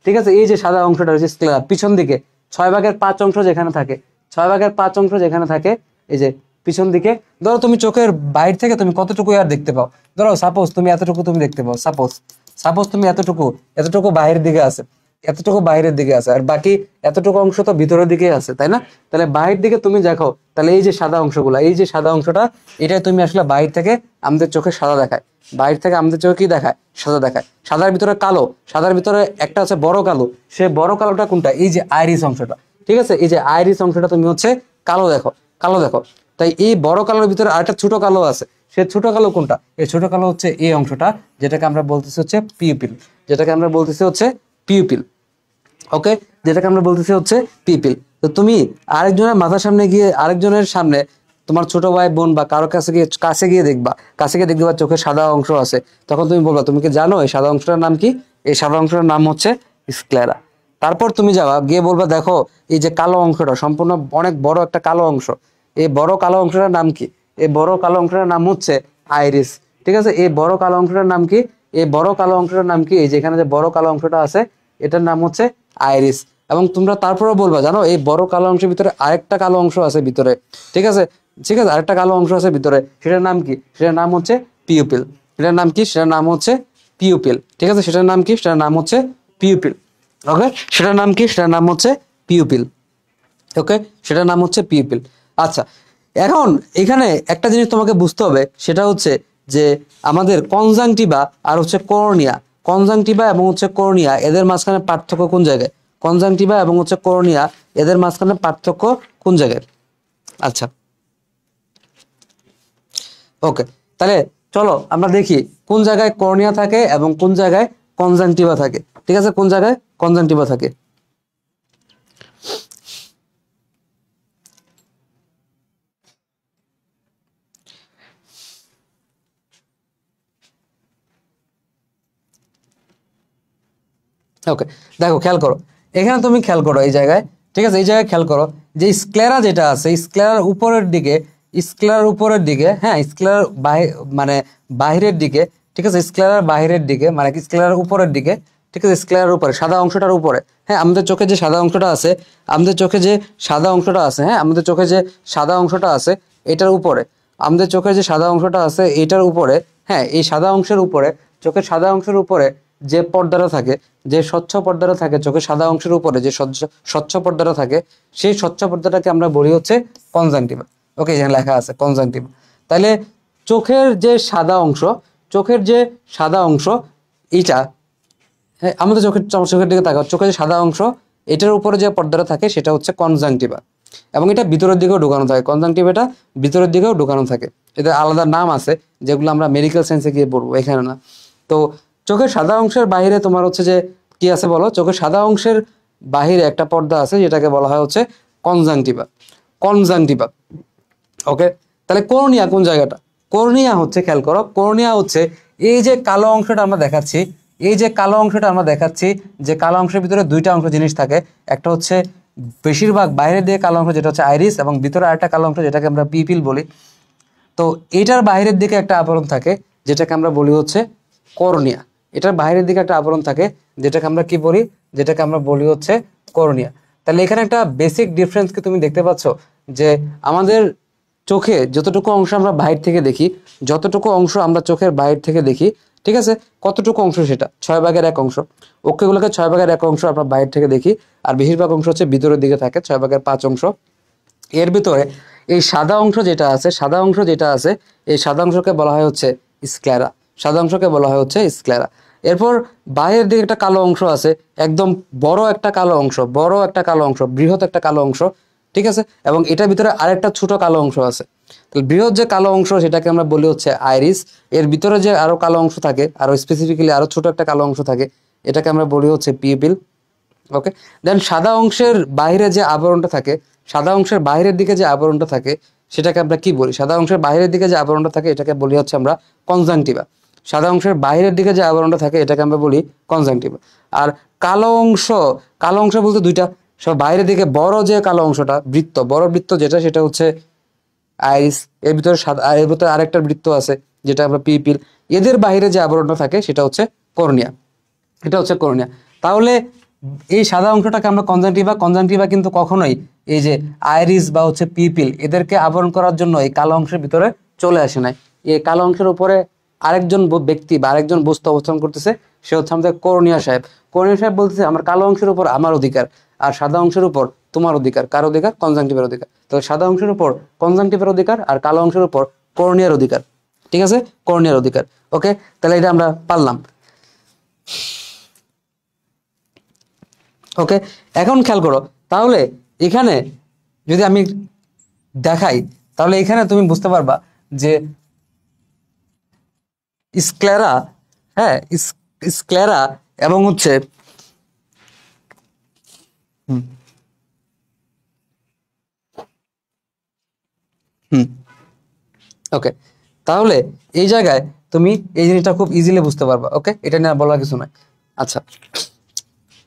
ঠিক আছে, এই যে সাদা অংশটা হচ্ছে স্ক্লেরা, পিছন দিকে 6/5 অংশ যেখানে থাকে, 6/5 অংশ যেখানে থাকে, এই যে পিছন দিকে। ধরো তুমি চোখের বাইরে থেকে তুমি কতটুকু আর দেখতে পাও, ধরো সাপোজ তুমি এতটুকু তুমি দেখতে পাও, সাপোজ তুমি এতটুকু বাইরের দিকে আছে, এতটুকু বাইরের দিকে আছে, আর বাকি এতটুকু অংশ তো ভিতরের দিকে আছে, তাই না? তাহলে বাইরের দিকে তুমি দেখো, তাহলে এই যে সাদা অংশগুলো, এই যে সাদা অংশটা, এটাই তুমি আসলে বাইরে থেকে আমাদের চোখে সাদা দেখায়, বাইরে থেকে আমাদের চোখে কি দেখায়? সাদা দেখায়। সাদার ভিতরে কালো, সাদার ভিতরে একটা আছে বড় কালো, সে বড় কালোটা কোনটা? এই যে আইরিস অংশটা, ঠিক আছে, এই যে আইরিস অংশটা তুমি হচ্ছে কালো দেখো, কালো দেখো। তাই এই বড় কালোর ভিতরে আরেকটা ছোট কালো আছে, সে ছোট কালো কোনটা? এই ছোট কালো হচ্ছে এই অংশটা, যেটাকে আমরা বলতেছি হচ্ছে পিউপিল, যেটাকে আমরা বলতেছি হচ্ছে পিউপিল। ওকে, যেটাকে আমরা বলতেছি হচ্ছে পিপিল। তো তুমি আরেকজনের মাথার সামনে গিয়ে, আরেকজনের সামনে তোমার ছোট ভাই বোন বা কারো কাছে গিয়ে দেখবা চোখে সাদা অংশ আছে, তখন তুমি বলবা, তুমি কি জানো এই সাদা অংশটার নাম কি? এই সাদা অংশটার নাম হচ্ছে স্ক্লেরা। তারপর তুমি যাবা গিয়ে বলবা, দেখো এই যে কালো অংশটা সম্পূর্ণ অনেক বড় একটা কালো অংশ, এই বড় কালো অংশটার নাম কি? এই বড় কালো অংশটার নাম হচ্ছে আইরিস, ঠিক আছে? এই বড় কালো অংশটার নাম কি? এই বড় কালো অংশটার নাম কি? এই যে এখানে যে বড় কালো অংশটা আছে, এটার নাম হচ্ছে আইরিস। এবং তোমরা তারপরেও বলবা, জানো এই বড় কালো অংশের ভিতরে আরেকটা কালো অংশ আছে ভিতরে, ঠিক আছে, ঠিক আছে, আরেকটা কালো অংশ আছে ভিতরে, সেটার নাম কি? সেটার নাম হচ্ছে পিউপিল। সেটার নাম কি? সেটার নাম হচ্ছে পিউপিল, ঠিক আছে, সেটার নাম কি? সেটার নাম হচ্ছে পিউপিল। ওকে, সেটার নাম কি? সেটার নাম হচ্ছে পিউপিল। ওকে, সেটার নাম হচ্ছে পিউপিল। আচ্ছা, এখন এখানে একটা জিনিস তোমাকে বুঝতে হবে, সেটা হচ্ছে যে আমাদের কনজাংটিভা আর হচ্ছে কর্নিয়া, কনজাংটিভা এবং হচ্ছে কর্নিয়া, এদের মাঝখানে পার্থক্য কোন জায়গায়? কনজাংটিভা এবং হচ্ছে কর্নিয়া, এদের মাঝখানে পার্থক্য কোন জায়গায়? আচ্ছা, ওকে, তাহলে চলো আমরা দেখি কোন জায়গায় কর্নিয়া থাকে এবং কোন জায়গায় কনজাংটিভা থাকে, ঠিক আছে, কোন জায়গায় কনজাংটিভা থাকে। ওকে, দেখো খেয়াল করো, এখানে তুমি খেয়াল করো এই জায়গায়, ঠিক আছে, এই জায়গায় খেয়াল করো যে স্ক্লেরা যেটা আছে, স্ক্লেরার উপরের দিকে, স্ক্লেরার উপরের দিকে, হ্যাঁ স্ক্লেরার মানে বাহিরের দিকে, ঠিক আছে, স্ক্লেরার বাহিরের দিকে মানে স্ক্লেরার উপরের দিকে, ঠিক আছে, স্ক্লেরার উপরে সাদা অংশটার উপরে, হ্যাঁ আমাদের চোখে যে সাদা অংশটা আছে, আমাদের চোখে যে সাদা অংশটা আছে, হ্যাঁ আমাদের চোখে যে সাদা অংশটা আছে, এটার উপরে, আমাদের চোখে যে সাদা অংশটা আছে এটার উপরে, হ্যাঁ এই সাদা অংশের উপরে, চোখের সাদা অংশের উপরে যে পর্দাটা থাকে, যে স্বচ্ছ পর্দাটা থাকে চোখের সাদা অংশের উপরে, যে স্বচ্ছ পর্দাটা থাকে, সেই স্বচ্ছ পর্দাটাকে আমরা বলি হচ্ছে কনজাংটিভা। ওকে, এখানে লেখা আছে কনজাংটিভা। তাহলে চোখের যে সাদা অংশ, চোখের যে সাদা অংশ এটা, হ্যাঁ আমাদের চোখের দিকে তাকাও, চোখের যে সাদা অংশ, এটার উপরে যে পর্দাটা থাকে সেটা হচ্ছে কনজাংটিভা, এবং এটা ভিতরের দিকেও ঢুকানো থাকে, কনজাংটিভাটা ভিতরের দিকেও ঢুকানো থাকে। এদের আলাদা নাম আছে যেগুলো আমরা মেডিকেল সায়েন্সে গিয়ে পড়বো, এখানে না। তো চোখের সাদা অংশের বাইরে তোমার হচ্ছে যে কি আছে বলো, চোখের সাদা অংশের বাহিরে একটা পর্দা আছে যেটাকে বলা হয় হচ্ছে কনজাংটিভা, কনজাংটিভা। ওকে, তাহলে কর্নিয়া কোন জায়গাটা? কর্নিয়া হচ্ছে, খেয়াল করো, কর্নিয়া হচ্ছে এই যে কালো অংশটা আমরা দেখাচ্ছি, এই যে কালো অংশটা আমরা দেখাচ্ছি, যে কালো অংশের ভিতরে দুইটা অংশ জিনিস থাকে, একটা হচ্ছে বেশিরভাগ বাইরের দিকে কালো অংশ যেটা হচ্ছে আইরিস, এবং ভিতরে আরেকটা কালো অংশ যেটাকে আমরা পিপিল বলি। তো এটার বাইরের দিকে একটা আবরণ থাকে যেটাকে আমরা বলি হচ্ছে কর্নিয়া। এটার বাইরের দিকে একটা আবরণ থাকে যেটাকে আমরা কি বলি, যেটাকে আমরা বলি হচ্ছে কর্নিয়া। তাহলে এখানে একটা বেসিক ডিফারেন্স কি তুমি দেখতে পাচ্ছ, যে আমাদের চোখে যতটুকু অংশ আমরা বাইরে থেকে দেখি, যতটুকু অংশ আমরা চোখের বাইরে থেকে দেখি, ঠিক আছে, কতটুকু অংশ সেটা 6/1 অংশ। অক্ষগুলোকে 6/1 অংশ আমরা বাইরে থেকে দেখি, আর বেশিরভাগ অংশ হচ্ছে ভিতরের দিকে থাকে 6/5 অংশ। এর ভিতরে এই সাদা অংশ যেটা আছে, সাদা অংশ যেটা আছে, এই সাদা অংশকে বলা হয় হচ্ছে স্ক্লেরা, সাদা অংশকে বলা হয় হচ্ছে স্ক্লেরা। এরপর বাইরের দিকে একটা কালো অংশ আছে, একদম বড় একটা কালো অংশ, বড় একটা কালো অংশ, বৃহৎ একটা কালো অংশ, ঠিক আছে, এবং এটার ভিতরে আরেকটা ছোট কালো অংশ আছে। তাহলে বৃহৎ যে কালো অংশ সেটাকে আমরা বলি হচ্ছে আইরিস, এর ভিতরে যে আরো কালো অংশ থাকে, আরো স্পেসিফিক্যালি আরো ছোট একটা কালো অংশ থাকে, এটাকে আমরা বলি হচ্ছে পিপিল। ওকে, দেন সাদা অংশের বাইরে যে আবরণটা থাকে, সাদা অংশের বাইরের দিকে যে আবরণটা থাকে সেটাকে আমরা কি বলি, সাদা অংশের বাইরের দিকে যে আবরণটা থাকে এটাকে বলি হচ্ছে আমরা কনজাংটিভা। সাদা অংশের বাইরের দিকে যে আবরণটা থাকে এটাকে আমরা বলি কনজাংটিভা। আর কালো অংশ, কালো অংশ বলতে দুইটা, সব বাইরের দিকে বড় যে কালো অংশটা, বৃত্ত, বড় বৃত্ত যেটা, সেটা হচ্ছে আইরিস। এর ভিতরে সাদা, এর ভিতরে আরেকটা বৃত্ত আছে যেটা আমরা পিপিল। এদের বাইরে যে আবরণটা থাকে সেটা হচ্ছে কর্নিয়া, এটা হচ্ছে কর্নিয়া। তাহলে এই সাদা অংশটাকে আমরা কনজাংটিভা, কনজাংটিভা কিন্তু কখনোই এই যে আইরিস বা হচ্ছে পিপিল এদেরকে আবরণ করার জন্য এই কালো অংশের ভিতরে চলে আসে নাই। এই কালো অংশের উপরে আরেকজন ব্যক্তি বা আরেকজন বস্তু অবস্থান করতেছে, সে হচ্ছে আমাদের কর্নিয়া সাহেব। কর্নিয়া সাহেব বলতেছে আমার কালো অংশের উপর আমার অধিকার, আর সাদা অংশের উপর তোমার অধিকার। কার অধিকার? কনজাংটিভার অধিকার। তাহলে সাদা অংশের উপর কনজাংটিভার অধিকার, আর কালো অংশের উপর কর্নিয়ার অধিকার, ঠিক আছে, কর্নিয়ার অধিকার। ওকে, তাহলে এটা আমরা পারলাম। ওকে, এখন খেয়াল করো, তাহলে এখানে যদি আমি দেখাই, তাহলে এখানে তুমি বুঝতে পারবা যে স্ক্লেরা, হ্যাঁ, স্ক্লেরা এবং হচ্ছে হুম হুম ওকে, তাহলে এই জায়গায় তুমি এই জিনিসটা খুব ইজিলি বুঝতে পারবা। ওকে, এটা নিয়ে বলার কিছু নয়। আচ্ছা,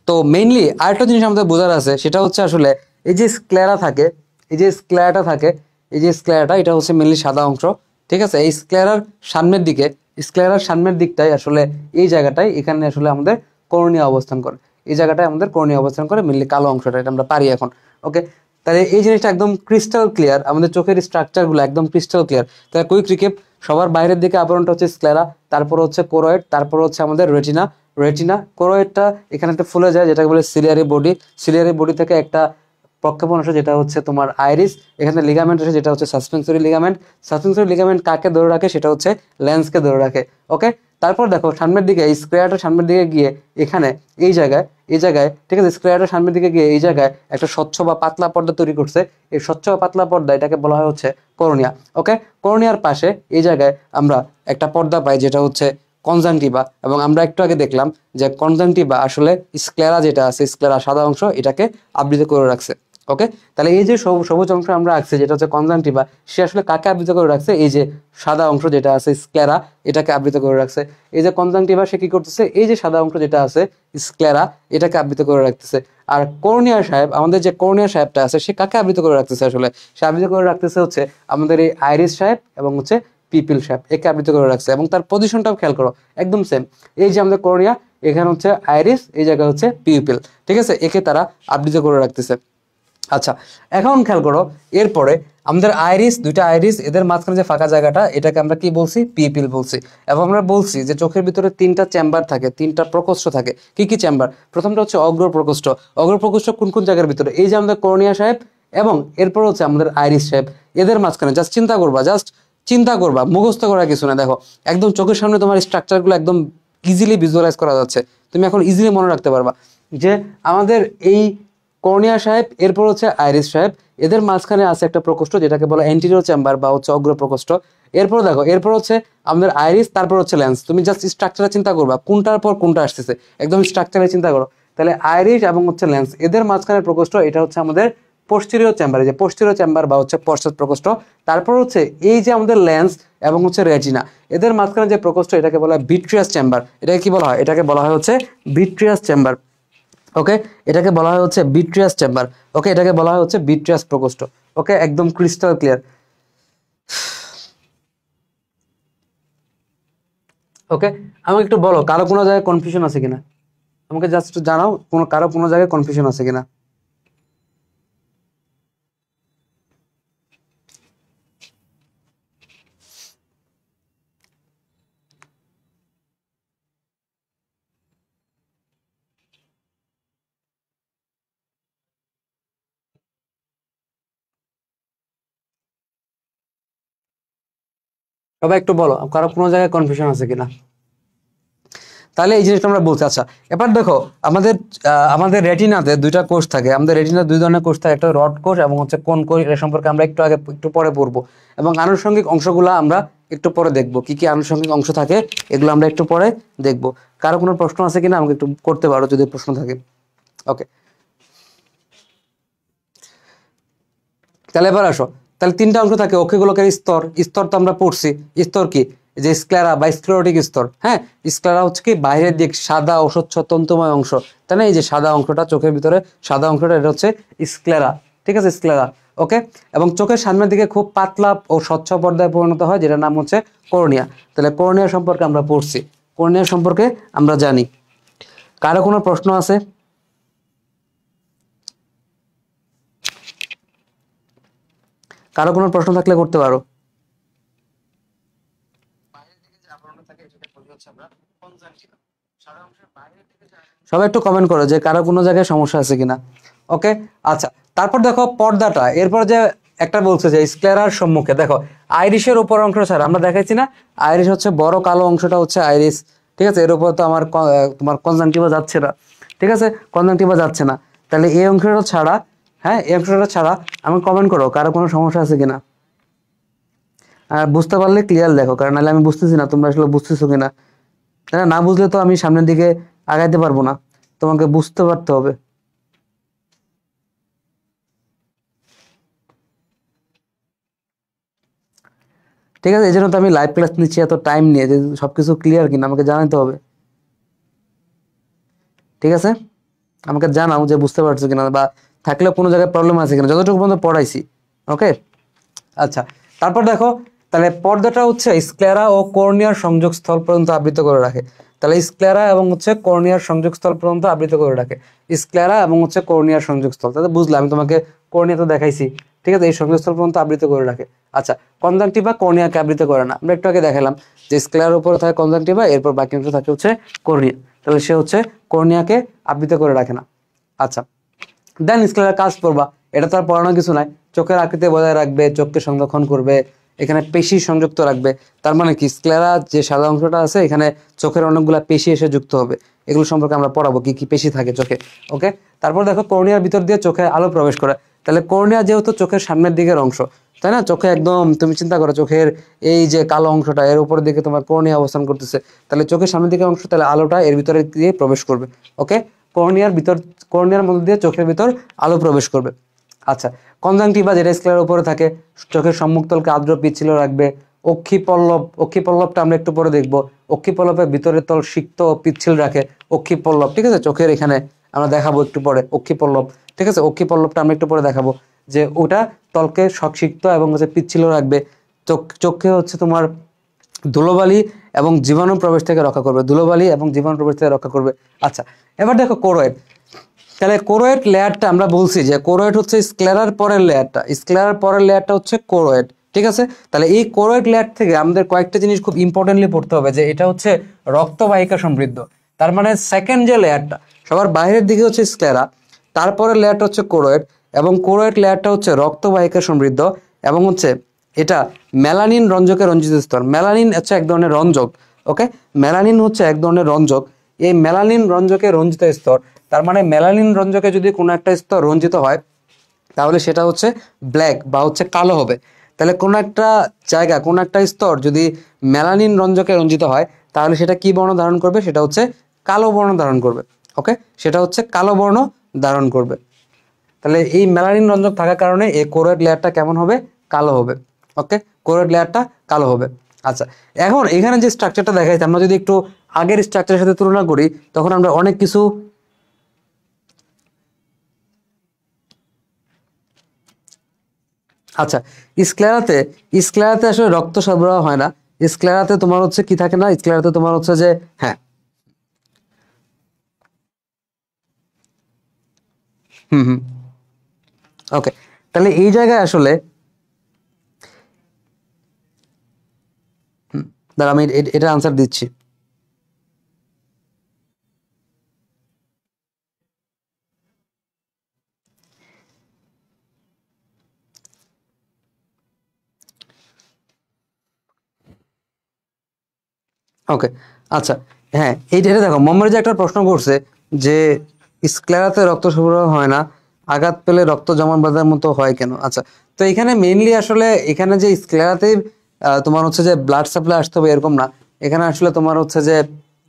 তো মেইনলি আরেকটা জিনিস আমাদের বোঝার আছে, সেটা হচ্ছে আসলে এই যে স্ক্লেরা থাকে, এই যে স্ক্লেরাটা থাকে, এই যে স্ক্লেরাটা, এটা হচ্ছে মেইনলি সাদা অংশ, ঠিক আছে। এই স্ক্লেরার সামনের দিকে, স্ক্লেরার সামনের দিকটাই আসলে এই জায়গাটাই, এখানে আসলে আমাদের কর্নিয়া অবস্থান করে, এই জায়গাটায় আমাদের কর্নিয়া অবস্থান করে, মেইনলি কালো অংশটা, এটা আমরা পারি এখন। ওকে, তাহলে এই জিনিসটা একদম ক্রিস্টাল ক্লিয়ার, আমাদের চোখের স্ট্রাকচারগুলো একদম ক্রিস্টাল ক্লিয়ার। তাহলে কুইক রিকেপ, সবার বাইরের দিকে আবরণটা হচ্ছে স্ক্লেরা, তারপর হচ্ছে কোরয়েড, তারপর হচ্ছে আমাদের রেটিনা। রেটিনা, কোরয়েডটা এখানে একটা ফুলে যায় যেটাকে বলে সিলিয়ারি বডি। সিলিয়ারি বডি থেকে একটা প্রক্ষেপণ আসে যেটা হচ্ছে তোমার আইরিস। এখানে লিগামেন্ট আসে যেটা হচ্ছে সাসপেন্সরি লিগামেন্ট। সাসপেন্সরি লিগামেন্ট কাকে ধরে রাখে? সেটা হচ্ছে লেন্সকে ধরে রাখে। ওকে, তারপর দেখো সামনের দিকে, এই স্কোয়ারটা সামনের দিকে গিয়ে এখানে এই জায়গায়, এই জায়গায়, ঠিক আছে, স্কোয়ারটা সামনের দিকে গিয়ে এই জায়গায় একটা স্বচ্ছ বা পাতলা পর্দা তৈরি করছে। এই স্বচ্ছ বা পাতলা পর্দা, এটাকে বলা হয় হচ্ছে কর্নিয়া। ওকে, কর্নিয়ার পাশে এই জায়গায় আমরা একটা পর্দা পাই যেটা হচ্ছে কনজাংটিভা, এবং আমরা একটু আগে দেখলাম যে কনজাংটিভা আসলে স্ক্লেরা যেটা আছে, স্ক্লেরা সাদা অংশ, এটাকে আবৃত করে রাখছে। ওকে, তাহলে এই যে সবুজ অংশ আমরা রাখছি যেটা হচ্ছে কনজাংটিভা, সে আসলে কাকে আবৃত করে রাখছে? এই যে সাদা অংশ যেটা আছে স্ক্লেরা, এটাকে আবৃত করে রাখছে। এই যে কনজাংটিভা, সে কি করতেছে? এই যে সাদা অংশ যেটা আছে স্ক্লেরা, এটাকে আবৃত করে রাখতেছে। আর কর্নিয়া সাহেব, আমাদের যে কর্নিয়া সাহেবটা আছে, সে কাকে আবৃত করে রাখতেছে? আসলে সে আবৃত করে রাখতেছে হচ্ছে আমাদের এই আইরিস সাহেব এবং হচ্ছে পিপিল সাহেব, একে আবৃত করে রাখছে। এবং তার পজিশনটাও খেয়াল করো, একদম সেম। এই যে আমাদের কর্নিয়া, এখানে হচ্ছে আইরিস, এই জায়গায় হচ্ছে পিপিল, ঠিক আছে, একে তারা আবৃত করে রাখতেছে। আচ্ছা, এখন খেয়াল করো, এরপরে আমাদের আইরিস, দুইটা আইরিস, এদের মাঝখানে যে ফাঁকা জায়গাটা, এটাকে আমরা কি বলছি? পিপিল বলছি। এবং আমরা বলছি যে চোখের ভিতরে তিনটা চেম্বার থাকে, তিনটা প্রকোষ্ঠ থাকে। কি কি চেম্বার? প্রথমটা হচ্ছে অগ্র প্রকোষ্ঠ। অগ্র প্রকোষ্ঠ কোন কোন জায়গার ভিতরে? এই যে আমাদের কর্নিয়া সাহেব এবং এরপর হচ্ছে আমাদের আইরিস সাহেব, এদের মাঝখানে। জাস্ট চিন্তা করবা, জাস্ট চিন্তা করবা, মুখস্থ করার কিছু না। দেখো একদম চোখের সামনে তোমার স্ট্রাকচারগুলো একদম ইজিলি ভিজুয়ালাইজ করা যাচ্ছে, তুমি এখন ইজিলি মনে রাখতে পারবা যে আমাদের এই কর্নিয়া সাহেব, এরপর হচ্ছে আইরিস সাহেব, এদের মাঝখানে আছে একটা প্রকোষ্ঠ যেটাকে বলে অ্যান্টিরিয়র চেম্বার বা হচ্ছে অগ্র প্রকোষ্ঠ। এরপর দেখো, এরপর হচ্ছে আমাদের আইরিস, তারপর হচ্ছে লেন্স। তুমি জাস্ট স্ট্রাকচারে চিন্তা করবা, কোনটার পর কোনটা আসতেছে, একদম স্ট্রাকচারে চিন্তা করো। তাহলে আইরিস এবং হচ্ছে লেন্স, এদের মাঝখানে প্রকোষ্ঠ, এটা হচ্ছে আমাদের পোস্টেরিয়র চেম্বার, এই যে পোস্টেরিয়র চেম্বার বা হচ্ছে পশ্চাৎ প্রকোষ্ঠ। তারপর হচ্ছে এই যে আমাদের লেন্স এবং হচ্ছে রেটিনা, এদের মাঝখানে যে প্রকোষ্ঠ এটাকে বলা হয় ভিট্রিয়াস চেম্বার। এটাকে কি বলা হয়? এটাকে বলা হয় হচ্ছে ভিট্রিয়াস চেম্বার। ওকে, এটাকে বলা হয় হচ্ছে ভিট্রিয়াস চেম্বার। ওকে, এটাকে বলা হয় হচ্ছে ভিট্রিয়াস প্রকোষ্ঠ। ওকে, একদম ক্রিস্টাল ক্লিয়ার। ওকে, আমাকে একটু বলো কারো কোনো জায়গায় কনফিউশন আছে কিনা, আমাকে জাস্ট একটু জানাও কারো কোনো জায়গায় কনফিউশন আছে কিনা। সবাই একটু বলো কারো কোনো জায়গায় কনফিউশন আছে কিনা। তাহলে এই জিনিসটা আমরা বলছি। আচ্ছা, এবার দেখো আমাদের রেটিনাতে দুইটা কোষ থাকে, আমাদের রেটিনাতে দুই ধরনের কোষ থাকে, একটা রড কোষ এবং হচ্ছে কোন কোষ। এর সম্পর্কে আমরা একটু পরে পড়বো, এবং আনুষঙ্গিক অংশগুলো আমরা একটু পরে দেখবো, কি কি আনুষঙ্গিক অংশ থাকে এগুলো আমরা একটু পরে দেখবো। কারো কোনো প্রশ্ন আছে কিনা আমাকে একটু করতে পারো যদি প্রশ্ন থাকে। ওকে, তাহলে এবার আসো। তাহলে তিনটা অংশ থাকে, অক্ষিগোলকের স্তর। স্তর তো আমরা পড়ছি, স্তর কি? যে স্ক্লেরা বা স্ক্লেরোটিক স্তর। হ্যাঁ, স্ক্লেরা হচ্ছে কি বাইরের দিক সাদা অস্বচ্ছ তন্তুময় অংশ, তাই না? এই যে সাদা অংশটা চোখের ভিতরে, সাদা অংশটা, এটা হচ্ছে স্ক্লেরা। ঠিক আছে, স্ক্লেরা। ওকে, এবং চোখের সামনের দিকে খুব পাতলা ও স্বচ্ছ পর্দায় পরিণত হয়, যেটার নাম হচ্ছে কর্নিয়া। তাহলে কর্নিয়া সম্পর্কে আমরা পড়ছি, কর্নিয়া সম্পর্কে আমরা জানি। কারো কোনো প্রশ্ন আছে? কারো কোনো প্রশ্ন থাকলে করতে পারো। সবাই একটু কমেন্ট করো যে কারো কোনো জায়গায় সমস্যা আছে কিনা। ওকে, আচ্ছা। তারপর দেখো পর্দাটা, এরপর যে একটা বলছে যে স্ক্লেরার সম্মুখে দেখো আইরিশের উপর অংশ ছাড়া, আমরা দেখাইছি না আইরিশ হচ্ছে বড় কালো অংশটা হচ্ছে আইরিশ। ঠিক আছে, এর উপর তো আমার তোমার কনজাংটিভা যাচ্ছে না। ঠিক আছে, কনজাংটিভা যাচ্ছে না। তাহলে এই অংশটা ছাড়া, হ্যাঁ এই অংশটা ছাড়া আমি কমেন্ট করো কারো কোনো সমস্যা আছে কিনা। আর বুঝতে পারলে ক্লিয়ার দেখো, কারণ নাহলে আমি বুঝতেছি না তোমরা আসলে বুঝতেছো কিনা। তাই না? না বুঝলে তো আমি সামনের দিকে আগাইতে পারবো না, তোমাকে বুঝতে পারতে হবে। ঠিক আছে, এই জন্য তো আমি লাইভ ক্লাস নিচ্ছি এত টাইম নিয়ে, যে সবকিছু ক্লিয়ার কিনা আমাকে জানাতে হবে। ঠিক আছে, আমাকে জানাও যে বুঝতে পারছো কিনা, বা থাকলে কোনো জায়গায় প্রবলেম আছে কিনা, যতটুকু পর্যন্ত পড়াইছি। ওকে, আচ্ছা। তারপর দেখো, তাহলে পর্দাটা হচ্ছে স্ক্লেরা ও কর্নিয়ার সংযোগস্থল পর্যন্ত আবৃত করে রাখে। তাহলে স্ক্লেরা এবং হচ্ছে কর্নিয়ার সংযোগস্থল পর্যন্ত আবৃত করে রাখে। স্ক্লেরা এবং হচ্ছে কর্নিয়ার সংযোগস্থল, তাহলে বুঝলাম, আমি তোমাকে কর্নিয়া তো দেখাইছি। ঠিক আছে, এই সংযোগস্থল পর্যন্ত আবৃত করে রাখে। আচ্ছা, কনজাংটিভা কর্নিয়াকে আবৃত করে না, আমরা একটু আগে দেখালাম যে স্ক্লেরার উপরে থাকে কনজাংটিভা, এরপর বাকি অংশ থাকে হচ্ছে কর্নিয়া। তাহলে সে হচ্ছে কর্নিয়াকে আবৃত করে রাখে না। আচ্ছা, দেন স্ক্লেরার কাজ করবা, এটা তো আর পড়ানোর কিছু নাই। চোখের আকৃতি বজায় রাখবে, চোখকে সংরক্ষণ করবে, এখানে পেশি সংযুক্ত রাখবে। তার মানে কি, স্ক্লেরা যে সাদা অংশটা আছে এখানে চোখের অনেকগুলা পেশি এসে যুক্ত হবে, এগুলো সম্পর্কে আমরা পড়াবো কি কি পেশি থাকে চোখে। ওকে, তারপর দেখো কর্নিয়ার ভিতর দিয়ে চোখে আলো প্রবেশ করে। তাহলে কর্নিয়া যেহেতু চোখের সামনের দিকের অংশ, তাই না? চোখে একদম তুমি চিন্তা করো, চোখের এই যে কালো অংশটা এর উপরের দিকে তোমার কর্নিয়া অবস্থান করতেছে, তাহলে চোখের সামনের দিকের অংশ, তাহলে আলোটা এর ভিতরে দিয়ে প্রবেশ করবে। ওকে, কর্নিয়ার ভিতর, কর্নিয়ার মধ্যে দিয়ে চোখের ভিতর আলো প্রবেশ করবে। আচ্ছা, কনজাংটিভা যেটা স্ক্লেরার উপরে থাকে, চোখের সম্মুখতলকে আর্দ্র পিচ্ছিল রাখবে। অক্ষিপল্লব, অক্ষিপল্লবটা আমরা একটু পরে দেখবো। অক্ষিপল্লবের ভিতরের তল সিক্ত ও পিচ্ছিল রাখে অক্ষিপল্লব। ঠিক আছে, চোখের এখানে আমরা দেখাবো একটু পরে অক্ষিপল্লব। ঠিক আছে, অক্ষিপল্লবটা আমরা একটু পরে দেখাবো, যে ওটা তলকে সিক্ত এবং হচ্ছে পিচ্ছিল রাখবে। চোখকে হচ্ছে তোমার ধুলোবালি এবং জীবাণু প্রবেশ থেকে রক্ষা করবে, ধুলোবালি এবং জীবাণু প্রবেশ থেকে রক্ষা করবে। আচ্ছা, এবার দেখো কোরয়েড। তাহলে কোরয়েড লেয়ারটা আমরা বলছি যে কোরয়েড হচ্ছে স্ক্লেরার পরের লেয়ারটা, স্ক্লেরার পরের লেয়ারটা হচ্ছে কোরয়েড। ঠিক আছে, তাহলে এই কোরয়েড লেয়ার থেকে আমাদের কয়েকটা জিনিস খুব ইম্পর্টেন্টলি পড়তে হবে, যে এটা হচ্ছে রক্তবাহিকা সমৃদ্ধ। তার মানে সেকেন্ড যে লেয়ারটা সবার বাইরের দিকে হচ্ছে স্ক্লেরা, তারপরের লেয়ারটা হচ্ছে কোরয়েড, এবং কোরয়েড লেয়ারটা হচ্ছে রক্তবাহিকা সমৃদ্ধ, এবং হচ্ছে এটা মেলানিন রঞ্জকে রঞ্জিত স্তর। মেলানিন হচ্ছে এক ধরনের রঞ্জক। ওকে, মেলানিন হচ্ছে এক ধরনের রঞ্জক। এই মেলানিন রঞ্জকে রঞ্জিত স্তর, তার মানে মেলানিন রঞ্জকে যদি কোনো একটা স্তর রঞ্জিত হয় তাহলে সেটা হচ্ছে ব্ল্যাক বা হচ্ছে কালো হবে। তাহলে কোনো একটা জায়গা, কোনো একটা স্তর যদি মেলানিন রঞ্জকে রঞ্জিত হয় তাহলে সেটা কি বর্ণ ধারণ করবে? সেটা হচ্ছে কালো বর্ণ ধারণ করবে। ওকে, সেটা হচ্ছে কালো বর্ণ ধারণ করবে। তাহলে এই মেলানিন রঞ্জক থাকার কারণে এই কোরয়েড লেয়ারটা কেমন হবে? কালো হবে। ওকে, কোরয়েড লেয়ারটা কালো হবে। আচ্ছা, এখন এখানে যে স্ট্রাকচারটা দেখাইছে আমরা যদি একটু আগের স্ট্রাকচারের সাথে তুলনা করি তখন আমরা অনেক কিছু আচ্ছা, স্ক্লেরাতে আসলে রক্ত সরবরাহ হয় না। স্ক্লেরাতে তোমার হচ্ছে কি থাকে না, স্ক্লেরাতে তোমার হচ্ছে যে হ্যাঁ, হুম হুম, ওকে, তাহলে এই জায়গায় আসলে দাঁড়া আমি এটা আনসার দিচ্ছি। ওকে, আচ্ছা, হ্যাঁ, এটা দেখো মোহাম্মদ যে একটা প্রশ্ন করছে যে স্ক্লেরাতে রক্ত সরবরাহ হয় না, আঘাত পেলে রক্ত জমাট বাঁধার মতো হয় কেন? আচ্ছা, তো এখানে মেইনলি আসলে এখানে যে স্ক্লেরাতে তোমার হচ্ছে যে ব্লাড সাপ্লাই আসতে হবে এরকম না। এখানে আসলে তোমার হচ্ছে যে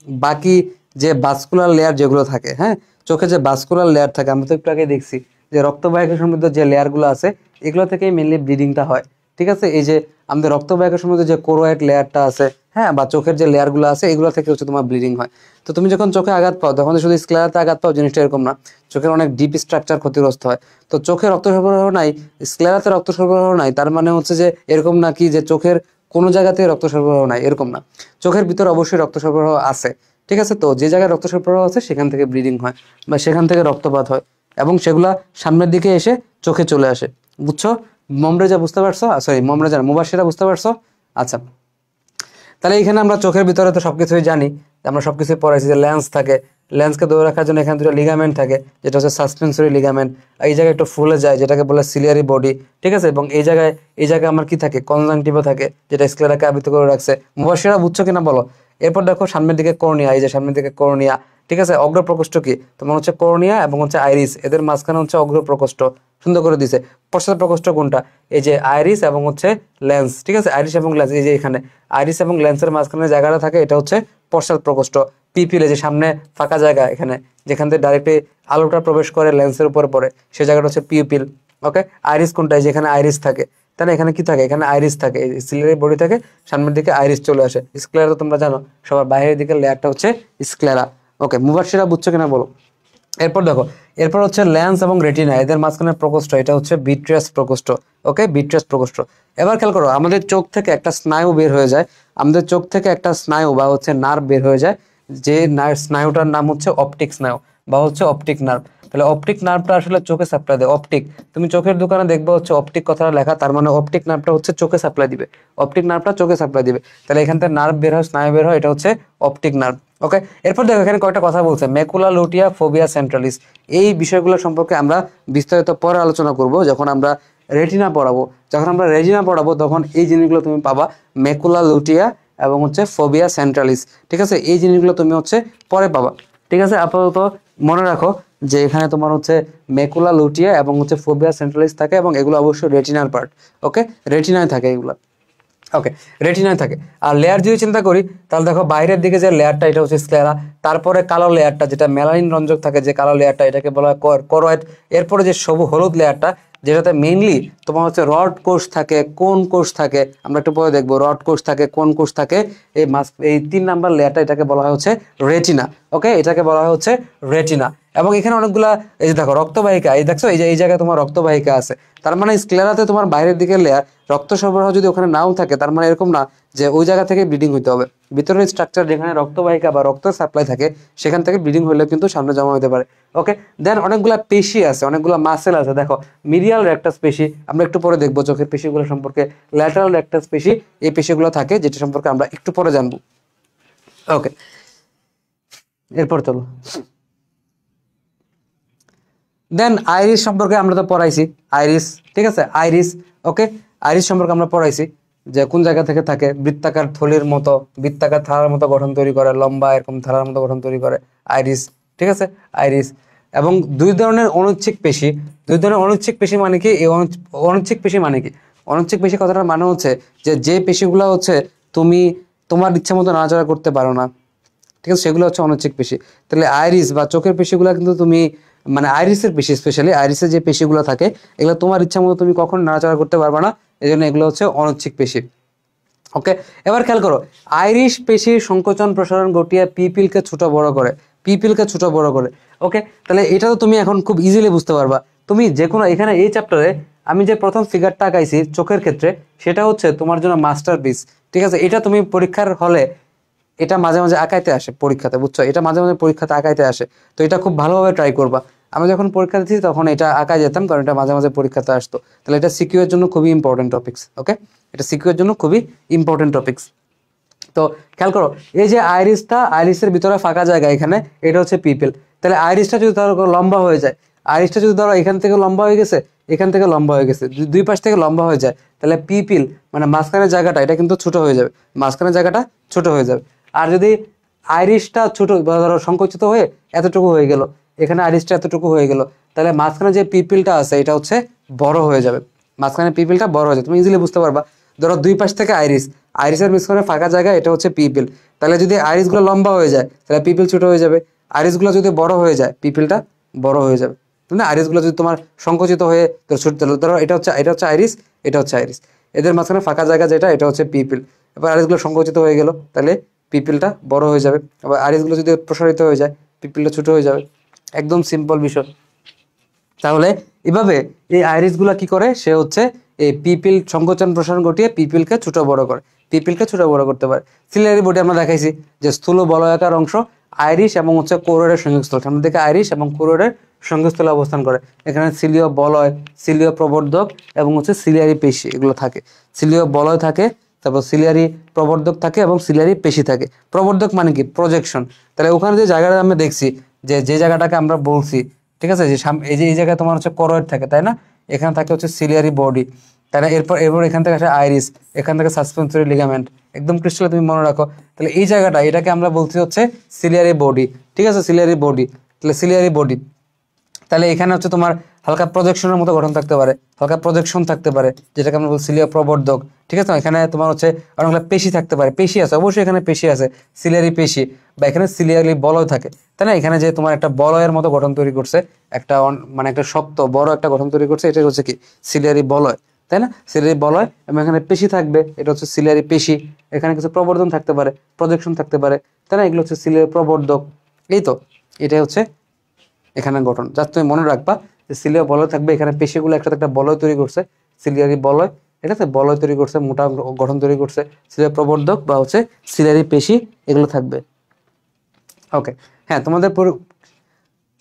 বাকি যে ভাস্কুলার লেয়ার যেগুলো থাকে, হ্যাঁ, চোখে যে ভাস্কুলার লেয়ার থাকে, আমরা তো একটু আগে দেখছি যে রক্তবাহিকা সমৃদ্ধ যে লেয়ারগুলো আছে এগুলো থেকেই মেইনলি ব্লিডিংটা হয়। ঠিক আছে, এই যে আমাদের রক্তবাহিকা সমৃদ্ধ যে কোরোয়েড লেয়ারটা আছে, হ্যাঁ, বা চোখের যে লেয়ারগুলো আছে এগুলো থেকে হচ্ছে তোমার ব্লিডিং হয়। তো তুমি যখন চোখে আঘাত পাও তখন তো শুধু স্ক্লেরাতে আঘাত পাও জিনিসটা এরকম না, চোখের অনেক ডিপ স্ট্রাকচার ক্ষতিগ্রস্ত হয়। তো চোখে রক্ত সরবরাহ নাই, স্ক্লেরাতে রক্ত সরবরাহ নাই, তার মানে হচ্ছে যে এরকম না কি যে চোখের কোনো জায়গাতে রক্ত সরবরাহ নাই, এরকম না। চোখের ভিতরে অবশ্যই রক্ত সরবরাহ আছে। ঠিক আছে, তো যে জায়গায় রক্ত সরবরাহ আছে সেখান থেকে ব্লিডিং হয় বা সেখান থেকে রক্তপাত হয় এবং সেগুলা সামনের দিকে এসে চোখে চলে আসে। বুঝছো? মমরেজা বুঝতে পারছো? সরি, মমরেজা না, মুবাশিরা বুঝতে পারছো? আচ্ছা, তাহলে এখানে আমরা চোখের ভিতরে তো সবকিছুই জানি, আমরা সবকিছুই পড়াইছি যে লেন্স থাকে, লেন্সকে ধরে রাখার জন্য এখানে দুটো লিগামেন্ট থাকে, যেটা হচ্ছে সাসপেন্সরি লিগামেন্ট। এই জায়গায় একটু ফুলে যায় যেটাকে বলে সিলিয়ারি বডি। ঠিক আছে, এবং এই জায়গায় আমার কি থাকে, কনজাংটিভা থাকে, যেটা স্ক্লেরাকে আবৃত করে রাখছে। মুবাশিরা বুঝছো কিনা বলো? এরপর দেখো সামনের দিকে কর্নিয়া, এই যে সামনের দিকে কর্নিয়া। ঠিক আছে, অগ্রপ্রকোষ্ঠ কি তোমার হচ্ছে কর্নিয়া এবং হচ্ছে আইরিস, এদের মাঝখানে হচ্ছে অগ্রপ্রকোষ্ঠ। সুন্দর করে দিছে। পশ্চাৎ প্রকোষ্ঠ কোনটা? এই যে আইরিস এবং হচ্ছে লেন্স। ঠিক আছে, আইরিস এবং লেন্স, এই যে এখানে আইরিস এবং লেন্সের মাঝখানে জায়গাটা থাকে এটা হচ্ছে পশ্চাৎ প্রকোষ্ঠ। পিপিল, এই যে সামনে ফাঁকা জায়গা এখানে যেখান থেকে ডাইরেক্টলি আলোটা প্রবেশ করে লেন্সের উপরে পড়ে সেই জায়গাটা হচ্ছে পিপিল। ওকে, আইরিস কোনটা? যেখানে আইরিস থাকে, তাই না? এখানে কি থাকে? এখানে আইরিস থাকে, সিলিয়ারি বডি থাকে, সামনের দিকে আইরিস চলে আসে। স্ক্লেরা তো তোমরা জানো, সবার বাইরের দিকে লেয়ারটা হচ্ছে স্ক্লেরা। ওকে, মুবাশিরা বুঝছো কিনা বলো? এরপর দেখো, এরপর হচ্ছে ল্যান্স এবং রেটিনা, এদের মাঝখানে প্রকোষ্ঠ, এটা হচ্ছে বিট্রিয়াস প্রকোষ্ঠ। ওকে, বিট্রিয়াস প্রকোষ্ঠ। এবার খেয়াল করো, আমাদের চোখ থেকে একটা স্নায়ু বের হয়ে যায়, আমাদের চোখ থেকে একটা স্নায়ু বা হচ্ছে নার্ভ বের হয়ে যায়, যে স্নায়ুটার নাম হচ্ছে অপটিক স্নায়ু বা হচ্ছে অপটিক নার্ভ। তাহলে অপটিক নার্ভটা আসলে চোখে সাপ্লাই দেয়। অপটিক, তুমি চোখের দোকানে দেখবে হচ্ছে অপটিক কথাটা লেখা, তার মানে অপটিক নার্ভটা হচ্ছে চোখে সাপ্লাই দিবে, অপটিক নার্ভটা চোখে সাপ্লাই দিবে। তাহলে এখান থেকে নার্ভ বের হয়, স্নায়ু বের হয়, এটা হচ্ছে অপটিক নার্ভ। ওকে, এরপর দেখো এখানে কয়েকটা কথা বলছে, মেকুলা লুটিয়া, ফোবিয়া সেন্ট্রালিস। এই বিষয়গুলো সম্পর্কে আমরা বিস্তারিত পরে আলোচনা করব যখন আমরা রেটিনা পড়াবো। যখন আমরা রেটিনা পড়াবো তখন এই জিনিসগুলো তুমি পাবা, মেকুলা লুটিয়া এবং হচ্ছে ফোবিয়া সেন্ট্রালিস। ঠিক আছে, এই জিনিসগুলো তুমি হচ্ছে পরে পাবা। ঠিক আছে, আপাতত মনে রাখো যে এখানে তোমার হচ্ছে মেকুলা লুটিয়া এবং হচ্ছে ফোবিয়া সেন্ট্রালিস থাকে এবং এগুলো অবশ্যই রেটিনার পার্ট। ওকে, রেটিনায় থাকে এগুলো। ওকে, রেটিনায় থাকে। আর লেয়ার যদি চিন্তা করি তাহলে দেখো বাইরের দিকে যে লেয়ারটা এটা হচ্ছে স্ক্লেরা, তারপরে কালো লেয়ারটা যেটা মেলানিন রঞ্জক থাকে, যে কালো লেয়ারটা এটাকে বলা হয় করয়েড। এরপরে যে সবুজ হলুদ লেয়ারটা যেটাতে মেইনলি তোমার হচ্ছে রড কোষ থাকে, কোন কোষ থাকে, আমরা একটু পরে দেখবো, রড কোষ থাকে, কোন কোষ থাকে, এই 3 নাম্বার লেয়ারটা এটাকে বলা হয় হচ্ছে রেটিনা। ওকে, এটাকে বলা হয় হচ্ছে রেটিনা। এবং এখানে অনেকগুলা, এই যে দেখো রক্তবাহিকা, এই দেখছো এই যে এই জায়গায় তোমার রক্তবাহিকা আছে, তার মানে স্ক্লেরাতে তোমার বাইরের দিকে লেয়ার, রক্ত সরবরাহ যদি ওখানে নাও থাকে তার মানে এরকম না যে ওই জায়গা থেকে ব্লিডিং হইতে হবে। ভিতরের স্ট্রাকচার যেখানে রক্তবাহিকা বা রক্ত সাপ্লাই থাকে সেখান থেকে ব্লিডিং হলে কিন্তু সামনে জমা হতে পারে। ওকে, দেন অনেকগুলা পেশি আছে, অনেকগুলা মাসেল আছে। দেখো মিডিয়াল রেকটাস পেশি, আমরা একটু পরে দেখবো চোখের পেশিগুলো সম্পর্কে। ল্যাটারাল রেকটাস পেশি, এই পেশিগুলো থাকে যেটা সম্পর্কে আমরা একটু পরে জানবো। ওকে, এরপর চলো, দেন আইরিস সম্পর্কে আমরা তো পড়াইছি। আইরিস, ঠিক আছে, আইরিস। ওকে, আইরিস সম্পর্কে আমরা পড়াইছি যে কোন জায়গা থেকে থাকে, বৃত্তাকার থলির মতো, বৃত্তাকার থালার মতো গঠন তৈরি করে, লম্বা এরকম থালার মতো গঠন তৈরি করে আইরিস। ঠিক আছে, আইরিস। এবং দুই ধরনের অনুচ্ছিক পেশি, দুই ধরনের অনুচ্ছিক পেশি মানে কি? এই অনুচ্ছিক পেশি মানে কি? অনুচ্ছিক পেশি কথাটার মানে হচ্ছে যে যে পেশিগুলো হচ্ছে তুমি তোমার ইচ্ছা মতো নাড়াচাড়া করতে পারো না, ঠিক আছে, সেগুলো হচ্ছে অনুচ্ছিক পেশি। তাহলে আইরিস বা চোখের পেশিগুলো কিন্তু তুমি মানে আইরিসের পেশি, স্পেশালি আইরিসের যে পেশিগুলো থাকে এগুলো তোমার ইচ্ছা মতো তুমি কখন নাড়াচাড়া করতে পারবে না, এই জন্য এগুলো হচ্ছে অনৈচ্ছিক পেশি। ওকে, এবার খেয়াল করো, আইরিশ পেশির সংকোচন প্রসারণ ঘটিয়ে পিপিলকে ছোট বড় করে, পিপিলকে ছোট বড় করে। ওকে, তাহলে এটা তো তুমি এখন খুব ইজিলি বুঝতে পারবা। তুমি যে কোনো এখানে এই চ্যাপ্টারে আমি যে প্রথম ফিগারটা আঁকাইছি চোখের ক্ষেত্রে, সেটা হচ্ছে তোমার জন্য মাস্টারপিস। ঠিক আছে, এটা তুমি পরীক্ষার হলে এটা মাঝে মাঝে আঁকাইতে আসে পরীক্ষাতে, বুঝছো, এটা মাঝে মাঝে পরীক্ষাতে আঁকাইতে আসে, তো এটা খুব ভালোভাবে ট্রাই করবা। আমি যখন পরীক্ষা দিচ্ছি তখন এটা আঁকাই যেতাম, কারণ এটা মাঝে মাঝে পরীক্ষাতে আসতো। তাহলে এটা সিকিউ এর জন্য খুবই ইম্পর্টেন্ট টপিক্স। ওকে, এটা সিকিউ এর জন্য খুবই ইম্পর্টেন্ট টপিক্স। তো খেয়াল করো, এই যে আইরিসটা, আইরিসের ভিতরে ফাঁকা জায়গা এখানে, এটা হচ্ছে পিপিল। তাহলে আইরিসটা যদি ধরো লম্বা হয়ে যায়, আইরিসটা যদি ধরো এখান থেকে লম্বা হয়ে গেছে, এখান থেকে লম্বা হয়ে গেছে, দুই পাশ থেকে লম্বা হয়ে যায়, তাহলে পিপিল মানে মাঝখানের জায়গাটা এটা কিন্তু ছোট হয়ে যাবে, মাঝখানের জায়গাটা ছোট হয়ে যাবে। আর যদি আইরিসটা ছোট ধরো সংকুচিত হয়ে এতটুকু হয়ে গেল, এখানে আইরিসটা এতটুকু হয়ে গেল, তাহলে মাঝখানে যে পিপিলটা আছে এটা হচ্ছে বড় হয়ে যাবে, মাঝখানে পিপিলটা বড় হয়ে যাবে। তুমি ইজিলি বুঝতে পারবা, ধরো দুই পাশ থেকে আইরিস, আইরিসের মাঝখানে ফাঁকা জায়গা এটা হচ্ছে পিপিল। তাহলে যদি আইরিসগুলো লম্বা হয়ে যায় তাহলে পিপিল ছোট হয়ে যাবে, আইরিসগুলো যদি বড় হয়ে যায় পিপিলটা বড় হয়ে যাবে। না, আইরিসগুলো যদি তোমার সংকুচিত হয়ে ছোট, ধরো এটা হচ্ছে আইরিস, এটা হচ্ছে আইরিস, এদের মাঝখানে ফাঁকা জায়গা যেটা এটা হচ্ছে পিপিল। এবার আইরিসগুলো সংকুচিত হয়ে গেল, তাহলে পিপিলটা বড় হয়ে যাবে। আবার আইরিসগুলো যদি প্রসারিত হয়ে যায় পিপিলটা ছোট হয়ে যাবে। একদম সিম্পল বিষয়। তাহলে এভাবে এই আইরিসগুলো কি করে, সে হচ্ছে এই পিপিল সংকোচন প্রসারণ ঘটিয়ে পিপিলকে ছোট বড় করে, পিপিলকে ছোট বড় করতে পারে। সিলিয়ারি বডি আমরা দেখাইছি যে স্থূল বলয়াকার অংশ আইরিশ এবং হচ্ছে কোরয়েডের সংযোগস্থল, সামনে থেকে আইরিশ এবং কোরয়েডের সংযোগস্থলে অবস্থান করে। এখানে সিলীয় বলয়, সিলীয় প্রবর্ধক এবং হচ্ছে সিলিয়ারি পেশি এগুলো থাকে। সিলীয় বলয় থাকে, তারপর সিলিয়ারি প্রবর্ধক থাকে এবং সিলিয়ারি পেশি থাকে। প্রবর্ধক মানে কি, প্রজেকশন। তাহলে ওখানে যে জায়গাটা আমরা দেখছি, যে জায়গাটাকে আমরা বলছি, ঠিক আছে, যে এই যে এই জায়গায় তোমার হচ্ছে করয়েড থাকে, তাই না, এখানে থাকে হচ্ছে সিলিয়ারি বডি, তাই না, এরপর এখান থেকে আসে আইরিস, এখান থেকে সাসপেন্সরি লিগামেন্ট, একদম ক্রিস্টাল তুমি মনে রাখো। তাহলে এই জায়গাটা এটাকে আমরা বলছি হচ্ছে সিলিয়ারি বডি। ঠিক আছে, সিলিয়ারি বডি, তাহলে সিলিয়ারি বডি। তাহলে এখানে হচ্ছে তোমার হালকা প্রজেকশনের মতো গঠন থাকতে পারে, হালকা প্রজেকশন থাকতে পারে, যেটাকে আমরা বলছি সিলিয়া প্রবর্ধক। ঠিক আছে, এখানে তোমার হচ্ছে অনেকগুলো পেশি থাকতে পারে, পেশি আছে অবশ্যই, এখানে পেশি আছে, সিলিয়ারি পেশি, বা এখানে সিলিয়ারি বলয় থাকে, তাই না। এখানে যে তোমার একটা বলয়ের মতো গঠন তৈরি করছে, একটা মানে একটা শক্ত বড় একটা গঠন তৈরি করছে, এটা হচ্ছে কি সিলিয়ারি বলয়, তাই না, সিলিয়ারি বলয়। এবং এখানে পেশি থাকবে, এটা হচ্ছে সিলিয়ারি পেশি। এখানে কিছু প্রবর্ধন থাকতে পারে, প্রজেকশন থাকতে পারে, তাই না, এগুলো হচ্ছে সিলিয়ারি প্রবর্ধক। এই তো, এটাই হচ্ছে এখানে গঠন। যা তুমি মনে রাখবা যে সিলিয়া বলয় থাকবে, এখানে পেশিগুলো একসাথে একটা বলয় তৈরি করছে, সিলিয়ারি বলয়, ঠিক আছে, বলয় তৈরি করছে, মোটা গঠন তৈরি করছে, সিলিয়া প্রবর্ধক বা হচ্ছে সিলিয়ারি পেশি এগুলো থাকবে। ওকে, হ্যাঁ, তোমাদের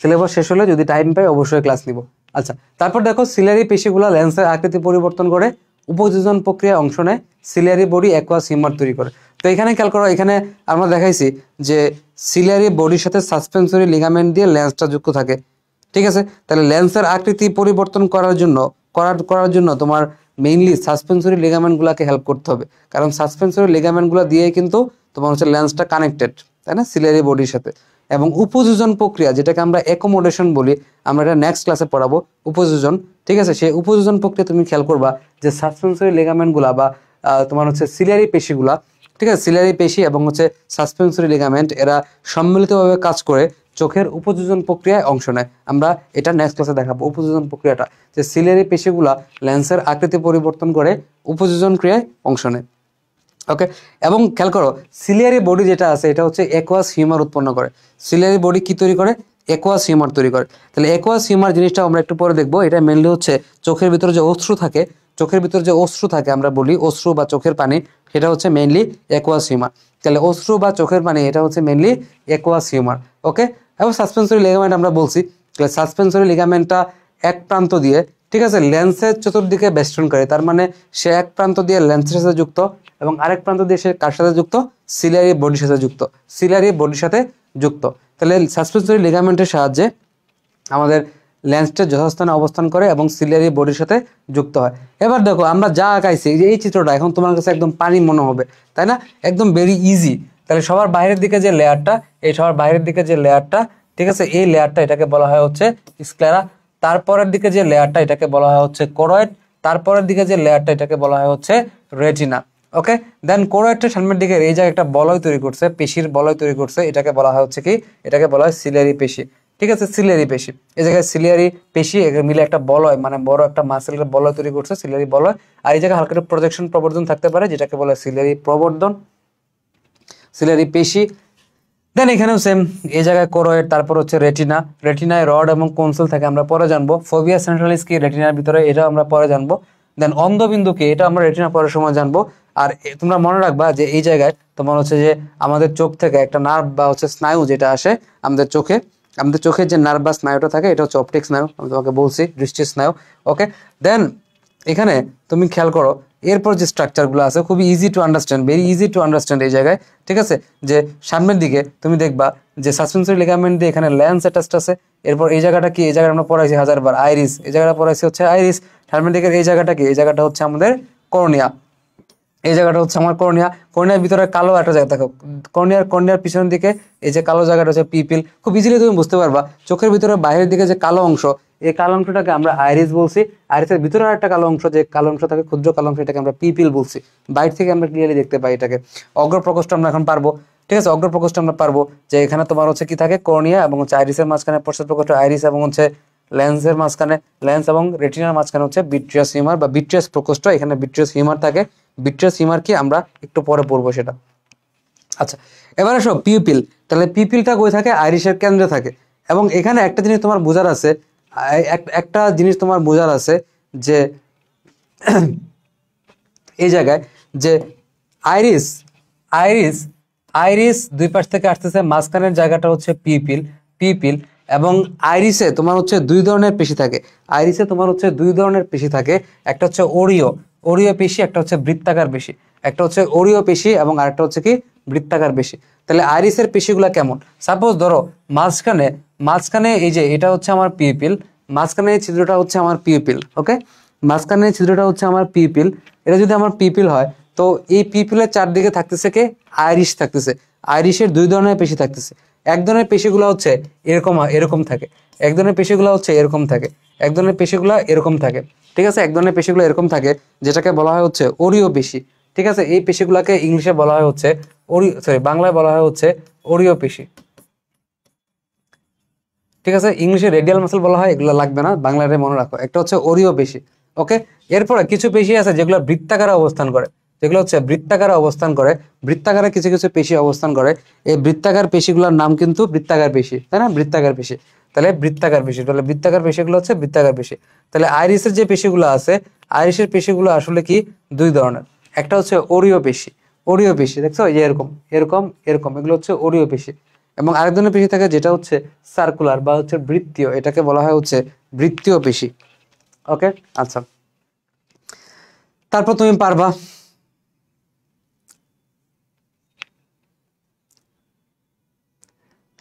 সিলেবাস শেষ হলে যদি টাইম পাই অবশ্যই ক্লাস নিব। আচ্ছা, তারপর দেখো সিলিয়ারি পেশিগুলো লেন্সের আকৃতি পরিবর্তন করে উপযোজন প্রক্রিয়ায় অংশ নেয়, সিলিয়ারি বডি অ্যাকুয়াস হিউমার তৈরি করে। তো এখানে খেয়াল করো, এখানে আমরা দেখাইছি যে সিলিয়ারি বডির সাথে সাসপেন্সরি লিগামেন্ট দিয়ে লেন্সটা যুক্ত থাকে। ঠিক আছে, তাহলে লেন্সের আকৃতি পরিবর্তন করার জন্য তোমার মেইনলি সাসপেন্সরি লিগামেন্টগুলোকে হেল্প করতে হবে, কারণ সাসপেন্সরি লিগামেন্টগুলো দিয়ে কিন্তু তোমার হচ্ছে লেন্সটা কানেক্টেড, তাই না, সিলিয়ারি বডির সাথে। এবং উপযোজন প্রক্রিয়া, যেটাকে আমরা অ্যাকোমোডেশন বলি, আমরা এটা নেক্সট ক্লাসে পড়াবো উপযোজন। ঠিক আছে, সেই উপযোজন প্রক্রিয়া তুমি খেয়াল করবা যে সাসপেন্সরি লিগামেন্টগুলা বা তোমার হচ্ছে সিলিয়ারি পেশিগুলা, ঠিক আছে, সিলিয়ারি পেশি এবং হচ্ছে সাসপেন্সরি লিগামেন্ট এরা সম্মিলিতভাবে কাজ করে চোখের উপযোজন প্রক্রিয়ায় অংশ নেয়। আমরা এটা নেক্সট ক্লাসে দেখাবো উপযোজন প্রক্রিয়াটা, যে সিলিয়ারি পেশিগুলা লেন্সের আকৃতি পরিবর্তন করে উপযোজন ক্রিয়ায় অংশ নেয়। ওকে, এবং খেয়াল করো সিলিয়ারি বডি যেটা আছে এটা হচ্ছে অ্যাকুয়াস হিউমার উৎপন্ন করে। সিলিয়ারি বডি কি তৈরি করে, অ্যাকুয়াস হিউমার তৈরি করে। তাহলে অ্যাকুয়াস হিউমার জিনিসটা আমরা একটু পরে দেখবো। এটা মেনলি হচ্ছে চোখের ভিতরে যে অশ্রু থাকে, চোখের ভিতরে যে অশ্রু থাকে, আমরা বলি অশ্রু বা চোখের পানি, সেটা হচ্ছে মেনলি অ্যাকুয়াস হিউমার। তাহলে অশ্রু বা চোখের পানি এটা হচ্ছে মেনলি অ্যাকুয়াস হিউমার। ওকে, এবং সাসপেন্সরি লিগামেন্ট আমরা বলছি, তাহলে সাসপেন্সরি লিগামেন্টটা এক প্রান্ত দিয়ে, ঠিক আছে, লেন্সের চতুর্দিকে বেষ্টন করে, তার মানে সে এক প্রান্ত দিয়ে লেন্সের সাথে যুক্ত এবং আরেক প্রান্ত দিয়ে সে কার সাথে যুক্ত, সিলিয়ারি বডির সাথে যুক্ত, সিলিয়ারি বডির সাথে যুক্ত। তাহলে সাসপেন্সরি লিগামেন্টের সাহায্যে আমাদের লেন্সটা যথাস্থানে অবস্থান করে এবং সিলিয়ারি বডির সাথে যুক্ত হয়। এবার দেখো আমরা যা আঁকাইছি, যে এই চিত্রটা এখন তোমার কাছে একদম পানি মনে হবে, তাই না, একদম ভেরি ইজি। তাহলে সবার বাইরের দিকে যে লেয়ারটা, এই সবার বাইরের দিকে যে লেয়ারটা, ঠিক আছে, এই লেয়ারটা এটাকে বলা হয় হচ্ছে স্ক্লেরা। তারপরের দিকে যে লেয়ারটা এটাকে বলা হয় হচ্ছে কোরয়েড। তারপরের দিকে যে লেয়ারটা এটাকে বলা হয় হচ্ছে রেটিনা। ওকে, দেন কোরয়েডটা সামনের দিকে এই জায়গায় একটা বলয় তৈরি করছে, পেশির বলয় তৈরি করছে, এটাকে বলা হয় হচ্ছে কি, এটাকে বলা হয় সিলিয়ারি পেশি। ঠিক আছে, সিলিয়ারি পেশি। এই জায়গায় সিলিয়ারি পেশি মিলে একটা বলয়, মানে বড় একটা মাসেলের বলয় তৈরি করছে, সিলিয়ারি বলয়। আর এই জায়গায় হালকা একটু প্রজেকশন প্রবর্ধন থাকতে পারে, যেটাকে বলে সিলিয়ারি প্রবর্ধন, সিলিয়ারি পেশি। দেন এখানেও সেম, এই জায়গায় কোরয়েড, তারপর হচ্ছে রেটিনা, রেটিনায় রড এবং কনসোল থাকে, আমরা পরে জানবো। ফোভিয়া সেন্ট্রালিস কি রেটিনার ভিতরে, এটা আমরা পরে জানবো। দেন অন্ধবিন্দু কি, এটা আমরা রেটিনা পরের সময় জানবো। আর তোমরা মনে রাখবা যে এই জায়গায় তোমার হচ্ছে যে আমাদের চোখ থেকে একটা নার্ভ বা হচ্ছে স্নায়ু যেটা আসে আমাদের চোখে, আমাদের চোখের যে নার্ভ বা স্নায়ুটা থাকে এটা হচ্ছে অপটিক স্নায়ু, আমি তোমাকে বলছি দৃষ্টি স্নায়ু। ওকে, দেন এখানে তুমি খেয়াল করো এরপর যে স্ট্রাকচারগুলো আছে খুবই easy to understand, very easy to understand এই জায়গায়। ঠিক আছে, যে সামনের দিকে তুমি দেখবা যে সাসপেন্সরি লিগামেন্ট দিয়ে এখানে ল্যান্স অ্যাটাচড আছে। এরপর এই জায়গাটা কি, এই জায়গাটা আমরা পড়াইছি হাজারবার, আইরিস, এই জায়গাটা পড়াইছি হচ্ছে আইরিস। সামনের দিকের এই জায়গাটা কি, এই জায়গাটা হচ্ছে আমাদের কর্নিয়া, এই জায়গাটা হচ্ছে আমার কর্নিয়া। কর্নিয়ার ভিতরে কালো একটা জায়গা দেখো, কর্নিয়ার পিছনের দিকে এই যে কালো জায়গাটা হচ্ছে পিপিল। খুব ইজিলি তুমি বুঝতে পারবা চোখের ভিতরে বাইরের দিকে যে কালো অংশ, এই কালো অংশটাকে আমরা আইরিস বলছি। আইরিসের ভিতরে একটা কালো অংশ, যে কালো অংশ থাকে ক্ষুদ্র কালো অংশ, এটাকে আমরা পিপিল বলছি। বাইরে থেকে আমরা ক্লিয়ারলি দেখতে পাই এটাকে। অগ্র প্রকোষ্ঠ আমরা এখন পারবো, ঠিক আছে, অগ্র প্রকোষ্ঠ আমরা পারবো যে এখানে তোমার হচ্ছে কি থাকে, কর্নিয়া এবং হচ্ছে আইরিসের মাঝখানে পশ্চাৎ প্রকোষ্ঠ আইরিস, এবং হচ্ছে লেন্সের মাঝখানে, লেন্স এবং রেটিনার মাঝখানে হচ্ছে বিট্রিয়াস হিউমার বা বিট্রিয়াস প্রকোষ্ঠ, এখানে বিট্রিয়াস হিউমার থাকে। বিট্রিয়াস হিউমার কি আমরা একটু পরে পড়বো সেটা। আচ্ছা, এবারে সব পিউপিল, তাহলে পিউপিলটা কই থাকে, আইরিশের কেন্দ্রে থাকে। এবং এখানে একটা জিনিস তোমার বোঝার আছে, একটা জিনিস তোমার বোঝার আছে যে এই জায়গায় যে আইরিস, আইরিস আইরিস দুই পাশ থেকে আসতেছে, মাঝখানের জায়গাটা হচ্ছে পিপিল, পিপিল। এবং আইরিসে তোমার হচ্ছে দুই ধরনের পেশি থাকে, আইরিসে তোমার হচ্ছে দুই ধরনের পেশি থাকে। একটা হচ্ছে ওরিও, ওরিও পেশি, একটা হচ্ছে বৃত্তাকার পেশি। একটা হচ্ছে ওরিও পেশি এবং আরেকটা হচ্ছে কি বৃত্তাকার পেশি। তাহলে আইরিসের পেশিগুলা কেমন, সাপোজ ধরো মাঝখানে, মাঝখানে এই যে এটা হচ্ছে আমার পিপিল, মাঝখানে এই ছিদ্রটা হচ্ছে আমার পিপিল। ওকে, মাঝখানে এই ছিদ্রটা হচ্ছে আমার পিপিল। এটা যদি আমার পিপিল হয়, তো এই পিপিলের চারদিকে থাকতেছে কে, আইরিশ থাকতেছে। আইরিশের দুই ধরনের পেশি থাকতেছে। এক ধরনের পেশিগুলো হচ্ছে এরকম এরকম থাকে, এক ধরনের পেশিগুলো হচ্ছে এরকম থাকে, এক ধরনের পেশিগুলো এরকম থাকে। ঠিক আছে, এক ধরনের পেশিগুলো এরকম থাকে, যেটাকে বলা হয় হচ্ছে ওরিও পেশি। ঠিক আছে, এই পেশিগুলোকে ইংলিশে বলা হয় হচ্ছে বাংলায় বলা হয় হচ্ছে ওরিও পেশি। ঠিক আছে, ইংলিশে রেডিয়াল মাসল বলা হয়, এগুলো লাগবে না, বাংলাতে মনে রাখো, একটা হচ্ছে ওরিও পেশি। ওকে, এরপরে কিছু পেশি আছে যেগুলো বৃত্তাকারে অবস্থান করে, যেগুলো হচ্ছে বৃত্তাকারে অবস্থান করে, বৃত্তাকারে কিছু কিছু পেশি অবস্থান করে। এই বৃত্তাকার পেশিগুলোর নাম কিন্তু বৃত্তাকার পেশি, তাই না, বৃত্তাকার পেশি। তাহলে বৃত্তাকার পেশি, তাহলে বৃত্তাকার পেশিগুলো হচ্ছে বৃত্তাকার পেশি। তাহলে আইরিসের যে পেশিগুলো আছে, আইরিসের পেশিগুলো আসলে কি দুই ধরনের। একটা হচ্ছে ওরিও পেশি, ওরিও পেশি দেখছো, এই যে এরকম এরকম এরকম, এগুলো হচ্ছে ওরিও পেশি। এবং আরেক ধরনের পেশি থাকে যেটা হচ্ছে সার্কুলার বা হচ্ছে বৃত্তীয়, এটাকে বলা হয় হচ্ছে বৃত্তীয় পেশি। ওকে, আচ্ছা, তারপর তুমি পারবা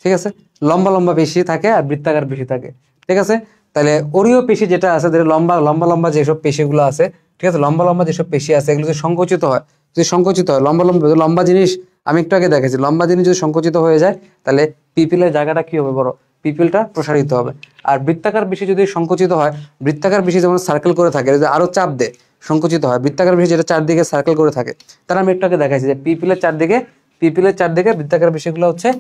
ঠিক আছে, লম্বা লম্বা পেশি থাকে আর বৃত্তাকার পেশি থাকে। ঠিক আছে, তাহলে ওরিও পেশি যেটা আছে, লম্বা লম্বা লম্বা যেসব পেশিগুলো আছে, ঠিক আছে, লম্বা লম্বা যেসব পেশি আছে, এগুলো যদি সংকুচিত হয়, যদি সংকুচিত হয়, লম্বা লম্বা লম্বা জিনিস আমি একটু আগে দেখেছি, লম্বা জিনিস যদি সংকুচিত হয়ে যায়, তাহলে পিপিলের জায়গাটা কি হবে, বড় পিপিলটা প্রসারিত হবে। আর বৃত্তাকার পেশি যদি সংকুচিত হয়, বৃত্তাকার পেশি যেমন সার্কেল করে থাকে, যদি আরো চাপ দেয় সংকুচিত হয়, বৃত্তাকার পেশি যেটা চারদিকে সার্কেল করে থাকে, তারা আমি একটু আগে দেখাইছি যে পিপিলের চারদিকে বৃত্তাকার পেশিগুলো হচ্ছে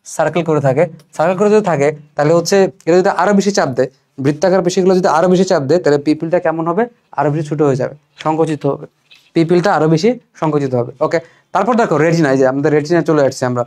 সার্কেল করে থাকে। সার্কেল করে যদি থাকে, তাহলে হচ্ছে এটা যদি আরো বেশি চাপ দেয়, বৃত্তাকার পেশিগুলো যদি আরো বেশি চাপ দেয়, তাহলে পিপিলটা কেমন হবে, আরো বেশি ছোট হয়ে যাবে, সংকুচিত হবে, পিপিলটা আরো বেশি সংকুচিত হবে। ওকে, তারপর দেখো রেটিনা, এই যে আমাদের রেটিনা চলে আসছে, আমরা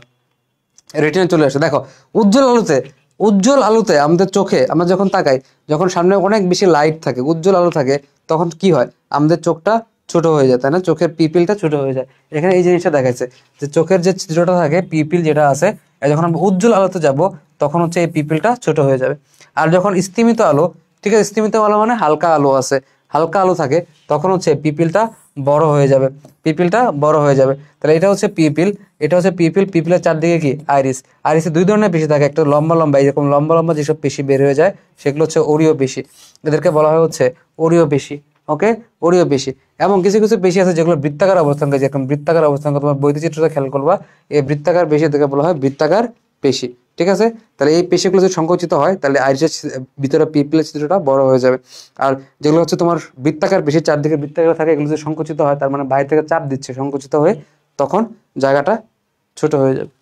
রেটিনা চলে আসছে, দেখো উজ্জ্বল আলোতে, উজ্জ্বল আলোতে আমাদের চোখে আমরা যখন তাকাই, যখন সামনে অনেক বেশি লাইট থাকে, উজ্জ্বল আলো থাকে, তখন কি হয়, আমাদের চোখটা ছোট হয়ে যায়, তাই না, চোখের পিপিলটা ছোট হয়ে যায়। এখানে এই জিনিসটা দেখাচ্ছে যে চোখের যে ছিদ্রটা থাকে, পিপিল যেটা আছে, যখন আমরা উজ্জ্বল আলোতে যাব, তখন হচ্ছে এই পিপিলটা ছোট হয়ে যাবে। আর যখন স্তিমিত আলো, ঠিক আছে, স্তিমিত আলো মানে হালকা আলো আছে, হালকা আলো থাকে, তখন হচ্ছে পিপিলটা বড় হয়ে যাবে, পিপিলটা বড় হয়ে যাবে। তাহলে এটা হচ্ছে পিপিল, এটা হচ্ছে পিপিল। পিপিলের চারদিকে কি আইরিস, আইরিসে দুই ধরনের পেশি থাকে, একটা লম্বা লম্বা, এরকম লম্বা লম্বা যেসব পেশি বের হয়ে যায়, সেগুলো হচ্ছে ওরিও পেশি, এদেরকে বলা হয় হচ্ছে ওরিও পেশি। ওকে, ওরিও পেশি। এবং কিছু কিছু পেশি আছে যেগুলো বৃত্তাকার অবস্থান করে, যেরকম বৃত্তাকার অবস্থান করে, তোমার বৈদ্যচিত্রটা খেয়াল করবা, এই বৃত্তাকার পেশি থেকে বলা হয় বৃত্তাকার পেশি। ঠিক আছে, তাহলে এই পেশিগুলো যদি সংকুচিত হয়, তাহলে আইরিসের ভিতরে পিপিলের চিত্রটা বড় হয়ে যাবে। আর যেগুলো হচ্ছে তোমার বৃত্তাকার পেশি, চারদিকে বৃত্তাকার থাকে, এগুলো যদি সংকুচিত হয়, তার মানে বাইরে থেকে চাপ দিচ্ছে, সংকুচিত হয়ে তখন জায়গাটা ছোট হয়ে যাবে।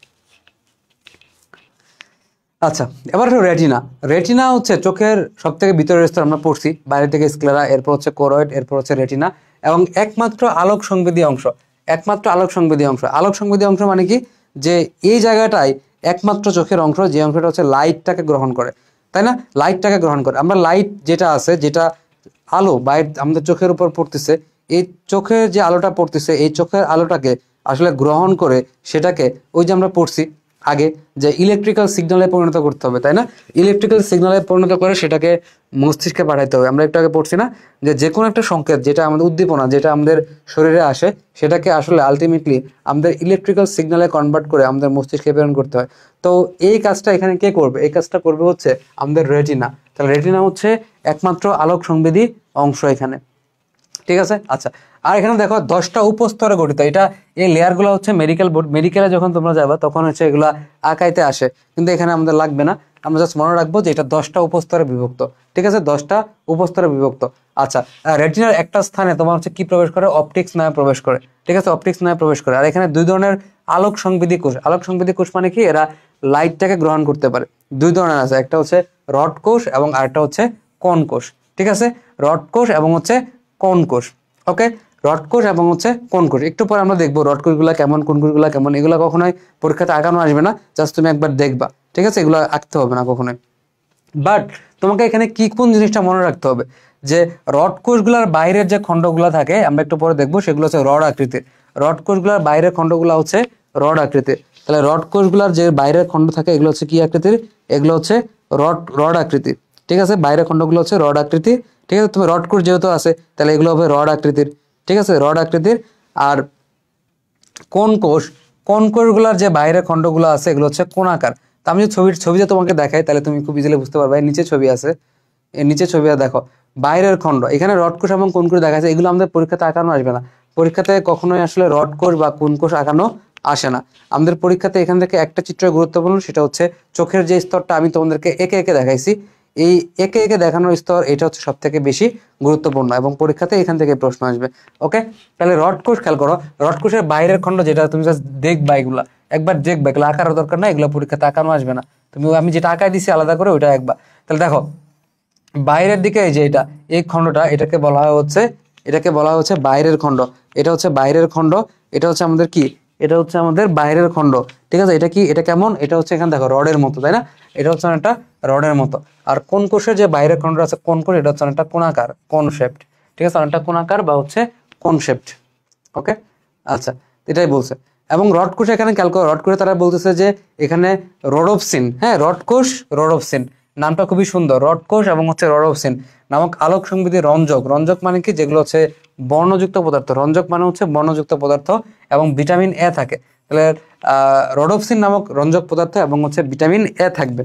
আচ্ছা, এবার হলো রেটিনা। রেটিনা হচ্ছে চোখের সব থেকে ভিতরের স্তর, আমরা পড়ছি বাইরে থেকে স্ক্লেরা, এরপর হচ্ছে কোরয়েড, এরপর হচ্ছে রেটিনা, এবং একমাত্র আলোক সংবেদী অংশ, একমাত্র আলোক সংবেদী অংশ। আলোক সংবেদী অংশ মানে কি, যে এই জায়গাটায় একমাত্র চোখের অংশ যে অংশটা হচ্ছে লাইটটাকে গ্রহণ করে, তাই না? লাইটটাকে গ্রহণ করে। আমরা লাইট যেটা আছে, যেটা আলো বাইরে আমাদের চোখের উপর পড়তেছে, এই চোখের যে আলোটা পড়তেছে, এই চোখের আলোটাকে আসলে গ্রহণ করে সেটাকে ওই যে আমরা পড়ছি আগে যে ইলেকট্রিক্যাল সিগন্যালে পরিণত করতে হবে, তাই না? ইলেকট্রিক্যাল সিগন্যালে পরিণত করে সেটাকে মস্তিষ্কে পাঠাইতে হবে। আমরা একটু আগে পড়ছি না, যে কোনো একটা সংকেত যেটা আমাদের উদ্দীপনা, যেটা আমাদের শরীরে আসে, সেটাকে আসলে আলটিমেটলি আমাদের ইলেকট্রিক্যাল সিগন্যালে কনভার্ট করে আমাদের মস্তিষ্কে প্রেরণ করতে হয়। তো এই কাজটা এখানে কে করবে? এই কাজটা করবে হচ্ছে আমাদের রেটিনা। তাহলে রেটিনা হচ্ছে একমাত্র আলোক সংবেদী অংশ এখানে, ঠিক আছে? আচ্ছা, আর এখানে দেখো 10টা উপস্তরে গঠিত। এটা এই লেয়ারগুলো হচ্ছে মেডিকেল বোর্ড, মেডিকেলে যখন তোমরা যাবে তখন হচ্ছে এগুলা আঁকাইতে আসে, কিন্তু এখানে আমাদের লাগবে না। আমরা জাস্ট মনে রাখবো যে এটা 10টা উপস্তরে বিভক্ত, ঠিক আছে? 10টা উপস্তরে বিভক্ত। আচ্ছা, রেটিনার একটা স্থানে তোমার হচ্ছে কি প্রবেশ করে? অপটিক্স নামে প্রবেশ করে, ঠিক আছে? অপটিক্স নামে প্রবেশ করে। আর এখানে দুই ধরনের আলোক সংবেদী কোষ। আলোক সংবেদী কোষ মানে কি? এরা লাইটটাকে গ্রহণ করতে পারে। দুই ধরনের আছে, একটা হচ্ছে রড কোষ এবং আরেকটা হচ্ছে কোন কোষ, ঠিক আছে? রড কোষ এবং হচ্ছে কোন কোষ। ওকে, রড কোষ এবং হচ্ছে কোন কোষ। একটু পরে আমরা দেখবো রড কোষগুলা কেমন, কোন কোষগুলা কেমন। এগুলো কখনোই পরীক্ষাতে আঁকানো আসবে না, জাস্ট তুমি একবার দেখবা, ঠিক আছে? এগুলো আঁকতে হবে না কখনোই। বাট তোমাকে এখানে কি কোন জিনিসটা মনে রাখতে হবে, যে রড কোষগুলোর বাইরের যে খণ্ডগুলো থাকে, আমরা একটু পরে দেখবো, সেগুলো হচ্ছে রড আকৃতির। রড কোষগুলোর বাইরের খণ্ডগুলো হচ্ছে রড আকৃতির। তাহলে রড কোষগুলোর যে বাইরের খণ্ড থাকে, এগুলো হচ্ছে কি আকৃতির? এগুলো হচ্ছে রড আকৃতির, ঠিক আছে? বাইরের খণ্ডগুলো হচ্ছে রড আকৃতির, ঠিক আছে? তুমি রড কোষ যেহেতু আছে, তাহলে এগুলো হবে রড আকৃতির, ঠিক আছে? রড আকৃতির। আর কোন কোষ, কোন কোষগুলোর যে বাইরের খণ্ডগুলো আছে, এগুলো হচ্ছে কোণাকার। তা আমি যদি ছবিতে তোমাকে দেখাই, তাহলে তুমি খুব ইজিলি বুঝতে পারবে। নিচে ছবি আছে, এর নিচে ছবি দেখো, বাইরের খণ্ড, এখানে রড কোষ এবং কোন কোষ দেখা যাচ্ছে। এগুলো আমাদের পরীক্ষাতে আঁকানো আসবে না। পরীক্ষাতে কখনোই আসলে রড কোষ বা কোন কোষ আঁকানো আসে না। আমাদের পরীক্ষাতে এখান থেকে একটা চিত্র গুরুত্বপূর্ণ, সেটা হচ্ছে চোখের যে স্তরটা আমি তোমাদেরকে একে একে দেখাইছি, এই একে একে দেখানোর স্তর, এটা হচ্ছে সব থেকে বেশি গুরুত্বপূর্ণ এবং পরীক্ষাতে এখান থেকে প্রশ্ন আসবে। ওকে, তাহলে রড কোষ খেয়াল করো। রড কোষের বাইরের খণ্ড যেটা, তুমি জাস্ট দেখবা, এগুলা একবার দেখবা, এগুলো আঁকার দরকার না, এগুলো পরীক্ষাতে আঁকানো আসবে না। তুমি আমি যেটা আঁকাই দিছি আলাদা করে, ওইটা একবার। তাহলে দেখো বাইরের দিকে এই যে এটা, এই খণ্ডটা, এটাকে বলা হয় হচ্ছে, এটাকে বলা হচ্ছে বাইরের খণ্ড। এটা হচ্ছে বাইরের খণ্ড। এটা হচ্ছে আমাদের কি? এটা হচ্ছে আমাদের বাইরের খণ্ড, ঠিক আছে? এটা কি? এটা কেমন? এটা হচ্ছে এখানে দেখো রডের মতো, তাই না? এটা হচ্ছে একটা রডের মতো। আর কোন কোষের যে বাইরের খণ্ড আছে, কোন কোষ, এটা হচ্ছে একটা কোণাকার, কোন শেপড, ঠিক আছে? অনেকটা কোণাকার বা হচ্ছে কোন শেপড। ওকে, আচ্ছা, এটাই বলছে। এবং রড কোষ এখানে ক্যালকুলেট, রড কোষে তারা বলতেছে যে এখানে রোডোপসিন, হ্যাঁ, রড কোষ, রোডোপসিন নামটা খুবই সুন্দর। রড কোষ এবং হচ্ছে রোডোপসিন নামক আলোক সংবেদী রঞ্জক। রঞ্জক মানে কি? যেগুলো হচ্ছে বর্ণযুক্ত পদার্থ। রঞ্জক মানে হচ্ছে বর্ণযুক্ত পদার্থ এবং ভিটামিন এ থাকে। তাহলে রোডোপসিন নামক রঞ্জক পদার্থ এবং হচ্ছে ভিটামিন এ থাকবে।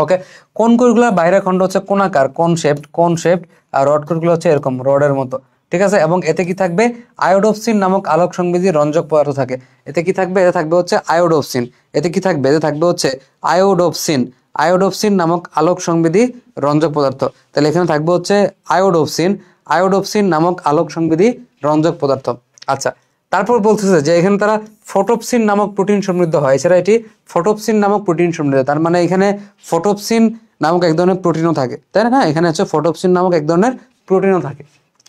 ওকে, কোন কোষগুলোর বাইরের খণ্ড হচ্ছে কোণাকার, কোন শেপড। আর রড কোষগুলো হচ্ছে এরকম রডের মতো, ঠিক আছে? এবং এতে কি থাকবে? আয়োডোপসিন নামক আলোক সংবেদী রঞ্জক পদার্থ থাকে। এতে কি থাকবে? এতে থাকবে হচ্ছে আয়োডোপসিন। এতে কি থাকবে? এতে থাকবে হচ্ছে আয়োডোপসিন। আয়োডোপসিন নামক আলোক সংবেদী রঞ্জক পদার্থ। তাহলে এখানে থাকবে হচ্ছে আয়োডোপসিন, আয়োডোপসিন নামক আলোক সংবেদী রঞ্জক পদার্থ। আচ্ছা, তারপর বলতেছে যে এখানে তারা ফটোপসিন নামক প্রোটিন সমৃদ্ধ হয়। এছাড়া এটি ফটোপসিন নামক প্রোটিন সমৃদ্ধ, তার মানে এখানে ফটোপসিন নামক এক ধরনের প্রোটিনও থাকে, তাই না? হ্যাঁ, এখানে হচ্ছে ফটোপসিন নামক এক ধরনের প্রোটিনও থাকে,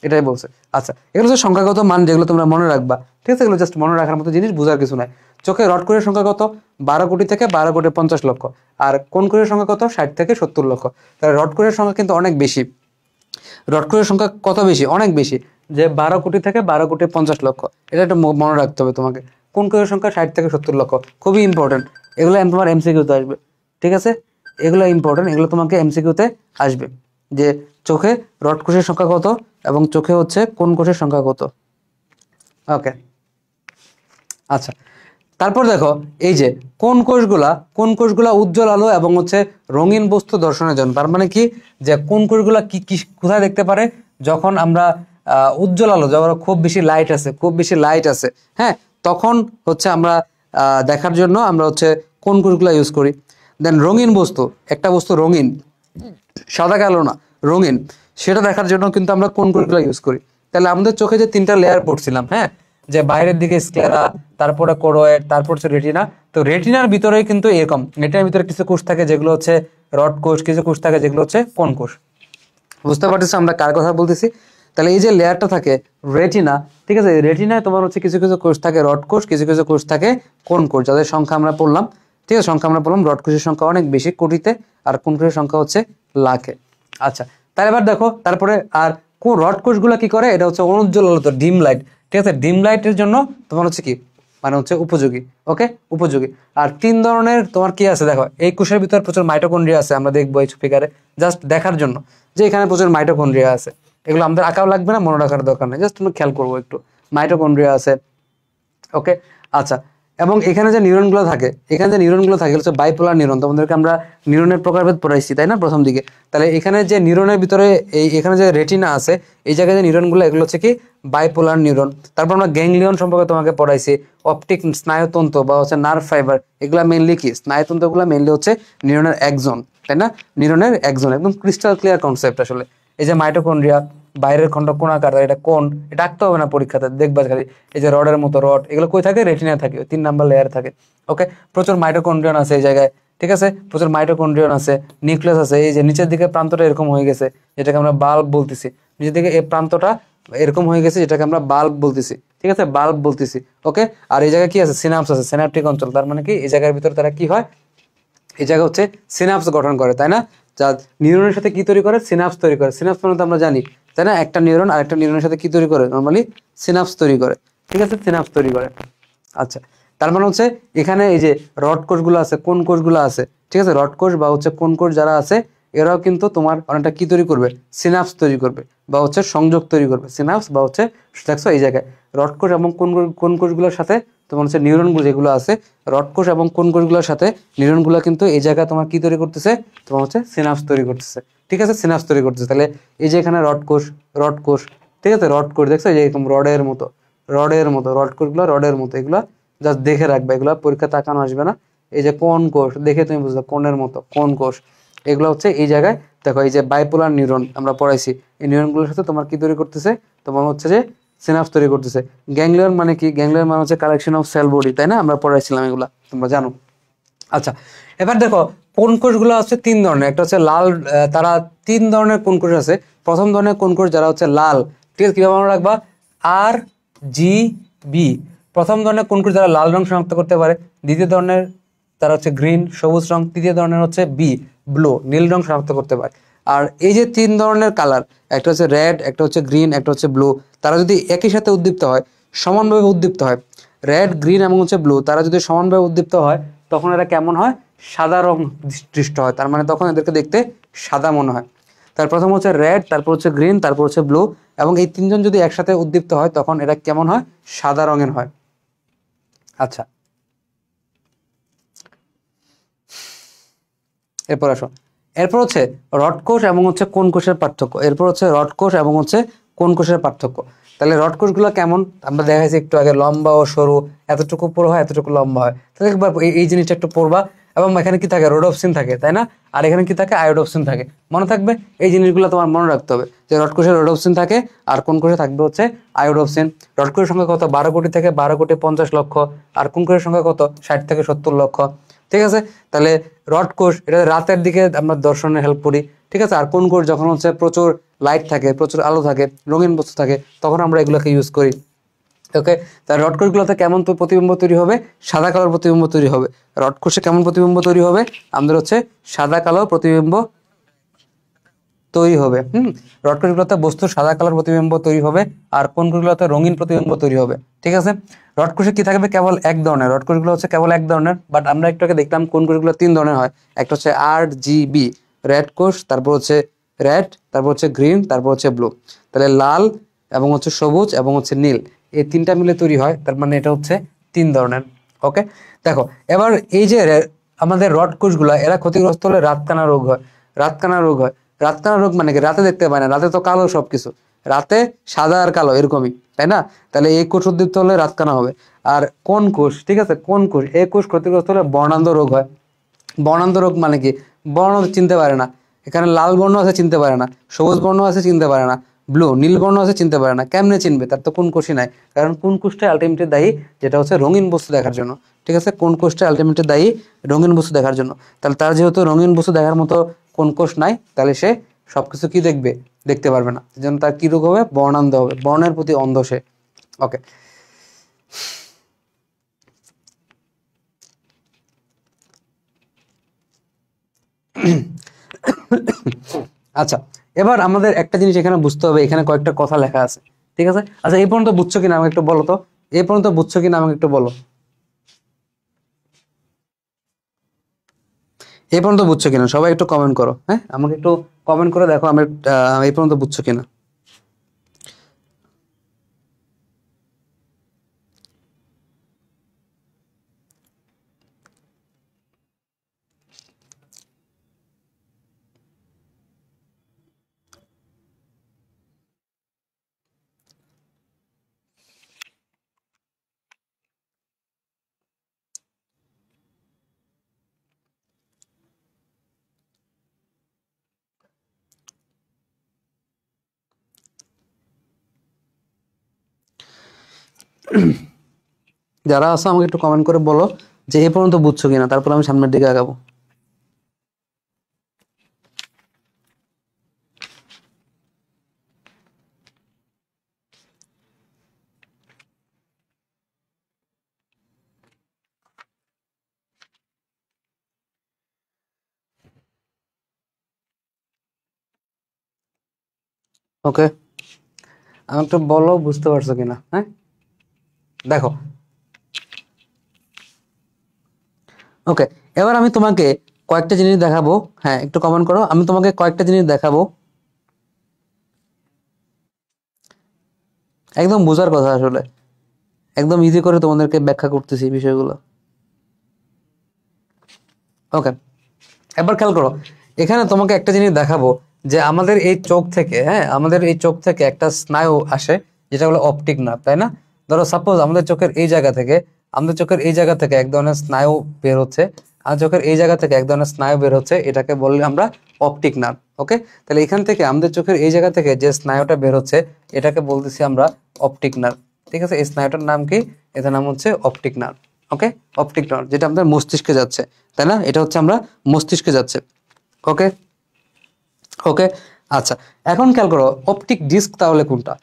এটাই বলছে। আচ্ছা, এগুলো হচ্ছে সংখ্যাগত মান, যেগুলো তোমরা মনে রাখবা, ঠিক আছে? এগুলো জাস্ট মনে রাখার মতো জিনিস, বোঝার কিছু নাই। চোখে রড কোষের সংখ্যা কত? 12 কোটি থেকে 12 কোটি 50 লক্ষ। আর কোন কোষের সংখ্যা কত? 60 থেকে 70 লক্ষ। তাহলে রড কোষের সংখ্যা কিন্তু অনেক বেশি। রড কোষের সংখ্যা কত বেশি? অনেক বেশি, যে 12 কোটি থেকে 12 কোটি 50 লক্ষ। এটা একটু মনে রাখতে হবে তোমাকে। কোন কোষের সংখ্যা? 60 থেকে 70 লক্ষ। খুবই ইম্পর্টেন্ট, এগুলো তোমার এমসিকিউতে আসবে, ঠিক আছে? এগুলো ইম্পর্টেন্ট, এগুলো তোমাকে এমসিকিউতে আসবে, যে চোখে রড কোষের সংখ্যা কত এবং চোখে হচ্ছে কোন কোষের সংখ্যা কত। ওকে, আচ্ছা, তারপর দেখো এই যে কোন কোষগুলা উজ্জ্বল আলো এবং হচ্ছে রঙিন বস্তু দর্শনের জন্য। তার মানে কি, যে কোন কোষগুলা কি কি কোথায় দেখতে পারে? যখন আমরা উজ্জ্বল আলো, যখন খুব বেশি লাইট আছে, হ্যাঁ, তখন হচ্ছে আমরা দেখার জন্য আমরা হচ্ছে কোন কোষগুলা ইউজ করি। দেন রঙিন বস্তু, একটা বস্তু রঙিন, সাদা কালো না, রঙিন, সেটা দেখার জন্য কিন্তু আমরা কোন কোষগুলা ইউজ করি। তাহলে আমাদের চোখে যে 3টা লেয়ার পড়ছিলাম, হ্যাঁ, যে বাইরের দিকে স্ক্লেরা, তারপরে কোরোয়েড, তারপর হচ্ছে রেটিনা। তো রেটিনার ভিতরে কিন্তু এরকম, রেটিনার ভিতরে কিছু কোষ থাকে যেগুলো হচ্ছে রড কোষ, কিছু কোষ থাকে যেগুলো হচ্ছে কোন কোষ। বুঝতে পারতেছো আমরা কার কথা বলতেছি? তাহলে এই যে লেয়ারটা থাকে রেটিনা, ঠিক আছে, রেটিনায় তোমার হচ্ছে কিছু কিছু কোষ থাকে রড কোষ, কিছু কিছু কোষ থাকে কোন কোষ, যাদের সংখ্যা আমরা পড়লাম, ঠিক আছে, সংখ্যা আমরা বললাম রড কোষের সংখ্যা অনেক বেশি, কোটিতে, আর কোন কোষের সংখ্যা হচ্ছে লাখে। আচ্ছা, তাহলে এবার দেখো তারপরে আর কোন রড কোষগুলো কি করে, এটা হচ্ছে অনুজ্জ্বল আলোতে ডিম লাইট, ঠিক আছে, ডিম লাইটের জন্য তোমার হচ্ছে কি মানে হচ্ছে উপযোগী, ওকে, উপযোগী। আর 3 ধরনের তোমার কি আছে দেখো, এই কোষের ভিতর প্রচুর মাইটোকন্ড্রিয়া আছে, আমরা দেখবো এই ফিগারে জাস্ট দেখার জন্য যে এখানে প্রচুর মাইটোকন্ড্রিয়া আছে। এগুলো আমাদের আঁকাও লাগবে না, মনে রাখার দরকার নেই, জাস্ট তুমি খেয়াল করবো একটু, মাইটোকন্ড্রিয়া আছে, ওকে। আচ্ছা, এবং এখানে যে নিউরনগুলো থাকে, এখানে যে নিউরনগুলো থাকে হচ্ছে বাইপোলার নিউরন, তোমাদেরকে আমরা নিউরনের প্রকারভেদ পড়াইছি তাই না প্রথম দিকে। তাহলে এখানে যে নিউরনের ভিতরে এখানে যে রেটিনা আছে, এই জায়গায় যে নিউরনগুলো এগুলো হচ্ছে কি বাইপোলার নিউরন। তারপর আমরা গ্যাংলিয়ন সম্পর্কে তোমাকে পড়াইছি, অপটিক স্নায়ুতন্ত্র বা হচ্ছে নার্ভ ফাইবার, এগুলা মেইনলি কি স্নায়ুতন্ত্রগুলো মেইনলি হচ্ছে নিউরনের একজন, তাই না, নিউরনের একজন, একদম ক্রিস্টাল ক্লিয়ার কনসেপ্ট আসলে। এই যে মাইটোকন্ড্রিয়া, বাইরের খন্ড কোণাকার, এটা কোন, এটা আঁকতে হবে না পরীক্ষাতে, দেখবা খালি। এই যে রডের মতো রড, এগুলো কই থাকে, রেটিনায় থাকে, 3 নাম্বার লেয়ার থাকে, ওকে। প্রচুর মাইটোকন্ড্রিয়ন আছে এই জায়গায়, ঠিক আছে, প্রচুর মাইটোকন্ড্রিয়ন আছে, নিউক্লিয়াস আছে, এই যে নিচের দিকে প্রান্তটা এরকম হয়ে গেছে, যেটাকে আমরা বাল্ব বলতেছি, নিচের দিকে এই প্রান্তটা এরকম হয়ে গেছে, যেটাকে আমরা বাল্ব বলতেছি, ঠিক আছে, বাল্ব বলতেছি, ওকে। আর এই জায়গায় কি আছে, সিনাপস আছে, সিনাপটিক অঞ্চল, তার মানে কি এই জায়গার ভিতরে তারা কি হয়, এই জায়গা হচ্ছে সিনাপস গঠন করে, তাই না। যা নিউরনের সাথে কি তৈরি করে, সিনাপস তৈরি করে। সিনাপস মানে তো আমরা জানি, তাই না, একটা নিউরন আর একটা নিউরনের সাথে কি তৈরি করে, নর্মালি সিনাপস তৈরি করে, ঠিক আছে, সিনাপস তৈরি করে। আচ্ছা, তার মানে হচ্ছে এখানে এই যে রড কোষগুলো আছে, কোন কোষগুলো আছে, ঠিক আছে, রড কোষ বা হচ্ছে কোন কোষ যারা আছে, এরাও কিন্তু তোমার অনেকটা কি তৈরি করবে, সিনাপস তৈরি করবে বা হচ্ছে সংযোগ তৈরি করবে, সিনাপস বা হচ্ছে দেখছো এই জায়গায় রড কোষ এবং কোন কোষগুলোর সাথে তোমার হচ্ছে নিউরনগুলো যেগুলো আছে, রড কোষ এবং কোন কোষগুলোর সাথে নিউরনগুলো কিন্তু এই জায়গায় তোমার কি তৈরি করতেছে, তোমার হচ্ছে সিনাপস তৈরি করতেছে, ঠিক আছে, সিনাপস তৈরি করতেছে। তাহলে এই যে এখানে রড কোষ, ঠিক আছে, রড কোষ দেখছো যে এরকম রডের মতো, রড কোষগুলো রডের মতো, এগুলা জাস্ট দেখে রাখবে, এগুলা পরীক্ষা তাকানো আসবে না। এই যে কোন কোষ দেখে তুমি বুঝলো, কোণের মতো কোন কোষ, এগুলো হচ্ছে এই জায়গায় দেখো, এই যে বাইপোলার নিউরন আমরা পড়াইছি, এই নিউরনগুলোর সাথে তোমার কি তৈরি করতেছে, তোমার হচ্ছে যে সিনাপস তৈরি করতেছে। গ্যাংলিয়ন মানে কি, গ্যাংলিয়ন মানে হচ্ছে কালেকশন অফ সেল বডি, তাই না, আমরা পড়াইছিলাম এগুলা, তোমরা জানো। আচ্ছা, এবার দেখো কোন কোষগুলো আছে 3 ধরনের, একটা হচ্ছে লাল, তারা 3 ধরনের কোন কোষ আছে। প্রথম ধরনের কোন কোষ যারা হচ্ছে লাল, ঠিক আছে, কিভাবে মনে রাখবা, আর জি বি। প্রথম ধরনের কোন কোষ যারা লাল রং শনাক্ত করতে পারে, দ্বিতীয় ধরনের তারা হচ্ছে গ্রিন সবুজ রং, তৃতীয় ধরনের হচ্ছে বি ব্লু নীল রং শনাক্ত করতে পারে। আর এই যে 3 ধরনের কালার, একটা হচ্ছে রেড, একটা হচ্ছে গ্রিন, একটা হচ্ছে ব্লু, তারা যদি একই সাথে উদ্দীপ্ত হয়, সমানভাবে উদ্দীপ্ত হয়, রেড গ্রিন এবং হচ্ছে ব্লু, তারা যদি সমানভাবে উদ্দীপ্ত হয়, তখন এরা কেমন হয়, সাদা রং দৃষ্ট হয়, তার মানে তখন এদেরকে দেখতে সাদা মনে হয়। তার প্রথম হচ্ছে রেড, তারপর হচ্ছে গ্রিন, তারপর হচ্ছে ব্লু, এবং এই 3 জন যদি একসাথে উদ্দীপ্ত হয়, তখন এরা কেমন হয়, সাদা রঙের হয়। আচ্ছা, এরপর আসো, এরপর হচ্ছে রড কোষ এবং হচ্ছে কোন কোষের পার্থক্য, এরপর হচ্ছে রড কোষ এবং হচ্ছে কোন কোষের পার্থক্য। তাহলে রড কোষগুলো কেমন, আমরা দেখাইছি একটু আগে, লম্বা ও সরু, এতটুকু পুরো হয়, এতটুকু লম্বা হয়। তাহলে একবার এই জিনিসটা একটু পড়বা, এবং এখানে কি থাকে, রোডোপসিন থাকে, তাই না, আর এখানে কি থাকে, আয়োডোপসিন থাকে, মনে থাকবে। এই জিনিসগুলো তোমার মনে রাখতে হবে যে রড কোষে রোডোপসিন থাকে, আর কোন কোষে থাকবে হচ্ছে আয়োডোপসিন। রড কোষের সংখ্যা কত, 12 কোটি থেকে 12,50,00,000, আর কোন কোষের সংখ্যা কত, 60 থেকে 70 লক্ষ, ঠিক আছে। তাহলে রড কোষ এটা রাতের দিকে আমরা দর্শনে হেল্প করি, ঠিক আছে। আর কোন কোষ যখন হচ্ছে প্রচুর লাইট থাকে, প্রচুর আলো থাকে, রঙিন বস্তু থাকে, তখন আমরা এগুলোকে ইউজ করি, ওকে। তাহলে রড কোষগুলোতে কেমন তো প্রতিবিম্ব তৈরি হবে, সাদা কালোর প্রতিবিম্ব তৈরি হবে। রড কোষে কেমন প্রতিবিম্ব তৈরি হবে, আমাদের হচ্ছে সাদা কালো প্রতিবিম্ব তৈরি হবে। রড কোষগুলোতে বস্তুর সাদা কালার প্রতিবিম্ব তৈরি হবে, আর কোন কোষগুলোতে রঙিন প্রতিবিম্ব তৈরি হবে, ঠিক আছে। রড কোষে কি থাকবে, কেবল এক ধরনের, রড কোষগুলো হচ্ছে কেবল এক ধরনের, বাট আমরা একটু আগে দেখলাম কোন কোষগুলো 3 ধরনের হয়। একটা হচ্ছে আর জি বি, রেড কোষ, তারপর হচ্ছে রেড, তারপর হচ্ছে গ্রিন, তারপর হচ্ছে ব্লু। তাহলে লাল এবং হচ্ছে সবুজ এবং হচ্ছে নীল, এই 3টা মিলে তৈরি হয়, তার মানে এটা হচ্ছে 3 ধরনের, ওকে। দেখো এবার এই যে আমাদের রড কোষগুলা, এরা ক্ষতিগ্রস্ত হলে রাতকানা রোগ হয়, রাতকানা রোগ হয়। রাতকানা রোগ মানে কি, রাতে দেখতে পায় না, রাতে তো কালো সবকিছু, রাতে সাদা আর কালো এরকমই, তাই না। তাহলে এই কোষ উদ্দীপ্ত হলে রাতকানা হবে। আর কোন কোষ, ঠিক আছে, কোন কোষ, এই কোষ ক্ষতিগ্রস্ত হলে বর্ণান্ধ রোগ হয়। বর্ণান্ধ রোগ মানে কি, বর্ণ চিনতে পারে না, এখানে লাল বর্ণ আছে চিনতে পারে না, সবুজ বর্ণ আছে চিনতে পারে না, ব্লু, নীল বর্ণ আছে চিনতে পারে না, কেমনে চিনবে? তার তো কোন কোষই নাই, কারণ কোন কোষটা আলটিমেটলি দায়ী, যেটা হচ্ছে রঙিন বস্তু দেখার জন্য। ঠিক আছে, কোন কোষটা আলটিমেটলি দায়ী রঙিন বস্তু দেখার জন্য। তাহলে তার যেহেতু রঙিন বস্তু দেখার মতো কোন কোষ নাই, তাহলে সে সবকিছু কি দেখবে? দেখতে পারবে না। সেজন্য তার কি রোগ হবে? বর্ণান্ধ হবে, বর্ণের প্রতি অন্ধ সে। ওকে, আচ্ছা, এবার আমাদের একটা জিনিস এখানে বুঝতে হবে, এখানে কয়েকটা কথা লেখা আছে। ঠিক আছে, আচ্ছা এই পর্যন্ত বুঝছো কিনা আমাকে একটু বলো তো, এই পর্যন্ত বুঝছো কিনা আমাকে একটু বলো, এই পর্যন্ত বুঝছো কিনা? সবাই একটু কমেন্ট করো, হ্যাঁ আমাকে একটু কমেন্ট করে দেখো আমি এই পর্যন্ত বুঝছো কিনা। যারা আছো আমাকে একটু কমেন্ট করে বলো যে এই পর্যন্ত বুঝছো কিনা, তারপর আমি সামনের দিকে আগাবো। ওকে, আমি একটু বলো বুঝতে পারছো কিনা। হ্যাঁ দেখো, ওকে, এবার আমি তোমাকে কয়েকটা জিনিস দেখাবো। হ্যাঁ একটু কমেন্ট করো, আমি তোমাকে কয়েকটা জিনিস দেখাবো, একদম বোঝার কথা আসলে, একদম ইজি করে তোমাদেরকে ব্যাখ্যা করতেছি বিষয়গুলো। ওকে, এবার খেয়াল করো, এখানে তোমাকে একটা জিনিস দেখাবো যে আমাদের এই চোখ থেকে, হ্যাঁ আমাদের এই চোখ থেকে একটা স্নায়ু আসে, যেটা হলো অপটিক নার্ভ, তাই না? ধরো সাপোজ আমাদের চোখের এই জায়গা থেকে, আমাদের চোখের এই জায়গা থেকে এক ধরনের স্নায়ু বের হচ্ছে, আর চোখের এই জায়গা থেকে এক ধরনের স্নায়ু বের হচ্ছে, এটাকে বললে আমরা অপটিক নার্ভ। ওকে, তাহলে এখান থেকে আমাদের চোখের এই জায়গা থেকে যে স্নায়ুটা বের হচ্ছে, এটাকে বলতেছি আমরা অপটিক নার্ভ। ঠিক আছে, এই স্নায়ুটার নাম কি? এটার নাম হচ্ছে অপটিক নার্ভ। ওকে, অপটিক নার্ভ যেটা আমাদের মস্তিষ্কে যাচ্ছে, তাই না? এটা হচ্ছে আমরা মস্তিষ্কে যাচ্ছে। ওকে, ওকে, আচ্ছা, এখন খেয়াল করো অপটিক ডিস্ক তাহলে কোনটা?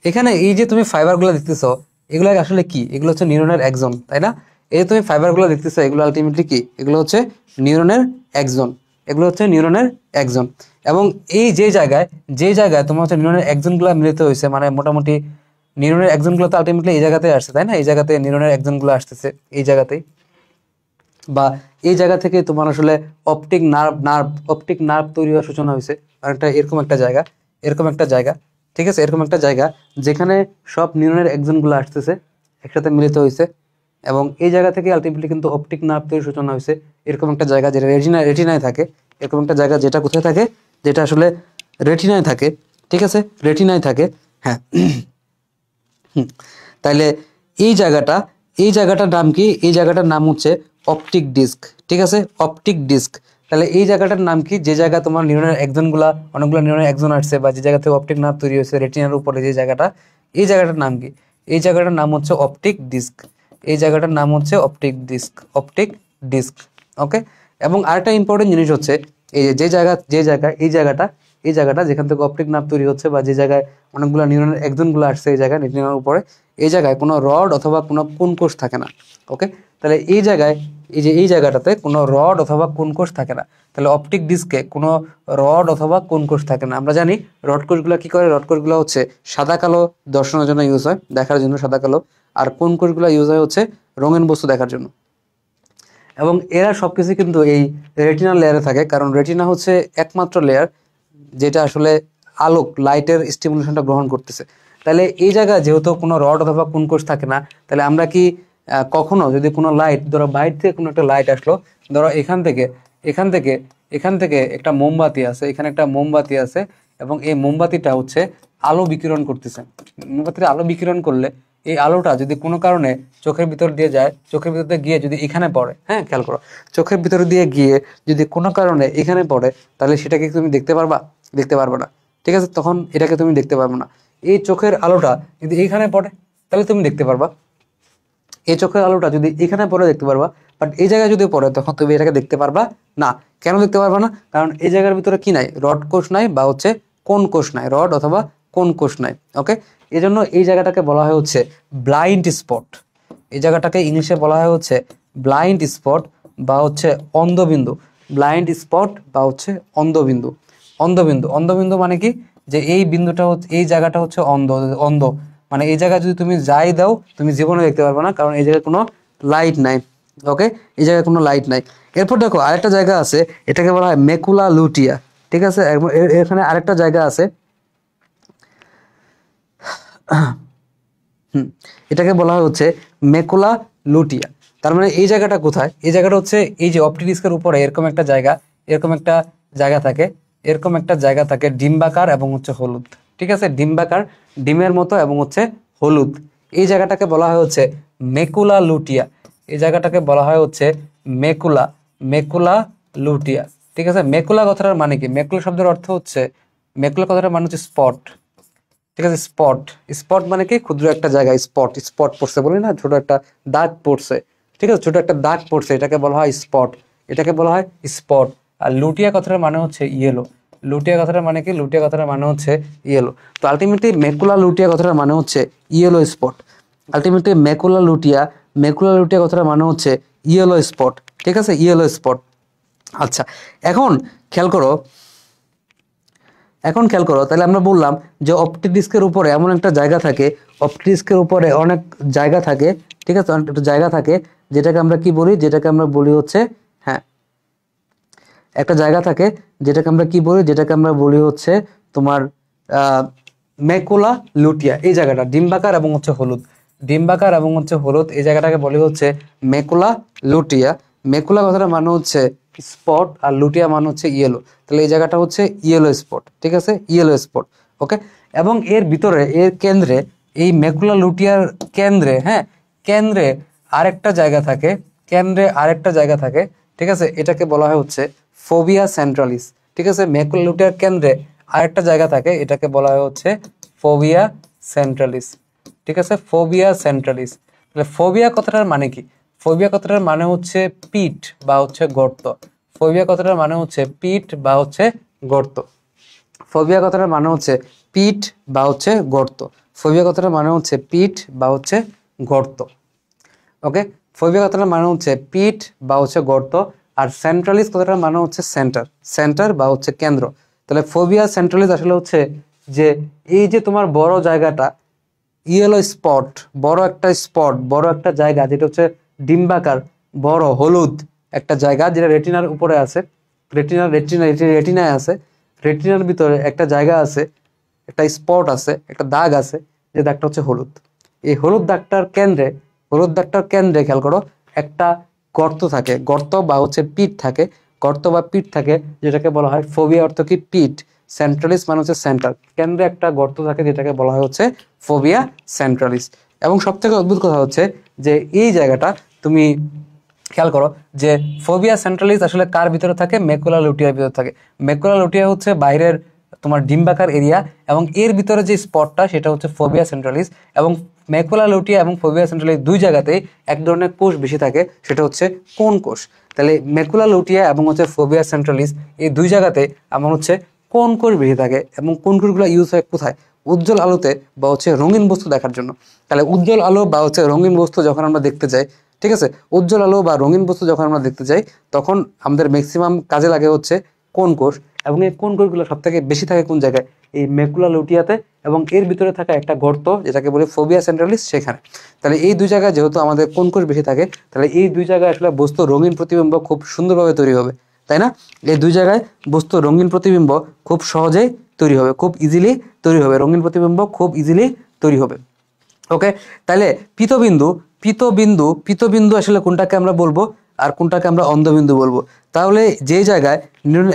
এখানে এই যে তুমি ফাইবারগুলো দেখতেছো, এগুলো আসলে কি? এগুলো হচ্ছে নিউরনের একজন, তাই না? এই যে তুমি ফাইবারগুলো দেখতেছো, এগুলো আলটিমেটলি কি? এগুলো হচ্ছে নিউরনের একজন, এগুলো হচ্ছে নিউরনের একজন। এবং এই যে জায়গায় তোমার হচ্ছে নিউরনের একজনগুলো মিলিত হয়েছে, মানে মোটামুটি নিউরনের একজনগুলো তো আলটিমেটলি এই জায়গাতে আসছে, তাই না? এই জায়গাতে নিউরনের একজনগুলো আসতেছে এই জায়গাতেই, বা এই জায়গা থেকে তোমার আসলে অপটিক নার্ভ তৈরি হওয়ার সূচনা হয়েছে। আর একটা এরকম একটা জায়গা, এরকম একটা জায়গা, ঠিক আছে, এরকম একটা জায়গা যেখানে সব নিউরনের একজনগুলো আসতেছে, একসাথে মিলিত হয়েছে, এবং এই জায়গা থেকে আলটিমেটলি কিন্তু অপটিক নার্ভ তৈরির সূচনা হয়েছে। এরকম একটা জায়গা যেটা রেটিনায় থাকে, এরকম একটা জায়গা যেটা কোথায় থাকে? যেটা আসলে রেটিনায় থাকে। ঠিক আছে, রেটিনায় থাকে। হ্যাঁ, হুম, তাইলে এই জায়গাটা, এই জায়গাটার নাম কি? এই জায়গাটার নাম হচ্ছে অপটিক ডিস্ক। ঠিক আছে, অপটিক ডিস্ক। তাহলে এই জায়গাটার নাম কি? যে জায়গা তোমার নিউরনের একজনগুলা, অনেকগুলো নিউরনের একজন আসছে, বা যে জায়গা থেকে অপটিক নার্ভ তৈরি হয়েছে রেটিনার উপরে যে জায়গাটা, এই জায়গাটার নাম কি? এই জায়গাটার নাম হচ্ছে অপটিক ডিস্ক। এই জায়গাটার নাম হচ্ছে অপটিক ডিস্ক, অপটিক ডিস্ক। ওকে, এবং আরেকটা ইম্পর্টেন্ট জিনিস হচ্ছে, এই যে জায়গা এই জায়গাটা যেখান থেকে অপটিক নার্ভ তৈরি হচ্ছে, বা যে জায়গায় অনেকগুলো নিউরনের একজনগুলো আসছে এই জায়গায় রেটিনার উপরে, এই জায়গায় কোনো রড অথবা কোনো কোন কোষ থাকে না। ওকে, তাহলে এই জায়গায়, এই জায়গাটাতে কোনো রড অথবা কোন কোষ থাকে না। তাহলে অপটিক ডিস্কে কোনো রড অথবা কোন কোষ থাকে না। আমরা জানি রড কোষগুলো কি করে? রড কোষগুলো হচ্ছে সাদা কালো দর্শনের জন্য ইউজ হয়, দেখার জন্য সাদা কালো। আর কোন কোষগুলো ইউজ হয় হচ্ছে রঙিন বস্তু দেখার জন্য। এবং এরা সবকিছু কিন্তু এই রেটিনা লেয়ারে থাকে, কারণ রেটিনা হচ্ছে একমাত্র লেয়ার যেটা আসলে আলোক, লাইটের স্টিমুলেশনটা গ্রহণ করতেছে। তাহলে এই জায়গায় যেহেতু কোনো রড অথবা কোন কোষ থাকে না, তাহলে আমরা কি কখনো যদি কোনো লাইট, ধরো বাইরে থেকে কোনো একটা লাইট আসলো, ধরো এখান থেকে একটা মোমবাতি আছে, এখানে একটা মোমবাতি আছে, এবং এই মোমবাতিটা হচ্ছে আলো বিকিরণ করতেছে। মোমবাতির আলো বিকিরণ করলে এই আলোটা যদি কোনো কারণে চোখের ভিতর দিয়ে যায়, চোখের ভিতর দিয়ে গিয়ে যদি এখানে পড়ে, হ্যাঁ খেয়াল করো, চোখের ভিতর দিয়ে গিয়ে যদি কোনো কারণে এখানে পড়ে, তাহলে সেটাকে তুমি দেখতে পারবা? দেখতে পারবে না। ঠিক আছে, তখন এটাকে তুমি দেখতে পারবে না। এই চোখের আলোটা যদি এইখানে পড়ে তাহলে তুমি দেখতে পারবা, এই চোখের আলোটা যদি এখানে পড়ে দেখতে পারবা, বাট এই জায়গায় যদি পড়ে তখন তুমি এটাকে দেখতে পারবা না। কেন দেখতে পারবা না? কারণ এই জায়গার ভিতরে কি নাই, রড কোষ নাই বা হচ্ছে কোন কোষ নাই, রড অথবা কোন কোষ নাই। ওকে, এই জন্য এই জায়গাটাকে বলা হয় হচ্ছে ব্লাইন্ড স্পট। এই জায়গাটাকে ইংলিশে বলা হয় হচ্ছে ব্লাইন্ড স্পট বা হচ্ছে অন্ধবিন্দু। ব্লাইন্ড স্পট বা হচ্ছে অন্ধবিন্দু। অন্ধবিন্দু, অন্ধবিন্দু মানে কি, যে এই বিন্দুটা হচ্ছে, এই জায়গাটা হচ্ছে অন্ধ। অন্ধ মানে এই জায়গায় যদি তুমি যাই দাও তুমি জীবনে দেখতে পারবে না, কারণ এই জায়গায় কোনো লাইট নাই। ওকে, এই জায়গায় কোনো লাইট নাই। এরপর দেখো আরেকটা জায়গা আছে, এটাকে বলা হয় মেকুলা লুটিয়া। ঠিক আছে, এখানে আরেকটা জায়গা আছে, এটাকে বলা হয় হচ্ছে মেকুলা লুটিয়া। তার মানে এই জায়গাটা কোথায়? এই জায়গাটা হচ্ছে এই যে অপটিক ডিস্কের উপরে এরকম একটা জায়গা, এরকম একটা জায়গা থাকে, এরকম একটা জায়গা থাকে ডিম্বাকার এবং হচ্ছে হলুদ। ঠিক আছে, ডিম্বাকার, ডিমের মতো এবং হচ্ছে হলুদ। এই জায়গাটাকে বলা হয় হচ্ছে মেকুলা লুটিয়া। এই জায়গাটাকে বলা হয় হচ্ছে মেকুলা, মেকুলা লুটিয়া। ঠিক আছে, মেকুলা কথাটার মানে কি? মেকুলা শব্দের অর্থ হচ্ছে, মেকুলা কথাটার মানে হচ্ছে স্পট। ঠিক আছে, স্পট, স্পট মানে কি, ক্ষুদ্র একটা জায়গায় স্পট, স্পট পড়ছে বলি না, ছোট একটা দাগ পড়ছে। ঠিক আছে, ছোট একটা দাগ পড়ছে, এটাকে বলা হয় স্পট, এটাকে বলা হয় স্পট। আর লুটিয়া কথাটার মানে হচ্ছে ইয়েলো। লুটিয়া কথাটার মানে কি? লুটিয়া কথাটার মানে হচ্ছে ইয়েলো। তো আলটিমেটলি মেকুলা লুটিয়া কথাটার মানে হচ্ছে yellow spot. Ultimately macula লুটিয়া, macula লুটিয়া কথাটার মানে হচ্ছে ইয়েলো স্পট। ঠিক আছে, ইয়েলো স্পট। আচ্ছা, এখন খেয়াল করো, এখন খেয়াল করো, তাহলে আমরা বললাম যে অপটিক ডিস্কের উপরে এমন একটা জায়গা থাকে, অপটিক ডিস্কের উপরে অনেক জায়গা থাকে। ঠিক আছে, অনেক একটা জায়গা থাকে, যেটাকে আমরা কি বলি, যেটাকে আমরা বলি হচ্ছে, হ্যাঁ, একটা জায়গা থাকে যেটাকে আমরা কি বলি, যেটাকে আমরা বলি হচ্ছে তোমার মেকুলা লুটিয়া। এই জায়গাটা ডিম্বাকার এবং হচ্ছে হলুদ, ডিম্বাকার এবং হচ্ছে হলুদ, এই জায়গাটাকে বলি হচ্ছে মেকুলা লুটিয়া। মেকুলা কথাটা মানে হচ্ছে স্পট আর লুটিয়া মানে হচ্ছে ইয়েলো। তাহলে এই জায়গাটা হচ্ছে ইয়েলো স্পট। ঠিক আছে, ইয়েলো স্পট। ওকে, এবং এর ভিতরে, এর কেন্দ্রে, এই মেকুলা লুটিয়ার কেন্দ্রে, হ্যাঁ, কেন্দ্রে আরেকটা জায়গা থাকে, কেন্দ্রে আরেকটা জায়গা থাকে। ঠিক আছে, এটাকে বলা হয় হচ্ছে ফোবিয়া সেন্ট্রালিস। ঠিক আছে, মেকুলা লুটিয়ার কেন্দ্রে আরেকটা জায়গা থাকে, এটাকে বলা হয় হচ্ছে ফোবিয়া সেন্ট্রালিস। ঠিক আছে, ফোবিয়া সেন্ট্রালিস। তাহলে ফোবিয়া কথাটার মানে কি? ফোবিয়া কথাটার মানে হচ্ছে পিঠ বা হচ্ছে গর্ত। ফোবিয়া কথাটার মানে হচ্ছে পিঠ বা হচ্ছে গর্ত। ফোবিয়া কথাটার মানে হচ্ছে পিঠ বা হচ্ছে গর্ত। ফোবিয়া কথাটার মানে হচ্ছে পিঠ বা হচ্ছে গর্ত। ওকে, ফোবিয়া কথাটার মানে হচ্ছে পিঠ বা হচ্ছে গর্ত। আর সেন্ট্রালিস কথাটার মানে হচ্ছে সেন্টার, সেন্টার বা হচ্ছে কেন্দ্র। তাহলে ফোবিয়া সেন্ট্রালিস আসলে হচ্ছে যে এই যে তোমার বড় জায়গাটা, ইয়েলো স্পট, বড় একটা স্পট, বড় একটা জায়গা, যেটা হচ্ছে ডিম্বাকার, বড় হলুদ একটা জায়গা, যেটা রেটিনার উপরে আছে, রেটিনা, রেটিনা, রেটিনায় আছে। রেটিনার ভিতরে একটা জায়গা আছে, একটা স্পট আছে, একটা দাগ আছে, যে দাগটা হচ্ছে হলুদ। এই হলুদ দাগটার কেন্দ্রে, হলুদ দাগটার কেন্দ্রে খেয়াল করো একটা গর্ত থাকে, গর্ত বা হচ্ছে পিঠ থাকে, গর্ত বা পিঠ থাকে, যেটাকে বলা হয় ফোবিয়া অর্থ কি? পিঠ। সেন্ট্রালিস মানে হচ্ছে সেন্টার, কেন্দ্রে একটা গর্ত থাকে, যেটাকে বলা হয় হচ্ছে ফোবিয়া সেন্ট্রালিস। এবং সব থেকে অদ্ভুত কথা হচ্ছে যে এই জায়গাটা তুমি খেয়াল করো যে ফোবিয়া সেন্ট্রালিস আসলে কার ভিতরে থাকে? মেকুলা লুটিয়ার ভিতরে থাকে। মেকুলা লুটিয়া হচ্ছে বাইরের তোমার ডিম্বাকার এরিয়া, এবং এর ভিতরে যে স্পটটা সেটা হচ্ছে ফোবিয়া সেন্ট্রালিস। এবং মেকুলা লুটিয়া এবং ফোবিয়া সেন্ট্রালিস দুই জায়গাতেই এক ধরনের কোষ বেশি থাকে, সেটা হচ্ছে কোন কোষ। তাহলে মেকুলা লুটিয়া এবং হচ্ছে ফোবিয়া সেন্ট্রালিস এই দুই জায়গাতে আমার হচ্ছে কোন কোষ বেশি থাকে, এবং কোন কোষগুলো ইউজ হয় কোথায়? উজ্জ্বল আলোতে বা হচ্ছে রঙিন বস্তু দেখার জন্য। তাহলে উজ্জ্বল আলো বা হচ্ছে রঙিন বস্তু যখন আমরা দেখতে যাই, ঠিক আছে, উজ্জ্বল আলো বা রঙিন বস্তু যখন আমরা দেখতে যাই, তখন আমাদের ম্যাক্সিমাম কাজে লাগে হচ্ছে কোন কোষ। এবং এই কোন কোষগুলো সব থেকে বেশি থাকে কোন জায়গায়? এই মেকুলা লুটিয়াতে, এবং এর ভিতরে থাকা একটা গর্ত, যেটাকে বলে ফোবিয়া সেন্ট্রালিস, সেখানে। তাহলে এই দুই জায়গায় যেহেতু আমাদের কোন কোষ বেশি থাকে, তাহলে এই দুই জায়গায় আসলে বস্তুর রঙিন প্রতিবিম্ব খুব সুন্দরভাবে তৈরি হবে, তাই না? এই দুই জায়গায় বস্তুর রঙিন প্রতিবিম্ব খুব সহজেই তৈরি হবে, খুব ইজিলি তৈরি হবে, রঙিন প্রতিবিম্ব খুব ইজিলি তৈরি হবে। ওকে, তাহলে পিতবিন্দু, পিতবিন্দু, পিতবিন্দু আসলে কোনটাকে আমরা বলবো আর কোনটাকে আমরা অন্ধবিন্দু বলবো? তাহলে যে জায়গায়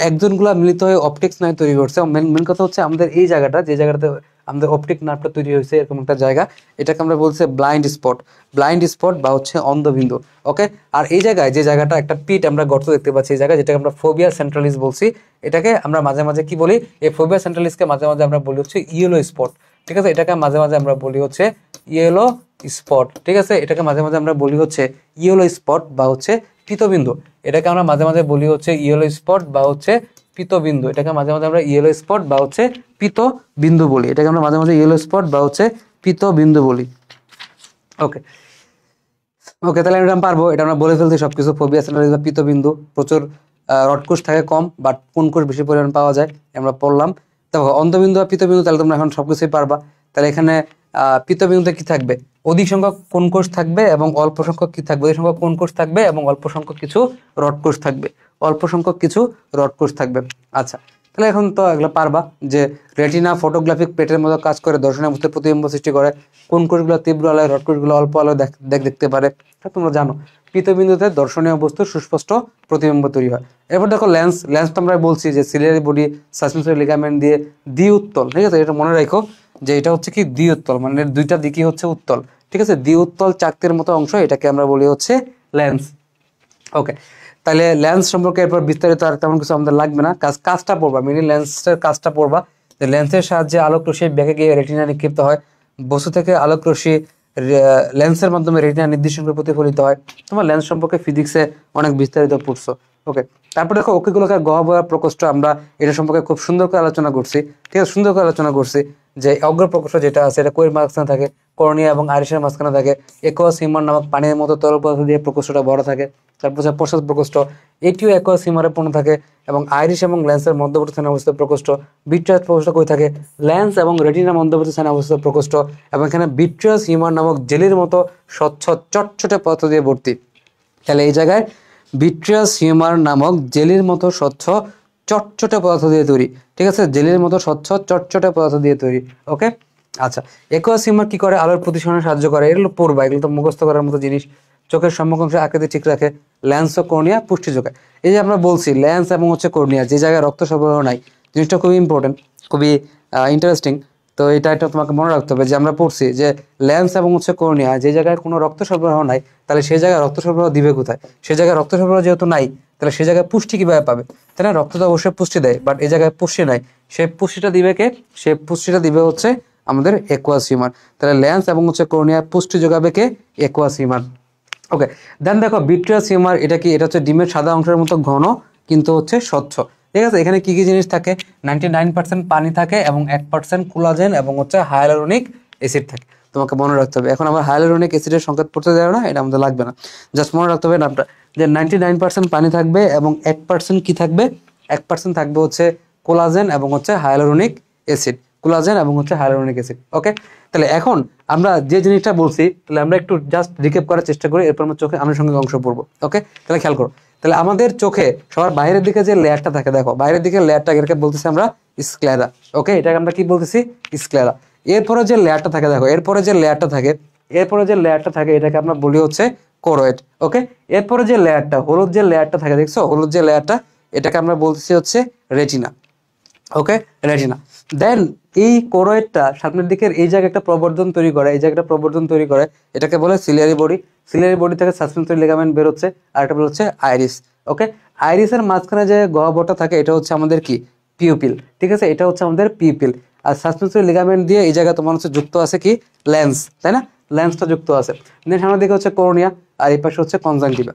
একজনগুলা মিলিত হয়ে অপটিক্স নয় তৈরি করছে, মেন কথা হচ্ছে আমাদের এই জায়গাটা, যে জায়গাটাতে আমাদের অপটিক নার্ভটা তৈরি হয়েছে এরকম একটা জায়গা, এটাকে আমরা বলছি ব্লাইন্ড স্পট বা হচ্ছে অন্ধবিন্দু। ওকে, আর এই জায়গায় যে জায়গাটা একটা পিট আমরা গর্ত দেখতে পাচ্ছি, এই জায়গায় যেটাকে আমরা ফোবিয়া সেন্ট্রালিস বলছি, এটাকে আমরা মাঝে মাঝে কি বলি, এই ফোবিয়া সেন্ট্রালিসকে মাঝে মাঝে আমরা বলি হচ্ছে ইয়েলো স্পট। ঠিক আছে, এটাকে মাঝে মাঝে আমরা বলি হচ্ছে ইয়েলো স্পট। ঠিক আছে, এটাকে মাঝে মাঝে আমরা বলি হচ্ছে ইয়েলো স্পট বা হচ্ছে পীতবিন্দু। এটাকে আমরা মাঝে মাঝে বলি হচ্ছে ইয়েলো স্পট বা হচ্ছে পীতবিন্দু। এটাকে মাঝে মাঝে আমরা ইয়েলো স্পট বা হচ্ছে পীতবিন্দু বলি। এটাকে আমরা মাঝে মাঝে ইয়েলো স্পট বা হচ্ছে পীতবিন্দু বলি। ওকে ওকে, তাহলে এটা পারবো, এটা আমরা বলে ফেলছি সবকিছু। ফোবিয়া সেন্ট্রালিস বা পীতবিন্দু, প্রচুর রডকোষ থাকে কম, বাট কোন কোষ বেশি পরিমাণ পাওয়া যায় আমরা পড়লাম। দেখো অন্ধবিন্দু বা পীতবিন্দু, তাহলে তোমরা এখন সবকিছুই পারবা। তাহলে এখানে পীতবিন্দুতে কি থাকবে, অধিক সংখ্যক কোন কোষ থাকবে এবং অল্প সংখ্যক কি থাকবে, অধিক সংখ্যক কোন কোষ থাকবে এবং অল্প সংখ্যক কিছু রডকোষ থাকবে, অল্প সংখ্যক কিছু রডকোষ থাকবে। আচ্ছা, তাহলে এখন তো এগুলো পারবা যে রেটিনা ফটোগ্রাফিক প্লেটের মতো কাজ করে, দর্শনের মধ্যে প্রতিবিম্ব সৃষ্টি করে। কোন কোষগুলো তীব্র আলোয়, রড কোষগুলো অল্প আলোয় দেখতে পারে, তোমরা জানো। পীতবিন্দুতে দর্শনীয় বস্তুর সুস্পষ্ট প্রতিবিম্ব তৈরি হয়। এরপর দেখো লেন্স তো আমরা বলছি যে সিলিয়ারি বডি সাসপেন্সরি লিগামেন্ট দিয়ে দ্বি-উত্তল। ঠিক আছে, এটা মনে রাখো যে এটা হচ্ছে কি দ্বি-উত্তল, মানে দুইটা দিকই হচ্ছে উত্তল। ঠিক আছে, দ্বি-উত্তল চাকতির মতো অংশ, এটাকে আমরা বলি হচ্ছে লেন্স। ওকে, তাহলে লেন্স সম্পর্কে এরপর বিস্তারিত আর তেমন কিছু আমাদের লাগবে না, কাজটা পড়বা, মিনি লেন্সের কাজটা পড়বা। যে লেন্সের সাহায্যে আলোক রশ্মি ব্যাকে গিয়ে রেটিনা নিক্ষিপ্ত হয়, বস্তু থেকে আলোক রশ্মি লেন্সের মাধ্যমে রেটিনা নির্দিষ্ট করে প্রতিফলিত হয়। তোমার লেন্স সম্পর্কে ফিজিক্সে অনেক বিস্তারিত পড়ছো। ওকে, তারপর দেখো অক্ষিগোলকের গহ্বর প্রকোষ্ঠ, আমরা এটা সম্পর্কে খুব সুন্দর করে আলোচনা করছি। ঠিক আছে, সুন্দর করে আলোচনা করছি যে অগ্র প্রকোষ্ঠ যেটা আছে এটা কোয়ের মাঝখানে থাকে, কর্নিয়া এবং আইরিসের মাঝখানে থাকে। একোয়াস হিউমার নামক পানির মতো তরল পদার্থ দিয়ে প্রকোষ্ঠটা বড় থাকে। তারপর হচ্ছে পশ্চাৎ প্রকোষ্ঠ, এটিও একোয়াস হিউমারে পূর্ণ থাকে এবং আইরিশ এবং লেন্সের মধ্যবর্তী স্থানে অবস্থিত প্রকোষ্ঠ। ভিট্রিয়াস প্রকোষ্ঠ কই থাকে, লেন্স এবং রেটিনার মধ্যবর্তী স্থানে অবস্থিত প্রকোষ্ঠ, এবং এখানে ভিট্রিয়াস হিউমার নামক জেলির মতো স্বচ্ছ চটচটে পদার্থ দিয়ে ভর্তি। তাহলে এই জায়গায় ভিট্রিয়াস হিউমার নামক জেলির মতো স্বচ্ছ চটচটে পদার্থ দিয়ে তৈরি। ঠিক আছে, জেলির মতো স্বচ্ছ চটচটে পদার্থ দিয়ে তৈরি। ওকে, আচ্ছা, একোয়াস হিউমার কি করে, আলোর প্রতিসরণে সাহায্য করে। এগুলো পড়বা, এগুলো তো মুখস্থ করার মতো জিনিস। চোখের সম্মুখ অংশের আকৃতি ঠিক রাখে। লেন্স ও কর্নিয়া পুষ্টি যোগায়। এই যে আমরা বলছি লেন্স এবং হচ্ছে কর্নিয়া, যে জায়গায় রক্ত সরবরাহ নাই, জিনিসটা খুবই ইম্পর্টেন্ট, খুবই ইন্টারেস্টিং। তো এটা তোমাকে মনে রাখতে হবে যে আমরা পড়ছি যে লেন্স এবং হচ্ছে কর্নিয়া, যে জায়গায় কোনো রক্ত সরবরাহ নাই, তাহলে সেই জায়গায় রক্ত সরবরাহ দিবে কোথায়? সে জায়গায় রক্ত সরবরাহ যেহেতু নাই, তাহলে সে জায়গায় পুষ্টি কিভাবে পাবে? তাই না, রক্ত তো অবশ্যই পুষ্টি দেয়, বাট এই জায়গায় পুষ্টি নাই। সেই পুষ্টিটা দিবে কে? সেই পুষ্টিটা দিবে হচ্ছে আমাদের একোয়াস হিউমার। তাহলে লেন্স এবং হচ্ছে কর্নিয়া পুষ্টি যোগাবে কে? Aquos humour. ওকে, দেন দেখো ভিট্রিয়াস হিউমার, এটা কি? এটা হচ্ছে ডিমের সাদা অংশের মতো ঘন কিন্তু হচ্ছে স্বচ্ছ। ঠিক আছে, এখানে কি কি জিনিস থাকে? 99% পানি থাকে এবং 1% কোলাজেন এবং হচ্ছে হায়ালুরোনিক অ্যাসিড থাকে। তোমাকে মনে রাখতে হবে। এখন আমার হায়ালুরোনিক অ্যাসিডের সংকেত পড়তে দেয় না, এটা আমাদের লাগবে না, জাস্ট মনে রাখতে হবে নামটা, যে 99% পানি থাকবে এবং 1% কি থাকবে? 1% থাকবে হচ্ছে কোলাজেন এবং হচ্ছে হায়ালুরোনিক অ্যাসিড, কোলাজেন এবং হচ্ছে হায়ালুরোনিক অ্যাসিড। ওকে, তাহলে এখন আমরা যে জিনিসটা বলছি, তাহলে আমরা একটু জাস্ট রিক্যাপ করার চেষ্টা করি, এরপর আমরা চোখে আনুষঙ্গিক অংশ পড়বো। ওকে, তাহলে খেয়াল করো। তাহলে আমাদের চোখে সবার বাইরের দিকে যে লেয়ারটা থাকে, দেখো বাইরের দিকে লেয়ারটা, এটাকে বলতেছি আমরা স্ক্লেরা। ওকে, এটাকে আমরা কি বলতেছি? স্ক্লেরা। এরপরে যে লেয়ারটা থাকে, দেখো এরপরে যে লেয়ারটা থাকে, এটাকে আমরা বলি হচ্ছে কোরয়েড। ওকে, এরপরে যে লেয়ারটা, হলুদ যে লেয়ারটা থাকে, দেখছো হলুদ যে লেয়ারটা, এটাকে আমরা বলতেছি হচ্ছে রেটিনা। ওকে, রেটিনা। দেন এই কোরয়েডটা সামনের দিকের এই জায়গায় একটা প্রবর্ধন তৈরি করে, এটাকে বলে সিলিয়ারি বডি। সিলিয়ারি বডি থেকে সাসপেন্সরি লিগামেন্ট বের হচ্ছে, আর এটা হচ্ছে আইরিস। ওকে, আইরিসের মাঝখানে যে গহ্বরটা থাকে, এটা হচ্ছে আমাদের কি? পিউপিল। ঠিক আছে, এটা হচ্ছে আমাদের পিউপিল। আর সাসপেন্সরি লিগামেন্ট দিয়ে এই জায়গায় তোমার হচ্ছে যুক্ত আছে কি? লেন্স, তাই না? লেন্সটা যুক্ত আছে। দেন সামনের দিকে হচ্ছে কর্নিয়া, আর এই পাশে হচ্ছে কনজাংটিভা।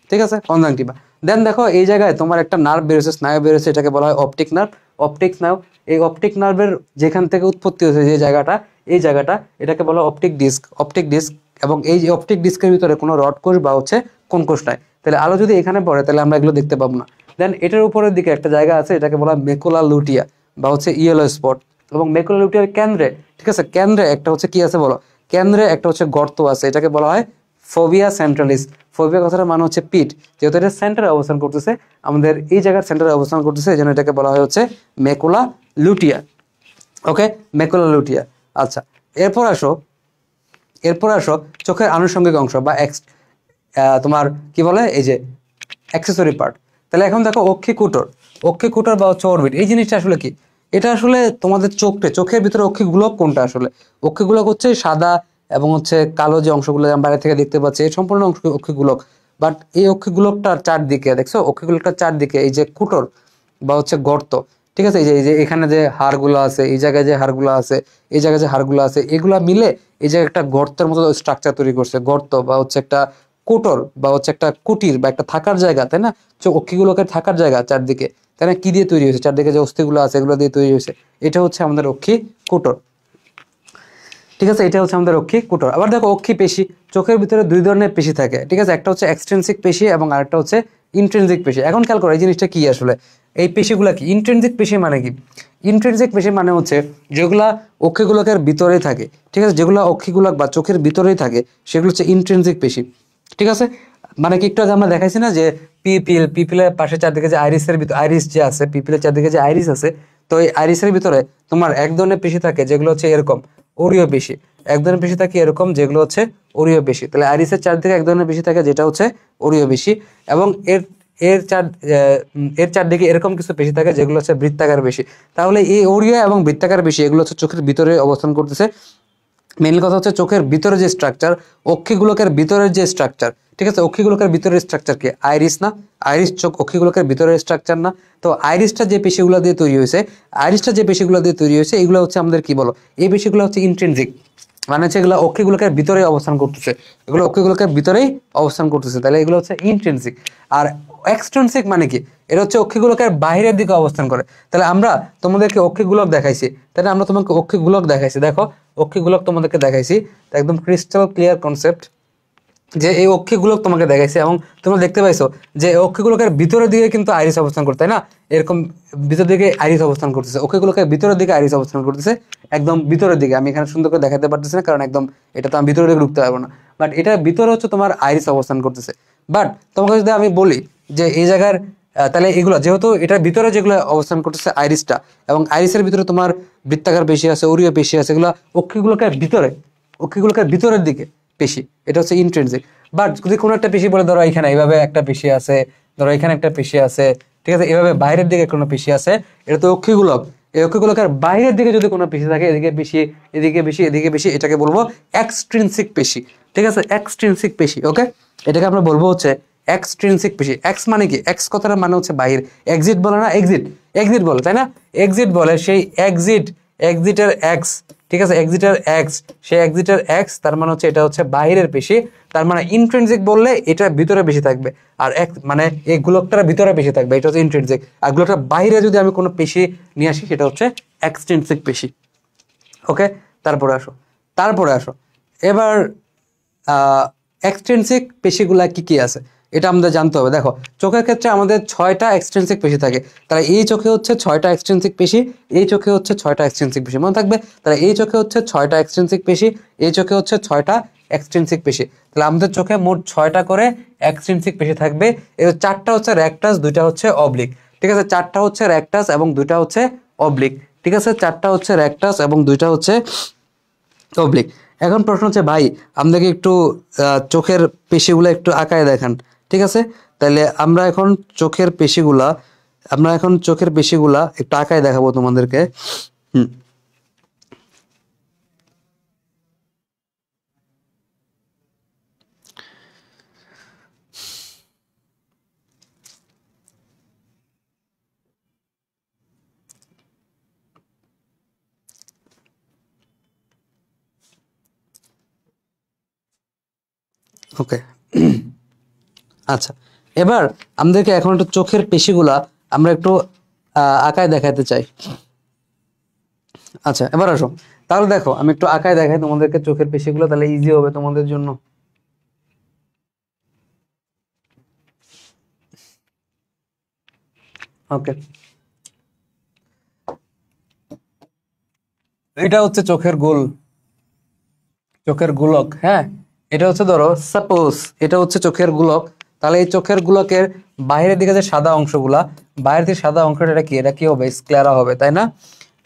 ঠিক আছে, কনজাংটিভা। দেন দেখো এই জায়গায় তোমার একটা নার্ভ বেরোছে, স্নায়ু বেরোছে, এটাকে বলা হয় অপটিক নার্ভ। অপটিক স্নায়ু, এই অপটিক নার্ভের যেখান থেকে উৎপত্তি হয়েছে যে জায়গাটা, এই জায়গাটা, এটাকে বলা অপটিক ডিস্ক। অপটিক ডিস্ক, এবং এই যে অপটিক ডিস্কের ভিতরে কোনো রড কোষ বা হচ্ছে কোন কোষ নাই। তাহলে আলো যদি এখানে পড়ে, তাহলে আমরা এগুলো দেখতে পাবো না। দেন এটার উপরের দিকে একটা জায়গা আছে, এটাকে বলা হয় মেকুলা লুটিয়া বা হচ্ছে ইয়েলো স্পট। এবং মেকুলা লুটিয়ার কেন্দ্রে, ঠিক আছে, কেন্দ্রে একটা হচ্ছে কি আছে বলো? কেন্দ্রে একটা হচ্ছে গর্ত আছে, এটাকে বলা হয় ফোবিয়া সেন্ট্রালিস। ফোবিয়া কথাটার মানে হচ্ছে পিঠ, যেহেতু এটা সেন্টারে অবস্থান করতেছে, আমাদের এই জায়গার সেন্টারে অবস্থান করতেছে, এই জন্য এটাকে বলা হয় হচ্ছে মেকুলা লুটিয়া। ওকে, মেকুলা লুটিয়া। আচ্ছা, এরপর আসো চোখের আনুষঙ্গিক অংশ বা তোমার কি বলে, এই যে অ্যাক্সেসরি পার্ট। তাহলে এখন দেখো অক্ষিকুটর বা হচ্ছে অরবিট, এই জিনিসটা আসলে কি? এটা আসলে তোমাদের চোখের ভিতরে অক্ষি গোলক কোনটা আসলে? অক্ষি গোলক হচ্ছে সাদা এবং হচ্ছে কালো যে অংশগুলো আমরা বাইরে থেকে দেখতে পাচ্ছি, এই সম্পূর্ণ অক্ষি গোলক। বাট এই অক্ষি গোলকটার চারদিকে দেখছো, অক্ষি গোলকটার চারদিকে এই যে কুটর বা হচ্ছে গর্ত, ঠিক আছে, এই যে এখানে যে হাড়গুলো আছে, এই জায়গায় যে হাড়গুলো আছে, এই জায়গায় যে হাড়গুলো আছে, এগুলা মিলে এই জায়গায় একটা গর্তের মতো স্ট্রাকচার তৈরি করছে। গর্ত বা হচ্ছে একটা কুটর বা হচ্ছে একটা কুটির বা একটা থাকার জায়গা, তাই না? অক্ষিগুলোকে থাকার জায়গা চারদিকে, তাই না? কি দিয়ে তৈরি হয়েছে? চারদিকে যে অস্থিগুলো আছে এগুলো দিয়ে তৈরি হয়েছে। এটা হচ্ছে আমাদের অক্ষি কুটর, ঠিক আছে? এটা হচ্ছে আমাদের অক্ষি কুটর। আবার দেখো অক্ষি পেশি, চোখের ভিতরে দুই ধরনের পেশি থাকে, ঠিক আছে? একটা হচ্ছে এক্সট্রিনসিক পেশি এবং আরেকটা হচ্ছে ইন্ট্রিনসিক পেশি। এখন খেয়াল করো এই জিনিসটা কি আসলে, এই পেশিগুলা কি? ইন্ট্রিনসিক পেশি মানে কি? ইন্ট্রিনসিক পেশি মানে হচ্ছে যেগুলা অক্ষিগোলকের ভিতরেই থাকে, ঠিক আছে? যেগুলো অক্ষিগোলক বা চোখের ভিতরেই থাকে সেগুলো হচ্ছে ইন্ট্রিনসিক পেশি, ঠিক আছে? মানে কি একটু আগে আমরা দেখাইছি না যে পিপিলের পাশে চারদিকে যে আইরিসের ভিতরে আইরিস যে আছে, পিপিলের চারদিকে যে আইরিস আছে, তো এই আইরিসের ভিতরে তোমার এক ধরনের পেশি থাকে যেগুলো হচ্ছে এরকম ওরিও পেশি, এক ধরনের পেশি থাকে এরকম যেগুলো হচ্ছে ওরিও পেশি। তাহলে আইরিসের চারদিকে এক ধরনের পেশি থাকে যেটা হচ্ছে ওরিও পেশি, এবং এর এর চার এর চারদিকে এরকম কিছু পেশি থাকে যেগুলো হচ্ছে বৃত্তাকার পেশি। তাহলে এই ওরিও এবং বৃত্তাকার পেশি এগুলো হচ্ছে চোখের ভিতরে অবস্থান করতেছে। মেইন কথা হচ্ছে চোখের ভিতরে যে স্ট্রাকচার, অক্ষিগোলকের ভিতরের যে স্ট্রাকচার, ঠিক আছে? অক্ষিগোলকের ভিতরের স্ট্রাকচার কি? আইরিস না? আইরিস চোখ অক্ষিগোলকের ভিতরের স্ট্রাকচার না? তো আইরিসটা যে পেশিগুলো দিয়ে তৈরি হয়েছে, আইরিসটা যে পেশিগুলো দিয়ে তৈরি হয়েছে এগুলো হচ্ছে আমাদের কি বলো? এই পেশিগুলো হচ্ছে ইন্ট্রিনসিক, মানে হচ্ছে এগুলো অক্ষিগোলকের ভিতরে অবস্থান করতেছে, এগুলো অক্ষিগোলকের ভিতরেই অবস্থান করতেছে, তাহলে এগুলো হচ্ছে ইন্ট্রিনসিক। আর এক্সট্রিনসিক মানে কি? এটা হচ্ছে অক্ষিগোলকের বাইরের দিকে অবস্থান করে। তাহলে আমরা তোমাদেরকে অক্ষিগোলক দেখাইছি, তাহলে আমরা তোমাকে অক্ষিগোলক দেখাইছি, দেখো অক্ষিগোলক তোমাদেরকে দেখাইছি, তো একদম ক্রিস্টাল ক্লিয়ার কনসেপ্ট যে এই অক্ষিগোলক তোমাকে দেখাইছে, এবং তোমরা দেখতে পাইছো যে অক্ষিগোলকের ভিতরের দিকে কিন্তু আইরিস অবস্থান করতে, তাই না? এরকম ভিতর দিকে আইরিস অবস্থান করতেছে, অক্ষিগোলকের ভিতরের দিকে আইরিস অবস্থান করতেছে, একদম ভিতরের দিকে। আমি এখানে সুন্দর করে দেখাতে পারতেছি না কারণ একদম এটা তো আমি ভিতরের দিকে ঢুকতে পারবো না, বাট এটার ভিতরে হচ্ছে তোমার আইরিস অবস্থান করতেছে। বাট তোমাকে যদি আমি বলি যে এই জায়গার তাহলে এগুলো যেহেতু এটার ভিতরে যেগুলো অবস্থান করতেছে আইরিসটা, এবং আইরিসের ভিতরে তোমার বৃত্তাকার পেশি আছে, ওরিও পেশি আছে, এগুলো অক্ষিগোলকের ভিতরে, অক্ষিগোলকের ভিতরের দিকে পেশি, এটা হচ্ছে ইন্ট্রিনসিক। বাট যদি কোনো একটা পেশি বলে, ধরো এখানে এইভাবে একটা পেশি আছে, ধরো এখানে একটা পেশি আছে, ঠিক আছে, এভাবে বাইরের দিকে কোনো পেশি আছে, এটা তো অক্ষিগোলক। এই অক্ষিগোলকের বাইরের দিকে যদি কোনো পেশি থাকে, এদিকে পেশি, এদিকে পেশি, এদিকে পেশি, এটাকে বলবো এক্সট্রিনসিক পেশি, ঠিক আছে? এক্সট্রিনসিক পেশি, ওকে? এটাকে আমরা বলবো হচ্ছে এক্সট্রিনসিক পেশি। এক্স মানে কি? এক্স কথাটার মানে হচ্ছে বাহির, এক্সিট বলে না? এক্সিট, এক্সিট বলে, তাই না? এক্সিট বলে, সেই এক্সিট, এক্সিটের এক্স, ঠিক আছে? এক্সিটের এক্স, সেই এক্সিটের এক্স, তার মানে হচ্ছে এটা হচ্ছে বাহিরের পেশি। তার মানে ইন্ট্রিনসিক বললে এটা ভিতরে বেশি থাকবে, আর এক মানে এই গোলকটার ভিতরে বেশি থাকবে, এটা হচ্ছে ইন্ট্রিনসিক। আর গোলকটার বাইরে যদি আমি কোনো পেশি নিয়ে আসি সেটা হচ্ছে এক্সট্রিনসিক পেশি, ওকে? তারপরে আসো, তারপরে আসো এবার এক্সট্রিনসিক পেশিগুলা কি কি আছে এটা আমাদের জানতে হবে। দেখো চোখের ক্ষেত্রে আমাদের 6টা এক্সট্রিনসিক পেশি থাকে, তাহলে এই চোখে হচ্ছে 6টা এক্সট্রিনসিক পেশি, এই চোখে হচ্ছে 6টা এক্সট্রিনসিক পেশি, মনে থাকবে? তাহলে এই চোখে হচ্ছে 6টা এক্সট্রিনসিক পেশি, এই চোখে হচ্ছে 6টা এক্সট্রিনসিক পেশি। তাহলে আমাদের চোখে মোট 6টা করে এক্সট্রিনসিক পেশি থাকবে। এর 4টা হচ্ছে র্যাকটাস, 2টা হচ্ছে অবলিক, ঠিক আছে? 4টা হচ্ছে র্যাকটাস এবং 2টা হচ্ছে অবলিক, ঠিক আছে? 4টা হচ্ছে র্যাকটাস এবং 2টা হচ্ছে অবলিক। এখন প্রশ্ন হচ্ছে ভাই আমাদেরকে একটু চোখের পেশিগুলো একটু আঁকায় দেখান, ঠিক আছে? তাহলে আমরা এখন চোখের পেশিগুলা, আমরা এখন চোখের পেশিগুলা একটু আঁকায় দেখাবো তোমাদেরকে। হুম, ওকে। আচ্ছা, এবার আমাদেরকে এখন একটু চোখের পেশিগুলা আমরা একটু আঁকায় দেখাতে চাই। আচ্ছা এবার আসো, তাহলে দেখো আমি একটু আঁকায় দেখাই তোমাদেরকে চোখের পেশিগুলো, তাহলে ইজি হবে তোমাদের জন্য। ওকে, এটা হচ্ছে চোখের গোল, চোখের গোলক, হ্যাঁ? এটা হচ্ছে ধরো সাপোজ এটা হচ্ছে চোখের গোলক, তাহলে এই চোখের গোলকের বাইরের দিকে যে সাদা অংশগুলা, বাইরের দিকে সাদা অংশটা এটা কি? এটা কি হবে? স্ক্লেরা হবে, তাই না?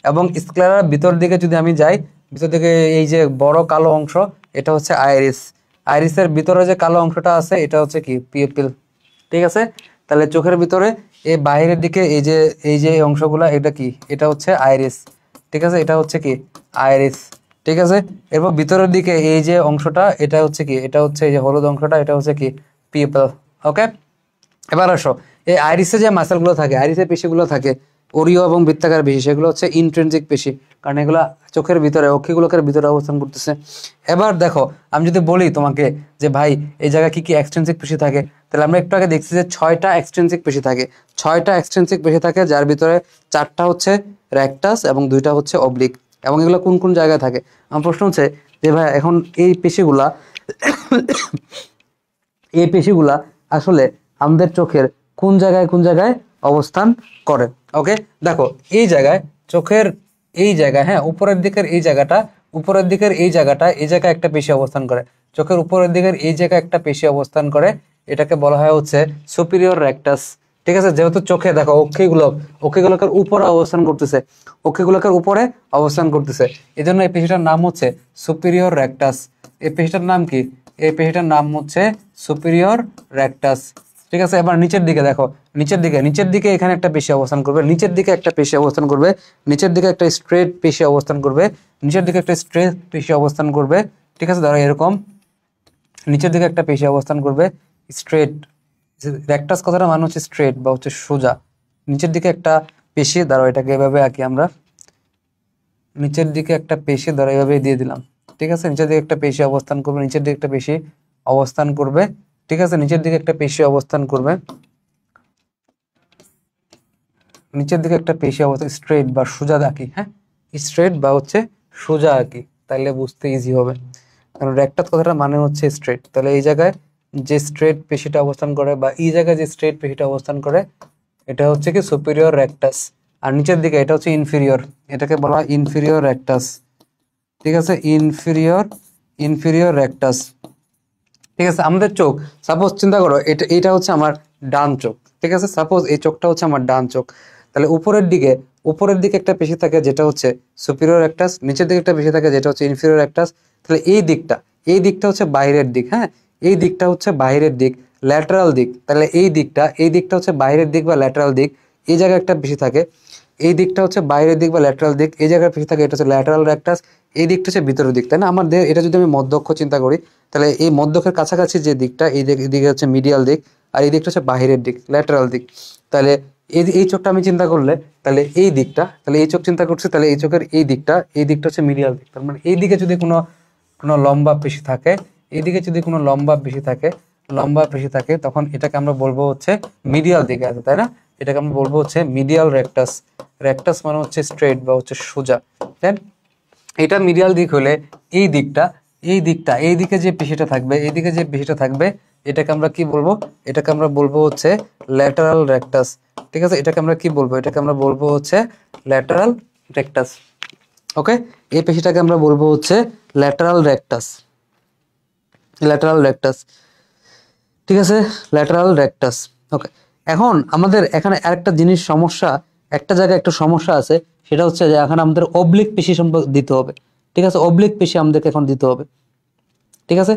এবং স্ক্লেরার ভিতর দিকে যদি আমি যাই, ভিতর দিকে এই যে বড় কালো অংশ, এটা হচ্ছে আইরিস, আইরিসের ভিতরে যে কালো অংশটা আছে এটা হচ্ছে কি? পিউপিল, ঠিক আছে? তাহলে চোখের ভিতরে এই বাইরের দিকে এই যে অংশগুলা, এটা কি, এটা হচ্ছে আইরিস, ঠিক আছে, এটা হচ্ছে কি আইরিস, ঠিক আছে। এরপর ভিতরের দিকে এই যে অংশটা, এটা হচ্ছে কি, এটা হচ্ছে এই যে হলুদ অংশটা, এটা হচ্ছে কি পিপল। ওকে, এবার আসো, এই আইরিসে যে মাসেলগুলো থাকে, আইরিসের পেশিগুলো থাকে ওরিও এবং বৃত্তাকার পেশি, সেগুলো হচ্ছে ইন্ট্রিনসিক পেশি, কারণ এগুলো চোখের ভিতরে অক্ষিগোলকের ভিতরে অবস্থান করতেছে। এবার দেখো, আমি যদি বলি তোমাকে যে ভাই এই জায়গায় কি কি এক্সট্রিনসিক পেশি থাকে, তাহলে আমরা একটু আগে দেখছি যে 6টা এক্সট্রিনসিক পেশি থাকে, 6টা এক্সট্রিনসিক পেশি থাকে, যার ভিতরে 4টা হচ্ছে রেকটাস এবং 2টা হচ্ছে অবলিক। এবং এগুলো কোন কোন জায়গায় থাকে? আমার প্রশ্ন হচ্ছে যে ভাই এখন এই পেশিগুলা এই পেশিগুলা আসলে আমাদের চোখের কোন জায়গায় অবস্থান করে? ওকে, দেখো এই জায়গায়, চোখের এই জায়গায়, হ্যাঁ উপরের দিকের এই জায়গাটা, উপরের দিকের এই জায়গাটা, এই জায়গায় একটা পেশি অবস্থান করে, চোখের উপরের দিকের এই জায়গায় একটা পেশি অবস্থান করে, এটাকে বলা হয় হচ্ছে সুপিরিয়র রেকটাস। ঠিক আছে, যেহেতু চোখে দেখো অক্ষিগোলকের উপরে অবস্থান করতেছে, অক্ষিগোলকের উপরে অবস্থান করতেছে, এই জন্য এই পেশিটার নাম হচ্ছে সুপিরিয়র রেকটাস। এই পেশিটার নাম কি? এই পেশিটার নাম হচ্ছে সুপিরিয়র রেকটাস। ঠিক আছে, এবার নিচের দিকে দেখো, নিচের দিকে এখানে একটা পেশি অবস্থান করবে, নিচের দিকে একটা পেশি অবস্থান করবে, নিচের দিকে একটা স্ট্রেট পেশি অবস্থান করবে, নিচের দিকে একটা স্ট্রেট পেশি অবস্থান করবে। ঠিক আছে, ধরো এরকম নিচের দিকে একটা পেশি অবস্থান করবে স্ট্রেট, রেকটাস কথাটা মানে হচ্ছে স্ট্রেট বা হচ্ছে সোজা। নিচের দিকে একটা পেশি, ধরো এটাকে এভাবে আঁকি আমরা, নিচের দিকে একটা পেশি ধরো এভাবে দিয়ে দিলাম। ঠিক আছে, নিচের দিকে একটা পেশি অবস্থান করবে, নিচের দিকে একটা পেশি অবস্থান করবে। ঠিক আছে, নিচের দিকে একটা পেশি অবস্থান করবে, নিচের দিকে একটা পেশি অবস্থান, স্ট্রেট বা সোজা আঁকি, হ্যাঁ স্ট্রেট বা হচ্ছে সোজা আঁকি, তাহলে বুঝতে ইজি হবে। কারণ রেকটাস কথাটা মানে হচ্ছে স্ট্রেট, তাহলে এই জায়গায় যে স্ট্রেট পেশিটা অবস্থান করে বা এই জায়গায় যে স্ট্রেট পেশিটা অবস্থান করে, এটা হচ্ছে কি সুপিরিয়র রেকটাস। আর নিচের দিকে এটা হচ্ছে ইনফিরিয়র, এটাকে বলা হয় ইনফিরিয়র রেকটাস। ঠিক আছে, ইনফিরিয়র রেকটাস। ঠিক আছে, আমাদের চোখ, সাপোজ চিন্তা করো এটা হচ্ছে আমার ডান চোখ। ঠিক আছে, সাপোজ এই চোখটা হচ্ছে আমার ডান চোখ, তাহলে উপরের দিকে একটা পেশি থাকে যেটা হচ্ছে সুপিরিয়র রেকটাস, নিচের দিকে একটা পেশি থাকে যেটা হচ্ছে ইনফিরিয়র রেকটাস। তাহলে এই দিকটা হচ্ছে বাইরের দিক, হ্যাঁ এই দিকটা হচ্ছে বাইরের দিক, ল্যাটারাল দিক। তাহলে এই দিকটা হচ্ছে বাইরের দিক বা ল্যাটারাল দিক, এই জায়গায় একটা পেশি থাকে। এই দিকটা হচ্ছে বাইরের দিক বা ল্যাটারাল দিক, এই জায়গায় পেশি থাকে, এটা হচ্ছে ল্যাটারাল রেকটাস। এই দিকটা হচ্ছে ভিতরের দিক, তাই না? আমার দেহ, এটা যদি আমি মধ্যক্ষ চিন্তা করি, তাহলে এই মধ্যকের কাছাকাছি যে দিকটা, এই দিকে হচ্ছে মিডিয়াল দিক, আর এই দিকটা হচ্ছে বাহিরের দিক, ল্যাটারাল দিক। তাহলে এই চোখটা আমি চিন্তা করলে, তাহলে এই দিকটা, তাহলে এই চোখ চিন্তা করছি, তাহলে এই চোখের এই দিকটা হচ্ছে মিডিয়াল দিক। তার মানে এই দিকে যদি কোনো কোনো লম্বা পেশি থাকে, এইদিকে যদি কোনো লম্বা পেশি থাকে তখন এটাকে আমরা বলবো হচ্ছে মিডিয়াল দিকে আছে, তাই না? এটাকে আমরা বলবো হচ্ছে মিডিয়াল রেকটাস। রেকটাস মানে হচ্ছে স্ট্রেট বা হচ্ছে সোজা। দেন এটা মিডিয়াল দিক হলে এইদিকে যে পেশিটা থাকবে, এটাকে আমরা কি বলবো? এটাকে আমরা বলবো হচ্ছে ল্যাটারাল রেকটাস। ঠিক আছে, এটাকে আমরা কি বলবো? এটাকে আমরা বলবো হচ্ছে ল্যাটারাল রেকটাস। ওকে, এই পেশিটাকে আমরা বলবো হচ্ছে ল্যাটারাল রেকটাস। ল্যাটারাল রেকটাস, ঠিক আছে, ল্যাটারাল রেকটাস। ওকে, এখন আমাদের এখানে আরেকটা জিনিস সমস্যা, একটা জায়গায় একটা সমস্যা আছে, সেটা হচ্ছে যে এখানে আমাদের অবলিক পেশি সম্পর্ক দিতে হবে। ঠিক আছে, অবলিক পেশি আমাদেরকে এখন দিতে হবে। ঠিক আছে,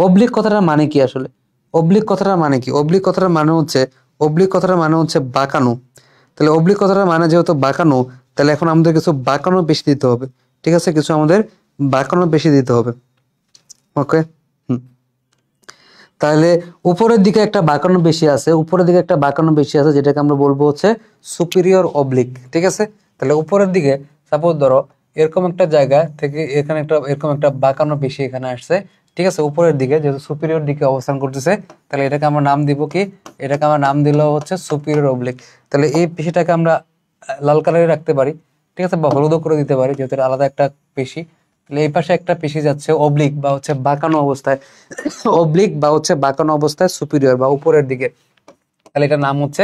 অবলিক কথাটার মানে কি আসলে? অবলিক কথাটার মানে কি? অবলিক কথাটার মানে হচ্ছে বাঁকানো। তাহলে অবলিক কথাটার মানে যেহেতু বাঁকানো, তাহলে এখন আমাদের কিছু বাঁকানো পেশি দিতে হবে। ঠিক আছে, কিছু আমাদের বাঁকানো পেশি দিতে হবে। ওকে, তাহলে উপরের দিকে একটা বাঁকানো পেশি আছে, যেটাকে আমরা বলবো হচ্ছে সুপিরিয়র অবলিক। ঠিক আছে, তাহলে উপরের দিকে সাপোজ ধরো এরকম একটা জায়গা থেকে এখানে এরকম একটা বাঁকানো পেশি এখানে আসছে। ঠিক আছে, উপরের দিকে যেহেতু সুপিরিয়র দিকে অবস্থান করতেছে, তাহলে এটাকে আমরা নাম দিব কি? এটাকে আমরা নাম দিলেও হচ্ছে সুপিরিয়র অবলিক। তাহলে এই পেশিটাকে আমরা লাল কালারে রাখতে পারি, ঠিক আছে, বা হলুদও করে দিতে পারি, যেহেতু এটা আলাদা একটা পেশি। তাহলে এই পাশে একটা পেশি যাচ্ছে অবলিক বা হচ্ছে বাঁকানো অবস্থায় সুপিরিয়র বা উপরের দিকে, তাহলে এটার নাম হচ্ছে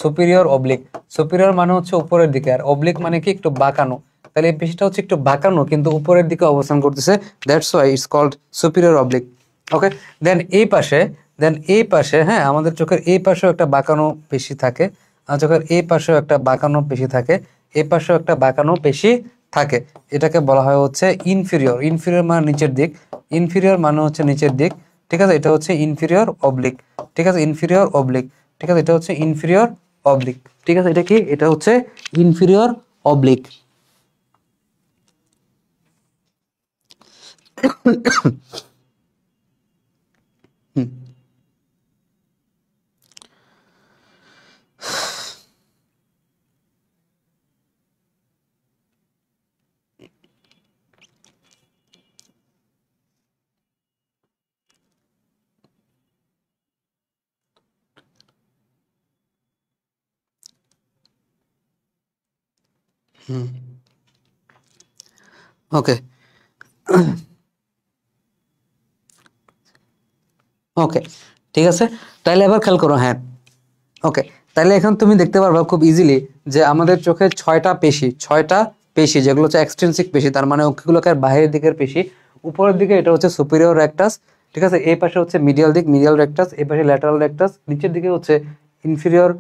সুপিরিয়র অবলিক। সুপিরিয়র মানে হচ্ছে উপরের দিকে, আর অবলিক মানে কি? একটু বাঁকানো। তাহলে এই পেশিটা হচ্ছে একটু বাঁকানো কিন্তু উপরের দিকে অবস্থান করতেছে, that's why it's called superior oblique. Okay, then এই পাশে হ্যাঁ আমাদের চোখের এই পাশেও একটা বাঁকানো পেশি থাকে, আর চোখের এই পাশেও একটা বাঁকানো পেশি থাকে, এই পাশেও একটা বাঁকানো পেশি থাকে। এটাকে বলা হয় হচ্ছে ইনফিরিয়র। ইনফিরিয়র মানে নিচের দিক, ইনফিরিয়র মানে হচ্ছে নিচের দিক। ঠিক আছে, এটা হচ্ছে ইনফিরিয়র অবলিক। ঠিক আছে, ইনফিরিয়র অবলিক। ঠিক আছে, এটা হচ্ছে ইনফিরিয়র অবলিক। ঠিক আছে, এটা কি? এটা হচ্ছে ইনফিরিয়র অবলিক। ওকে ওকে, ঠিক আছে। তাহলে এবার খেয়াল করো, হ্যাঁ ওকে। তাহলে এখন তুমি দেখতে পারবা খুব ইজিলি যে আমাদের চোখের ছয়টা পেশি যেগুলো হচ্ছে এক্সট্রিনসিক পেশি, তার মানে অক্ষিগোলকের বাইরের দিকের পেশি। উপরের দিকে এটা হচ্ছে সুপিরিয়র রেক্টাস, ঠিক আছে, এই পাশে হচ্ছে মিডিয়াল দিক, মিডিয়াল রেক্টাস, এই পাশে ল্যাটারাল রেক্টাস, নিচের দিকে হচ্ছে ইনফিরিয়র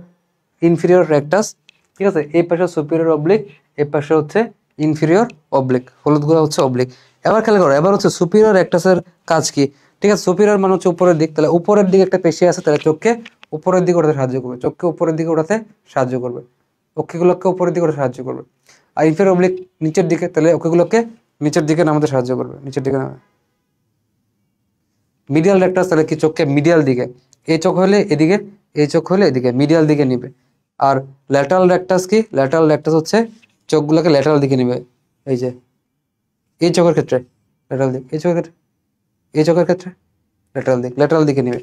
ইনফিরিয়র রেক্টাস, ঠিক আছে, এই পাশে সুপিরিয়র অবলিক, এই পাশে হচ্ছে ইনফিরিয়র অবলিক, হলুদগুলো হচ্ছে অবলিক। এবার খেয়াল করো, এবার হচ্ছে সুপিরিয়র রেক্টাসের কাজ কি? ঠিক আছে, সুপিরিয়র মানে হচ্ছে উপরের দিক, তাহলে উপরের দিকে একটা পেশি আছে, তাহলে চোখকে উপরের দিকে ওঠাতে সাহায্য করবে, চোখকে উপরের দিকে ওঠাতে সাহায্য করবে, অক্ষিগুলোকে উপরের দিকে ওঠাতে সাহায্য করবে। আর ইনফিরিয়র অবলিক নিচের দিকে, তাহলে অক্ষিগুলোকে নিচের দিকে নামাতে সাহায্য করবে, নিচের দিকে নামে। মিডিয়াল রেক্টাস তাহলে কি? চোখকে মিডিয়াল দিকে, এই চোখ হলে এদিকে, এই চোখ হলে এদিকে, মিডিয়াল দিকে নিবে। আর ল্যাটারাল রেক্টাস কি? ল্যাটারাল রেক্টাস হচ্ছে চোখগুলোকে ল্যাটারাল দিকে নিবে, এই যে এই চোখের ক্ষেত্রে ল্যাটারাল দিক, এই চোখের ক্ষেত্রে, এই চোখের ক্ষেত্রে ল্যাটারাল দিক, ল্যাটারাল দিকে নিবে,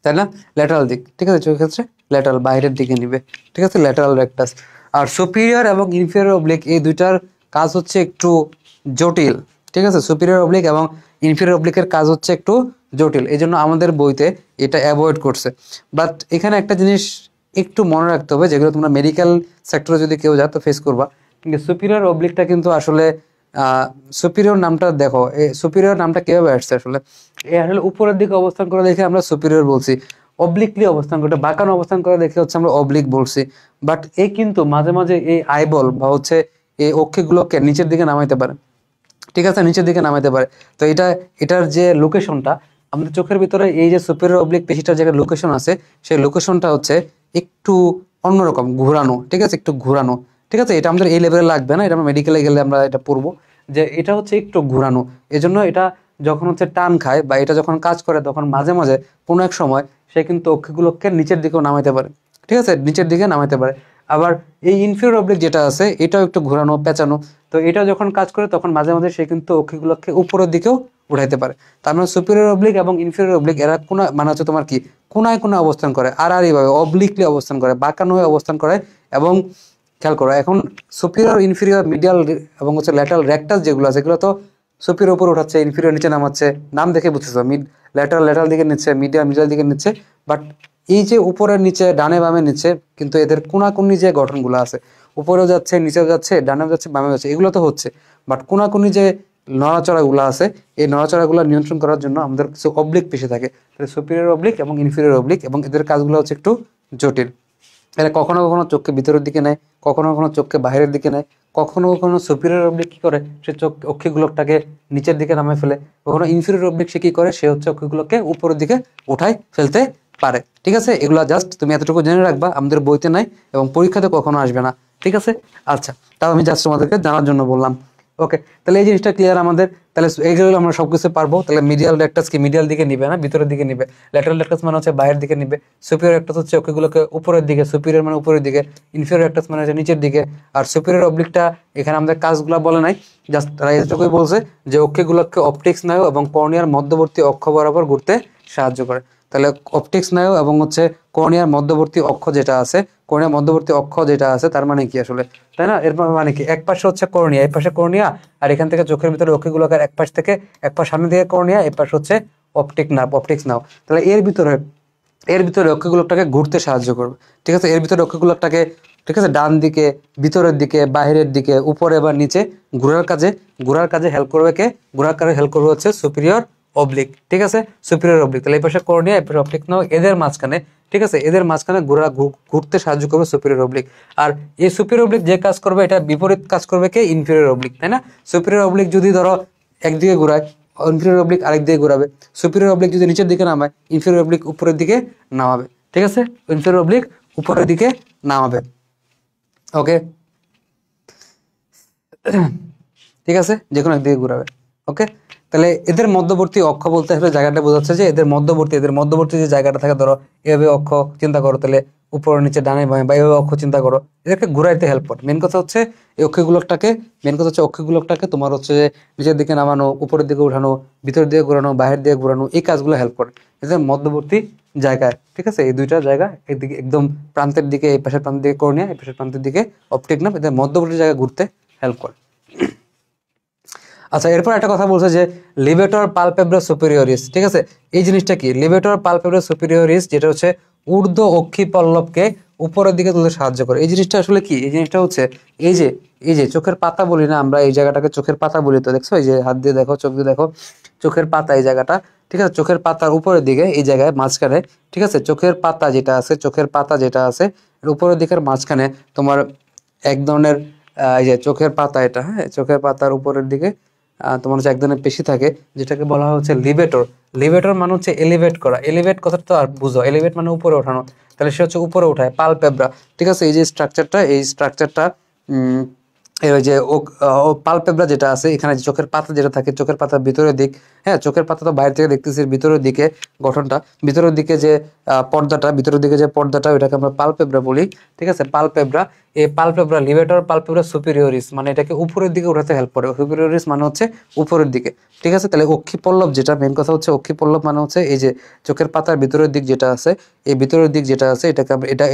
তাই না? ল্যাটারাল দিক, ঠিক আছে, চোখের ক্ষেত্রে ল্যাটারাল, বাইরের দিকে নিবে, ঠিক আছে, ল্যাটারাল রেক্টাস। আর সুপিরিয়র এবং ইনফিরিয়র অবলিক এই দুইটার কাজ হচ্ছে একটু জটিল, ঠিক আছে, সুপিরিয়র অবলিক এবং ইনফিরিয়র অবলিকের কাজ হচ্ছে একটু জটিল, এই জন্য আমাদের বইতে এটা অ্যাভয়েড করছে। বাট এখানে একটা জিনিস একটু মনে রাখতে হবে, যেগুলো তোমরা মেডিকেল সেক্টরে যদি কেউ যায় তো ফেস করবা, কিন্তু সুপিরিয়র অবলিকটা কিন্তু আসলে সুপিরিয়র নামটা দেখো, এই সুপিরিয়র নামটা কিভাবে আসছে আসলে? এ আসলে উপরের দিকে অবস্থান করে দেখে আমরা সুপিরিয়র বলছি, অবলিকলি অবস্থান করে, বাঁকানো অবস্থান করে দেখে হচ্ছে আমরা অবলিক বলছি। বাট এ কিন্তু মাঝে মাঝে এই আইবল বা হচ্ছে এই অক্ষিগুলোকে নিচের দিকে নামাইতে পারে, ঠিক আছে, নিচের দিকে নামাইতে পারে। তো এটার যে লোকেশনটা আমাদের চোখের ভিতরে, এই যে সুপিরিয়র অবলিক পেশিটার যে লোকেশন আছে, সেই লোকেশনটা হচ্ছে একটু অন্যরকম, ঘোরানো, ঠিক আছে, একটু ঘোরানো, ঠিক আছে, এটা আমাদের এই লেভেলে লাগবে না, এটা আমরা মেডিকেলে গেলে আমরা এটা পড়বো, যে এটা হচ্ছে একটু ঘোরানো। এজন্য এটা যখন হচ্ছে টান খায় বা এটা যখন কাজ করে, তখন মাঝে মাঝে কোনো এক সময় সে কিন্তু অক্ষিগুলোকে নিচের দিকেও নামাইতে পারে, ঠিক আছে, নিচের দিকে নামাইতে পারে। আবার এই ইনফিরিয়র অবলিক যেটা আছে, এটাও একটু ঘোরানো পেঁচানো, তো এটা যখন কাজ করে তখন মাঝে মাঝে সে কিন্তু অক্ষিগুলোকে উপরের দিকেও উঠাইতে পারে। তার মানে সুপিরিয়র অবলিক এবং ইনফিরিয়র অবলিক এরা কোনা মানে হচ্ছে তোমার কি কোনায় কোনায় অবস্থান করে, এইভাবে অবলিকলি অবস্থান করে, বাঁকানো হয়ে অবস্থান করে। এবং খেয়াল করো, এখন সুপিরিয়র, ইনফিরিয়র, মিডিয়াল এবং হচ্ছে ল্যাটারাল রেক্টাস যেগুলো আছে, এগুলো তো সুপিরিয়র উপর উঠাচ্ছে, ইনফিরিয়র নিচে নামাচ্ছে, নাম দেখে বুঝতেছো, ল্যাটারাল ল্যাটারাল দিকে নিচ্ছে, মিডিয়াল মিডিয়াল দিকে নিচ্ছে। বাট এই যে উপরের নিচে, ডানে বামে নিচ্ছে, কিন্তু এদের কোনাকুনি যে গঠনগুলো আছে, উপরেও যাচ্ছে, নিচেও যাচ্ছে, ডানেও যাচ্ছে, বামেও যাচ্ছে, এগুলো তো হচ্ছে। বাট কোনাকুনি যে নড়াচড়াগুলো আছে, এই নড়াচড়াগুলো নিয়ন্ত্রণ করার জন্য আমাদের কিছু অবলিক পেশি থাকে, তাহলে সুপিরিয়র অবলিক এবং ইনফিরিয়র অবলিক, এবং এদের কাজগুলো হচ্ছে একটু জটিল। এরা কখনো কখনো চোখকে ভিতরের দিকে নেয়, কখনো কখনো চোখকে বাইরের দিকে নেয়, কখনো কখনো সুপিরিয়র অবলিক কি করে, সে চোখ অক্ষিগুলোকটাকে নিচের দিকে নামে ফেলে, কখনো ইনফিরিয়র অবলিক সে কি করে, সে হচ্ছে অক্ষিগুলোকে উপরের দিকে উঠাই ফেলতে পারে, ঠিক আছে। এগুলো জাস্ট তুমি এতটুকু জেনে রাখবা, আমাদের বইতে নাই এবং পরীক্ষাতে কখনো আসবে না, ঠিক আছে। আচ্ছা, তাও আমি জাস্ট তোমাদেরকে জানার জন্য বললাম। ওকে, তাহলে এই জিনিসটা ক্লিয়ার আমাদের। তাহলে এইগুলো আমরা সবকিছু পারবো। তাহলে মিডিয়াল রেক্টাস কি মিডিয়াল দিকে নিবে না, ভিতরের দিকে নিবে। ল্যাটারাল রেক্টাস মানে হচ্ছে বাইরের দিকে নিবে। সুপিরিয়র রেক্টাস হচ্ছে ওকেগুলোকে উপরের দিকে, সুপিরিয়র মানে উপরের দিকে, ইনফিরিয়র রেক্টাস মানে হচ্ছে নিচের দিকে। আর সুপিরিয়র অবলিকটা এখানে আমাদের কাজগুলো বলে নাই, জাস্ট তারা এতটুকুই বলছে যে অক্ষিগুলোকে অপটিক স্নায়ু এবং কর্নিয়ার মধ্যবর্তী অক্ষ বরাবর ঘুরতে সাহায্য করে। তাহলে অপটিক স্নায়ু এবং হচ্ছে কর্নিয়ার মধ্যবর্তী অক্ষ যেটা আছে, কর্নিয়ার মধ্যবর্তী অক্ষ যেটা আছে, তার মানে কি আসলে, তাই না? এর মানে কি, এক পাশে হচ্ছে কর্নিয়া, এক পাশে কর্নিয়া, আর এখান থেকে চোখের ভিতরে অক্ষিগোলকের এক পাশ থেকে, এক পাশ সামনে দিকে কর্নিয়া, এক পাশ হচ্ছে অপটিক নার্ভ, অপটিক্স নার্ভ। তাহলে এর ভিতরে অক্ষিগোলকটাকে ঘুরতে সাহায্য করবে, ঠিক আছে, এর ভিতরে অক্ষিগোলকটাকে, ঠিক আছে, ডান দিকে, ভিতরের দিকে, বাইরের দিকে, উপরে বা নিচে ঘোরার কাজে হেল্প করবে কে? ঘোরার কাজে হেল্প করবে হচ্ছে সুপিরিয়র অবলিক, ঠিক আছে, সুপিরিয়র অবলিক। তাহলে এই পাশে কর্নিয়া, এই পাশে অপটিক নার্ভ, এদের মাঝখানে, ঠিক আছে, এদের মাঝখানে ঘুরতে সাহায্য করবে সুপিরিয়র অবলিক। আর এই সুপিরিয়র অবলিক যে কাজ করবে, এটা বিপরীত কাজ করবে কে? ইনফিরিয়র অবলিক, তাই না? সুপিরিয়র অবলিক যদি ধরো একদিকে ঘোরায়, ইনফিরিয়র অবলিক আরেক দিকে ঘোরাবে। সুপিরিয়র অবলিক যদি নিচের দিকে নামায়, ইনফিরিয়র অবলিক উপরের দিকে নামাবে, ঠিক আছে, ইনফেরিয়র অবলিক উপরের দিকে নামাবে। ওকে, ঠিক আছে, যে কোনো একদিকে ঘুরাবে। ওকে, তাহলে এদের মধ্যবর্তী অক্ষ বলতে হলে জায়গাটা বোঝাচ্ছে যে এদের মধ্যবর্তী যে জায়গাটা থাকে, ধরো এভাবে অক্ষ চিন্তা করো, তাহলে উপর নিচে ডানে বামে বা এভাবে অক্ষ চিন্তা করো, এদেরকে ঘুরাইতে হেল্প করে। মেন কথা হচ্ছে এই অক্ষগুলোকটাকে তোমার হচ্ছে যে নিচের দিকে নামানো, উপরের দিকে উঠানো, ভিতরের দিকে ঘোরানো, বাইরের দিকে ঘোরানো, এই কাজগুলো হেল্প করে এদের মধ্যবর্তী জায়গায়। ঠিক আছে, এই দুইটা জায়গা একদিকে একদম প্রান্তের দিকে, এই পাশের প্রান্তের দিকে কর্নিয়া, এই পাশের প্রান্তের দিকে অপটিক নার্ভ, এদের মধ্যবর্তী জায়গায় ঘুরতে হেল্প করে। আচ্ছা, এরপর একটা কথা বলছে যে লিভেটর পালপেব্রা সুপিরিয়রিস। ঠিক আছে, এই জিনিসটা কি? লিভেটর পালপেব্রা সুপিরিয়রিস যেটা হচ্ছে ঊর্ধ্ব অক্ষি পল্লবকে উপরের দিকে তুলতে সাহায্য করে। এই জিনিসটা আসলে কি? এই জিনিসটা হচ্ছে এই যে চোখের পাতা বলি না আমরা, এই জায়গাটাকে চোখের পাতা বলি। তো দেখছো, এই যে হাত দিয়ে দেখো, চোখ দিয়ে দেখো, চোখের পাতা এই জায়গাটা। ঠিক আছে, চোখের পাতার উপরের দিকে এই জায়গায় মাঝখানে, ঠিক আছে, চোখের পাতা যেটা আছে এর উপরের দিকের মাঝখানে তোমার এক ধরনের এই যে চোখের পাতা, এটা হ্যাঁ, চোখের পাতার উপরের দিকে তোমার হচ্ছে এক ধরনের পেশি থাকে যেটাকে বলা হয় হচ্ছে লিভেটর। লিভেটর মানে হচ্ছে এলিভেট করা। এলিভেট কথাটা তো আর বুঝো, এলিভেট মানে উপরে ওঠানো, তাহলে সে হচ্ছে উপরে উঠায় পালপেব্রা। ঠিক আছে, এই যে স্ট্রাকচারটা এই ওই যে পালপেব্রা যেটা আছে এখানে, চোখের পাতা যেটা থাকে, চোখের পাতার ভিতরের দিক, হ্যাঁ, চোখের পাতা তো বাইরে থেকে দেখতেছি, ভিতরের দিকে গঠনটা, ভিতরের দিকে যে পর্দাটা ওইটাকে আমরা পালপেব্রা বলি। ঠিক আছে, পালপেব্রা, এই পালপেব্রা লিভেটর পালপেব্রা সুপিরিয়রিস মানে এটাকে উপরের দিকে উঠাতে হেল্প করে। সুপিরিয়রিস মানে হচ্ছে উপরের দিকে। ঠিক আছে, তাহলে অক্ষি পল্লব যেটা মেন কথা হচ্ছে, অক্ষি পল্লব মানে হচ্ছে এই যে চোখের পাতার ভিতরের দিক যেটা আছে, এই ভিতরের দিক যেটা আছে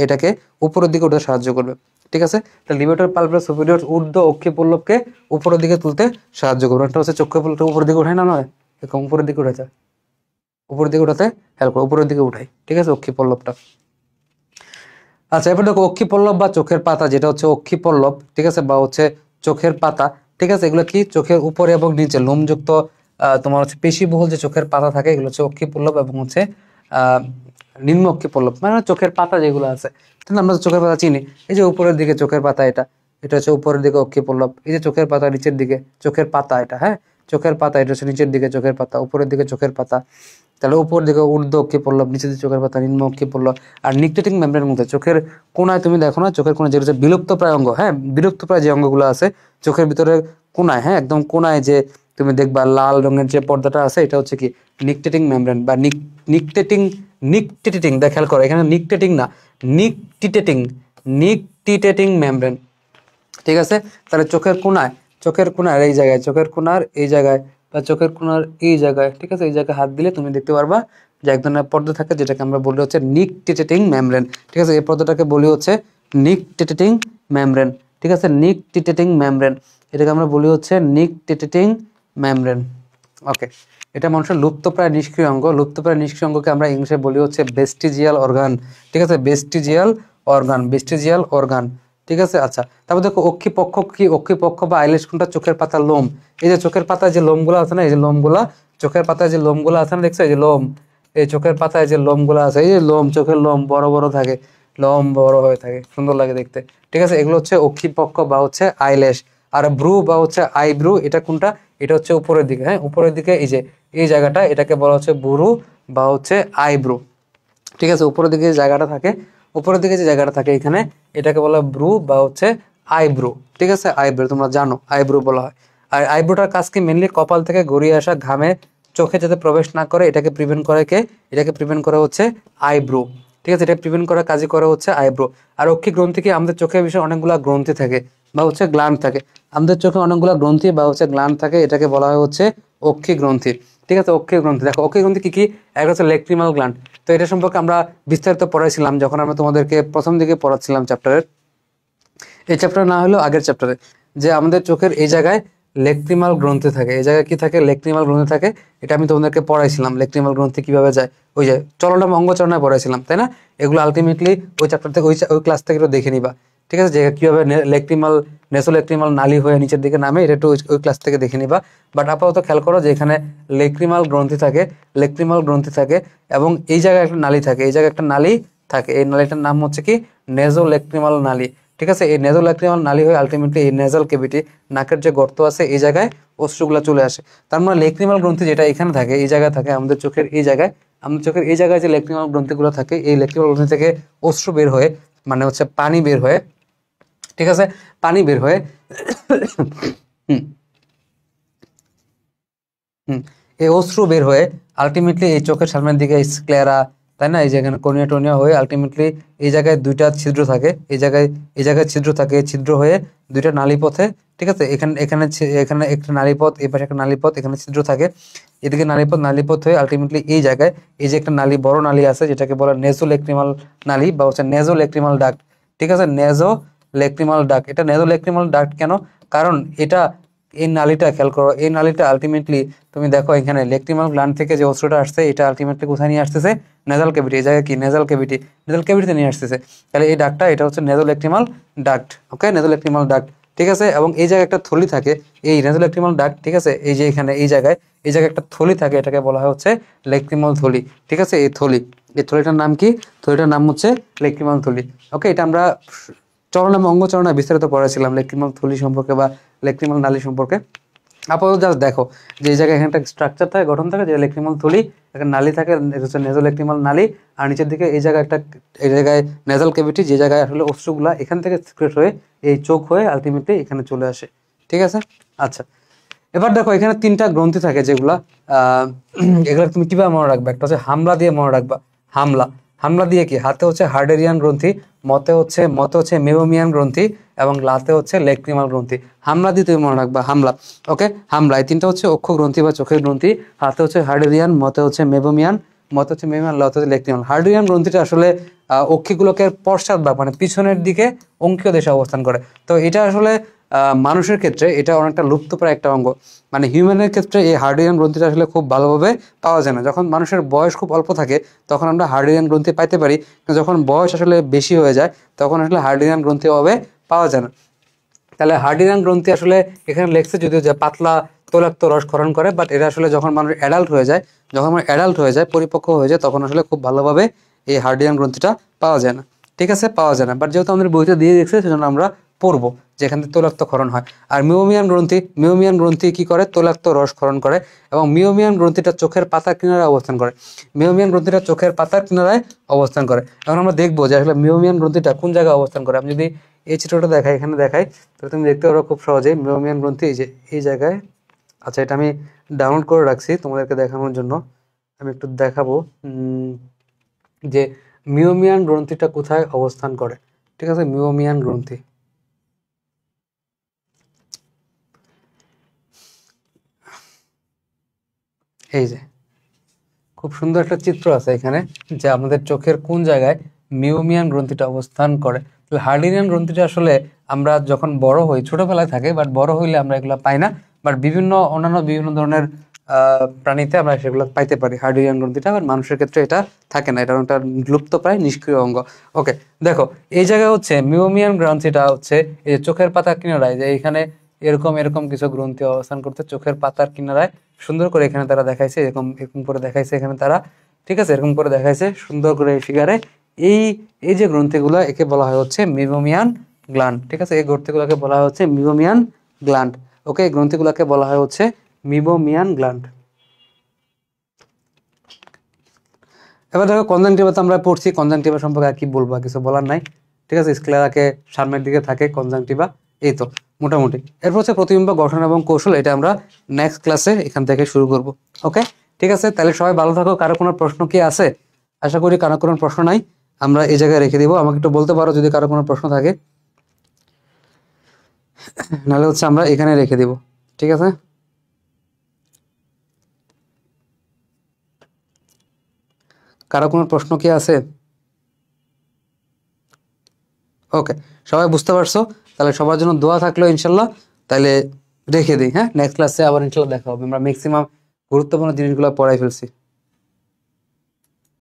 এটাকে উপরের দিকে উঠাতে সাহায্য করবে। ঠিক আছে, তাহলে লিভেটর পালপেব্রা সুপিরিয়র ঊর্ধ্ব অক্ষি পল্লবকে উপরের দিকে তুলতে সাহায্য করবে। একটা হচ্ছে চোখের পল্লবটা উপরের দিকে উঠায় না, নয় এরকম উপরের দিকে উঠাতে, হেল্প করে, উপরের দিকে উঠাই। ঠিক আছে, অক্ষি পল্লবটা। আচ্ছা, এবার দেখো অক্ষি পল্লব বা চোখের পাতা যেটা হচ্ছে অক্ষি পল্লব, ঠিক আছে, বা হচ্ছে চোখের পাতা। ঠিক আছে, এগুলো কি চোখের উপরে এবং নিচে লোমযুক্ত তোমার হচ্ছে পেশিবহুল যে চোখের পাতা থাকে, এগুলো হচ্ছে অক্ষি পল্লব এবং হচ্ছে নিম্ন অক্ষি পল্লব, মানে চোখের পাতা যেগুলো আছে। তাহলে আমরা তো চোখের পাতা চিনি, এই যে উপরের দিকে চোখের পাতা, এটা হচ্ছে উপরের দিকে অক্ষি পল্লব। এই যে চোখের পাতা নিচের দিকে চোখের পাতা, এটা হ্যাঁ চোখের পাতা, এটা হচ্ছে নিচের দিকে চোখের পাতা, উপরের দিকে চোখের পাতা। তাহলে উপর দিকে ঊর্ধ্ব অক্ষি পল্লব, নিচের দিকে চোখের পাতা, নিম্ন অক্ষি পল্লব। আর নিকটেটিং মেমব্রেনের মধ্যে চোখের কোনায় তুমি দেখো না, চোখের কোনায় যেটা হচ্ছে বিলুপ্ত প্রায় অঙ্গ, হ্যাঁ বিলুপ্ত প্রায় যে অঙ্গগুলো আছে চোখের ভিতরে কোনায়, হ্যাঁ একদম কোনায় যে তুমি দেখবা লাল রঙের যে পর্দাটা আছে, এটা হচ্ছে কি নিকটেটিং মেমব্রেন বা নিকটেটিং খেয়াল করো, এখানে নিকটেটিং না, নিকটিটেটিং নিকটিটেটিং মেমব্রেন। ঠিক আছে, তাহলে চোখের কোণার এই জায়গায়, চোখের কোণার এই জায়গায় বা চোখের কোণার এই জায়গায়, ঠিক আছে, এই জায়গায় হাত দিলে তুমি দেখতে পারবা যে এক ধরনের পর্দা থাকে যেটাকে আমরা বলি হচ্ছে নিকটিটেটিং মেমব্রেন। ঠিক আছে, এই পর্দাটাকে বলি হচ্ছে নিকটিটেটিং মেমব্রেন। ঠিক আছে, নিকটিটেটিং মেমব্রেন, এটাকে আমরা বলি হচ্ছে নিকটিটেটিং মেমব্রেন। ওকে, এটা মানুষের লুপ্তপ্রায় নিষ্ক্রিয় অঙ্গকে আমরা ইংলিশে বলি হচ্ছে ভেস্টিজিয়াল অর্গান। ঠিক আছে, ভেস্টিজিয়াল অর্গান। ঠিক আছে, আচ্ছা, তারপর দেখো অক্ষিপক্ষ কি? অক্ষিপক্ষ বা আইলেস কোনটা? চোখের পাতার লোম। এই যে চোখের পাতায় যে লোমগুলো আছে না, এই যে লোমগুলা, চোখের পাতায় যে লোমগুলো আছে না, দেখছো এই যে লোম, এই চোখের পাতায় যে লোমগুলো আছে, এই যে লোম, চোখের লোম বড় বড় থাকে, লোম বড় হয়ে থাকে, সুন্দর লাগে দেখতে। ঠিক আছে, এগুলো হচ্ছে অক্ষিপক্ষ বা হচ্ছে আইলেস। আর ব্রু বা হচ্ছে আইব্রু, এটা কোনটা? এটা হচ্ছে উপরের দিকে, হ্যাঁ উপরের দিকে এই যে এই জায়গাটা, এটাকে বলা হচ্ছে বুরু বা হচ্ছে আইব্রু। ঠিক আছে, উপরের দিকে যে জায়গাটা থাকে এখানে, এটাকে বলা হয় ব্রু বা হচ্ছে আইব্রু। ঠিক আছে, আইব্রু তোমরা জানো আইব্রু বলা হয়। আর আইব্রুটার কাজ কি? মেনলি কপাল থেকে গড়িয়ে আসা ঘামে চোখে যাতে প্রবেশ না করে, এটাকে প্রিভেন্ট করে কে? এটাকে প্রিভেন্ট করে হচ্ছে আইব্রু। ঠিক আছে, এটা প্রিভেন্ট করার কাজই করে হচ্ছে আইব্রু। আর অক্ষি গ্রন্থি কি? আমাদের চোখের বিষয়ে অনেকগুলো গ্রন্থি থাকে বা হচ্ছে গ্ল্যান্ড থাকে, আমাদের চোখে অনেকগুলো গ্রন্থি বা হচ্ছে গ্ল্যান্ড থাকে, এটাকে বলা হয় হচ্ছে অক্ষি গ্রন্থি। ঠিক আছে, অক্ষি গ্রন্থি দেখো, অক্ষি গ্রন্থি কি কি? একটা হচ্ছে লেক্রিমাল গ্ল্যান্ড। তো এটা সম্পর্কে আমরা বিস্তারিত পড়াইছিলাম যখন আমরা তোমাদেরকে প্রথম দিকে পড়াচ্ছিলাম চ্যাপ্টারের, এই চ্যাপ্টার না হলেও আগের চ্যাপ্টারে, যে আমাদের চোখের এই জায়গায় লেক্রিমাল গ্রন্থি থাকে। এই জায়গায় কি থাকে? লেক্রিমাল গ্রন্থি থাকে। এটা আমি তোমাদেরকে পড়াইছিলাম, লেক্রিমাল গ্রন্থি কিভাবে যায়, ওই যে চলনাম অঙ্গচরণায় পড়াইছিলাম, তাই না? এগুলো আলটিমেটলি ওই চ্যাপ্টার থেকে ওই ক্লাস থেকে একটু দেখে নিবা। ঠিক আছে, যে কিভাবে নেসোলেক্রিমাল নালী হয়ে নিচের দিকে নামে, এটা একটু ওই ক্লাস থেকে দেখে নিবা। বাট আপাতত খেয়াল করো যে এখানে লেক্রিমাল গ্রন্থি থাকে এবং এই জায়গায় একটা নালী থাকে, এই নালীটার নাম হচ্ছে কি? নেজোলেক্রিমাল নালী। ঠিক আছে, এই নেজোল্যাক্রিমাল নালী হয়ে আলটিমেটলি এই নেজাল কেভিটি, নাকের যে গর্ত আছে, এই জায়গায় অশ্রুগুলা চলে আসে। তার মানে লেক্রিমাল গ্রন্থি যেটা এখানে থাকে, এই জায়গায় থাকে আমাদের চোখের এই জায়গায়, আমাদের চোখের এই জায়গায় যে ল্যাক্রিমাল গ্রন্থিগুলো থাকে, এই ল্যাক্রিমাল গ্রন্থি থেকে অশ্রু বের হয়ে, মানে হচ্ছে পানি বের হয়ে, ঠিক আছে, পানি বের হয়ে হুম হুম এই অশ্রু বের হয়ে আলটিমেটলি এই চোখের সামনের দিকে স্ক্লেরা, তাই না, এই জায়গায় কর্নিয়া টর্নিয়া হয়ে আলটিমেটলি এই জায়গায় দুইটা ছিদ্র থাকে, এই জায়গায় ছিদ্র থাকে, ছিদ্র হয়ে দুইটা নালীপথে, ঠিক আছে, এখানে এখানে এখানে একটা নালীপথ, এই পাশে একটা নালীপথ, এখানে ছিদ্র থাকে, এদিকে নালীপথ হয়ে আলটিমেটলি এই জায়গায় এই যে একটা নালী, বড় নালী আছে যেটাকে বলে নেজোলেক্রিমাল নালী বা হচ্ছে নেজোলেক্রিমাল ডাক্ট, ঠিক আছে, নেজোলেক্রিমাল ডাক্ট। এটা নেজোলেক্রিমাল ডাক্ট কেন? কারণ এটা, এই নালীটা খেয়াল করো, এই নালীটা আলটিমেটলি তুমি দেখো এখানে লেক্রিমাল গ্ল্যান্ড থেকে যে অস্ত্রটা আসছে এটা আলটিমেটলি কোথায় নিয়ে আসতেছে? Nasal cavity. এই জায়গায় কি নেজাল ক্যাভিটিতে নিয়ে আসতেছে। তাহলে এই ডাক্টটা, এটা হচ্ছে নেজোলেক্রিমাল ডাক্ট। ওকে, নেজোলেক্রিমাল ডাক্ট, ঠিক আছে। এবং এই জায়গায় একটা থলি থাকে, এই নেজোলেক্রিমাল ডাক্ট, ঠিক আছে, এই যে এখানে এই জায়গায় একটা থলি থাকে, এটাকে বলা হয় হচ্ছে লেক্রিমাল থলি, ঠিক আছে। এই থলিটার নাম কি? থলিটার নাম হচ্ছে লেক্রিমাল থলি। ওকে, এটা আমরা চলনামে অঙ্গচরণে বিস্তারিত পড়েছিলাম লেক্রিমাল থলি সম্পর্কে বা লেক্রিমাল নালী সম্পর্কে। আপাতত জাস্ট দেখো যে এই জায়গায় এখানে একটা স্ট্রাকচার থাকে, গঠন থাকে, যে লেক্রিমাল থলি, একটা নালী থাকে, এটা হচ্ছে নেজোলেক্রিমাল নালী, আর নিচের দিকে এই জায়গায় নেজাল ক্যাভিটি, যে জায়গায় আসলে অশ্রুগুলা এখান থেকে সিক্রেট হয়ে এই চোখ হয়ে আলটিমেটলি এখানে চলে আসে, ঠিক আছে। আচ্ছা, এবার দেখো এখানে তিনটা গ্রন্থি থাকে যেগুলা এগুলা তুমি কিভাবে মনে রাখবে? একটা হচ্ছে হামলা দিয়ে মনে রাখবা। হামলা হামলা দিয়ে কি? হাতে হচ্ছে হার্ডেরিয়ান গ্রন্থি, মতে হচ্ছে মেবোমিয়ান গ্রন্থি, এবং লাতে হচ্ছে লেক্রিমাল গ্রন্থি। হামলা দিয়ে তুমি মনে রাখবা, হামলা। ওকে, হামলা, এই তিনটা হচ্ছে অক্ষ গ্রন্থি বা চোখের গ্রন্থি। হাতে হচ্ছে হার্ডেরিয়ান, মতে হচ্ছে মেবোমিয়ান, লাতে হচ্ছে লেক্রিমাল। হার্ডেরিয়ান গ্রন্থিটা আসলে অক্ষিগুলোকে পশ্চাৎ বা মানে পিছনের দিকে অঙ্কীয় দেশে অবস্থান করে। তো এটা আসলে মানুষের ক্ষেত্রে এটা অনেকটা লুপ্তপ্রায় একটা অঙ্গ। মানে হিউম্যানের ক্ষেত্রে এই হার্ডেরিয়ান গ্রন্থিটা আসলে খুব ভালোভাবে পাওয়া যায় না। যখন মানুষের বয়স খুব অল্প থাকে তখন আমরা হার্ডেরিয়ান গ্রন্থি পাইতে পারি, কিন্তু যখন বয়স আসলে বেশি হয়ে যায় তখন আসলে হার্ডেরিয়ান গ্রন্থি ভাবে পাওয়া যায় না। তাহলে হার্ডেরিয়ান গ্রন্থি আসলে এখানে লেখছে যদিও যে পাতলা তৈলাক্ত রস ক্ষরণ করে, বাট এটা আসলে যখন মানুষ অ্যাডাল্ট হয়ে যায়, পরিপক্ক হয়ে যায়, তখন আসলে খুব ভালোভাবে এই হার্ডেরিয়ান গ্রন্থিটা পাওয়া যায় না, ঠিক আছে, পাওয়া যায় না। বাট যেহেতু আমাদের বইতে দিয়ে দিচ্ছে সেজন্য আমরা পড়বো যেখান থেকে তৈলাক্ত ক্ষরণ হয়। আর মিওমিয়ান গ্রন্থি কি করে? তৈলাক্ত রস ক্ষরণ করে, এবং মিওমিয়ান গ্রন্থিটা চোখের পাতার কিনারায় অবস্থান করে। এখন আমরা দেখবো যে আসলে মিওমিয়ান গ্রন্থিটা কোন জায়গায় অবস্থান করে। আমি যদি এই চিত্রটা দেখাই, এখানে দেখাই, তাহলে তুমি দেখতে পারো খুব সহজেই মিওমিয়ান গ্রন্থি এই যে এই জায়গায়। আচ্ছা, এটা আমি ডাউনলোড করে রাখছি তোমাদেরকে দেখানোর জন্য। আমি একটু দেখাবো যে মিওমিয়ান গ্রন্থিটা কোথায় অবস্থান করে, ঠিক আছে। মিওমিয়ান গ্রন্থি, এই যে খুব সুন্দর একটা চিত্র আছে এখানে, যে আমাদের চোখের কোন জায়গায় মিওমিয়ান গ্রন্থিটা অবস্থান করে। তাহলে হার্ডেরিয়ান গ্রন্থিটা আসলে আমরা যখন বড় হই, ছোটবেলায় থাকে, বাট বড় হইলে আমরা এগুলো পাই না। বাট অন্যান্য বিভিন্ন ধরনের প্রাণীতে আমরা সেগুলো পাইতে পারি হার্ডেরিয়ান গ্রন্থিটা, বাট মানুষের ক্ষেত্রে এটা থাকে না, এটা একটা লুপ্ত প্রায় নিষ্ক্রিয় অঙ্গ। ওকে, দেখো এই জায়গায় হচ্ছে মিওমিয়ান গ্রন্থিটা হচ্ছে এই যে চোখের পাতার কিনারায়, যে এখানে এরকম এরকম কিছু গ্রন্থি অবস্থান করতে চোখের পাতার কিনারায়, সুন্দর করে এখানে তারা দেখাইছে, এরকম এরকম করে দেখাইছে এখানে তারা, ঠিক আছে, এরকম করে দেখাইছে সুন্দর করে এই ফিগারে। এই এই যে গ্রন্থিগুলো, একে বলা হয় হচ্ছে মিবোমিয়ান গ্ল্যান্ড, ঠিক আছে, এই গ্রন্থিগুলোকে বলা হয় হচ্ছে মিবোমিয়ান গ্ল্যান্ড। ওকে, এই গ্রন্থিগুলোকে বলা হয় হচ্ছে মিবোমিয়ান গ্ল্যান্ড। এবার দেখো কনজাংটিভা তো আমরা পড়ছি, কনজাংটিভা সম্পর্কে আর কি বলবো, আর কিছু বলার নাই, ঠিক আছে। স্ক্লেরাকে সামনের দিকে থাকে কনজাংটিভা, এই তো মোটামুটি। এরপর হচ্ছে প্রতিবিম্ব গঠন এবং কৌশল, এটা আমরা নেক্সট ক্লাসে এখান থেকে শুরু করব। ওকে, ঠিক আছে, তাহলে সবাই ভালো থাকো। কারো কোনো প্রশ্ন কি আছে? আশা করি কারো কোনো প্রশ্ন নাই, আমরা এই জায়গায় রেখে দিব। আমাকে একটু বলতে পারো যদি কারো কোনো প্রশ্ন থাকে, নাহলে হচ্ছে আমরা এখানে রেখে দিব, ঠিক আছে। কারো কোনো প্রশ্ন কি আছে? ওকে, সবাই বুঝতে পারছো? তাহলে সবার জন্য দোয়া থাকলো ইনশাল্লাহ। তাহলে রেখে দিই, হ্যাঁ, নেক্সট ক্লাসে আবার ইনশাল্লাহ দেখা হবে। আমরা ম্যাক্সিমাম গুরুত্বপূর্ণ জিনিসগুলো পড়াই ফেলছি।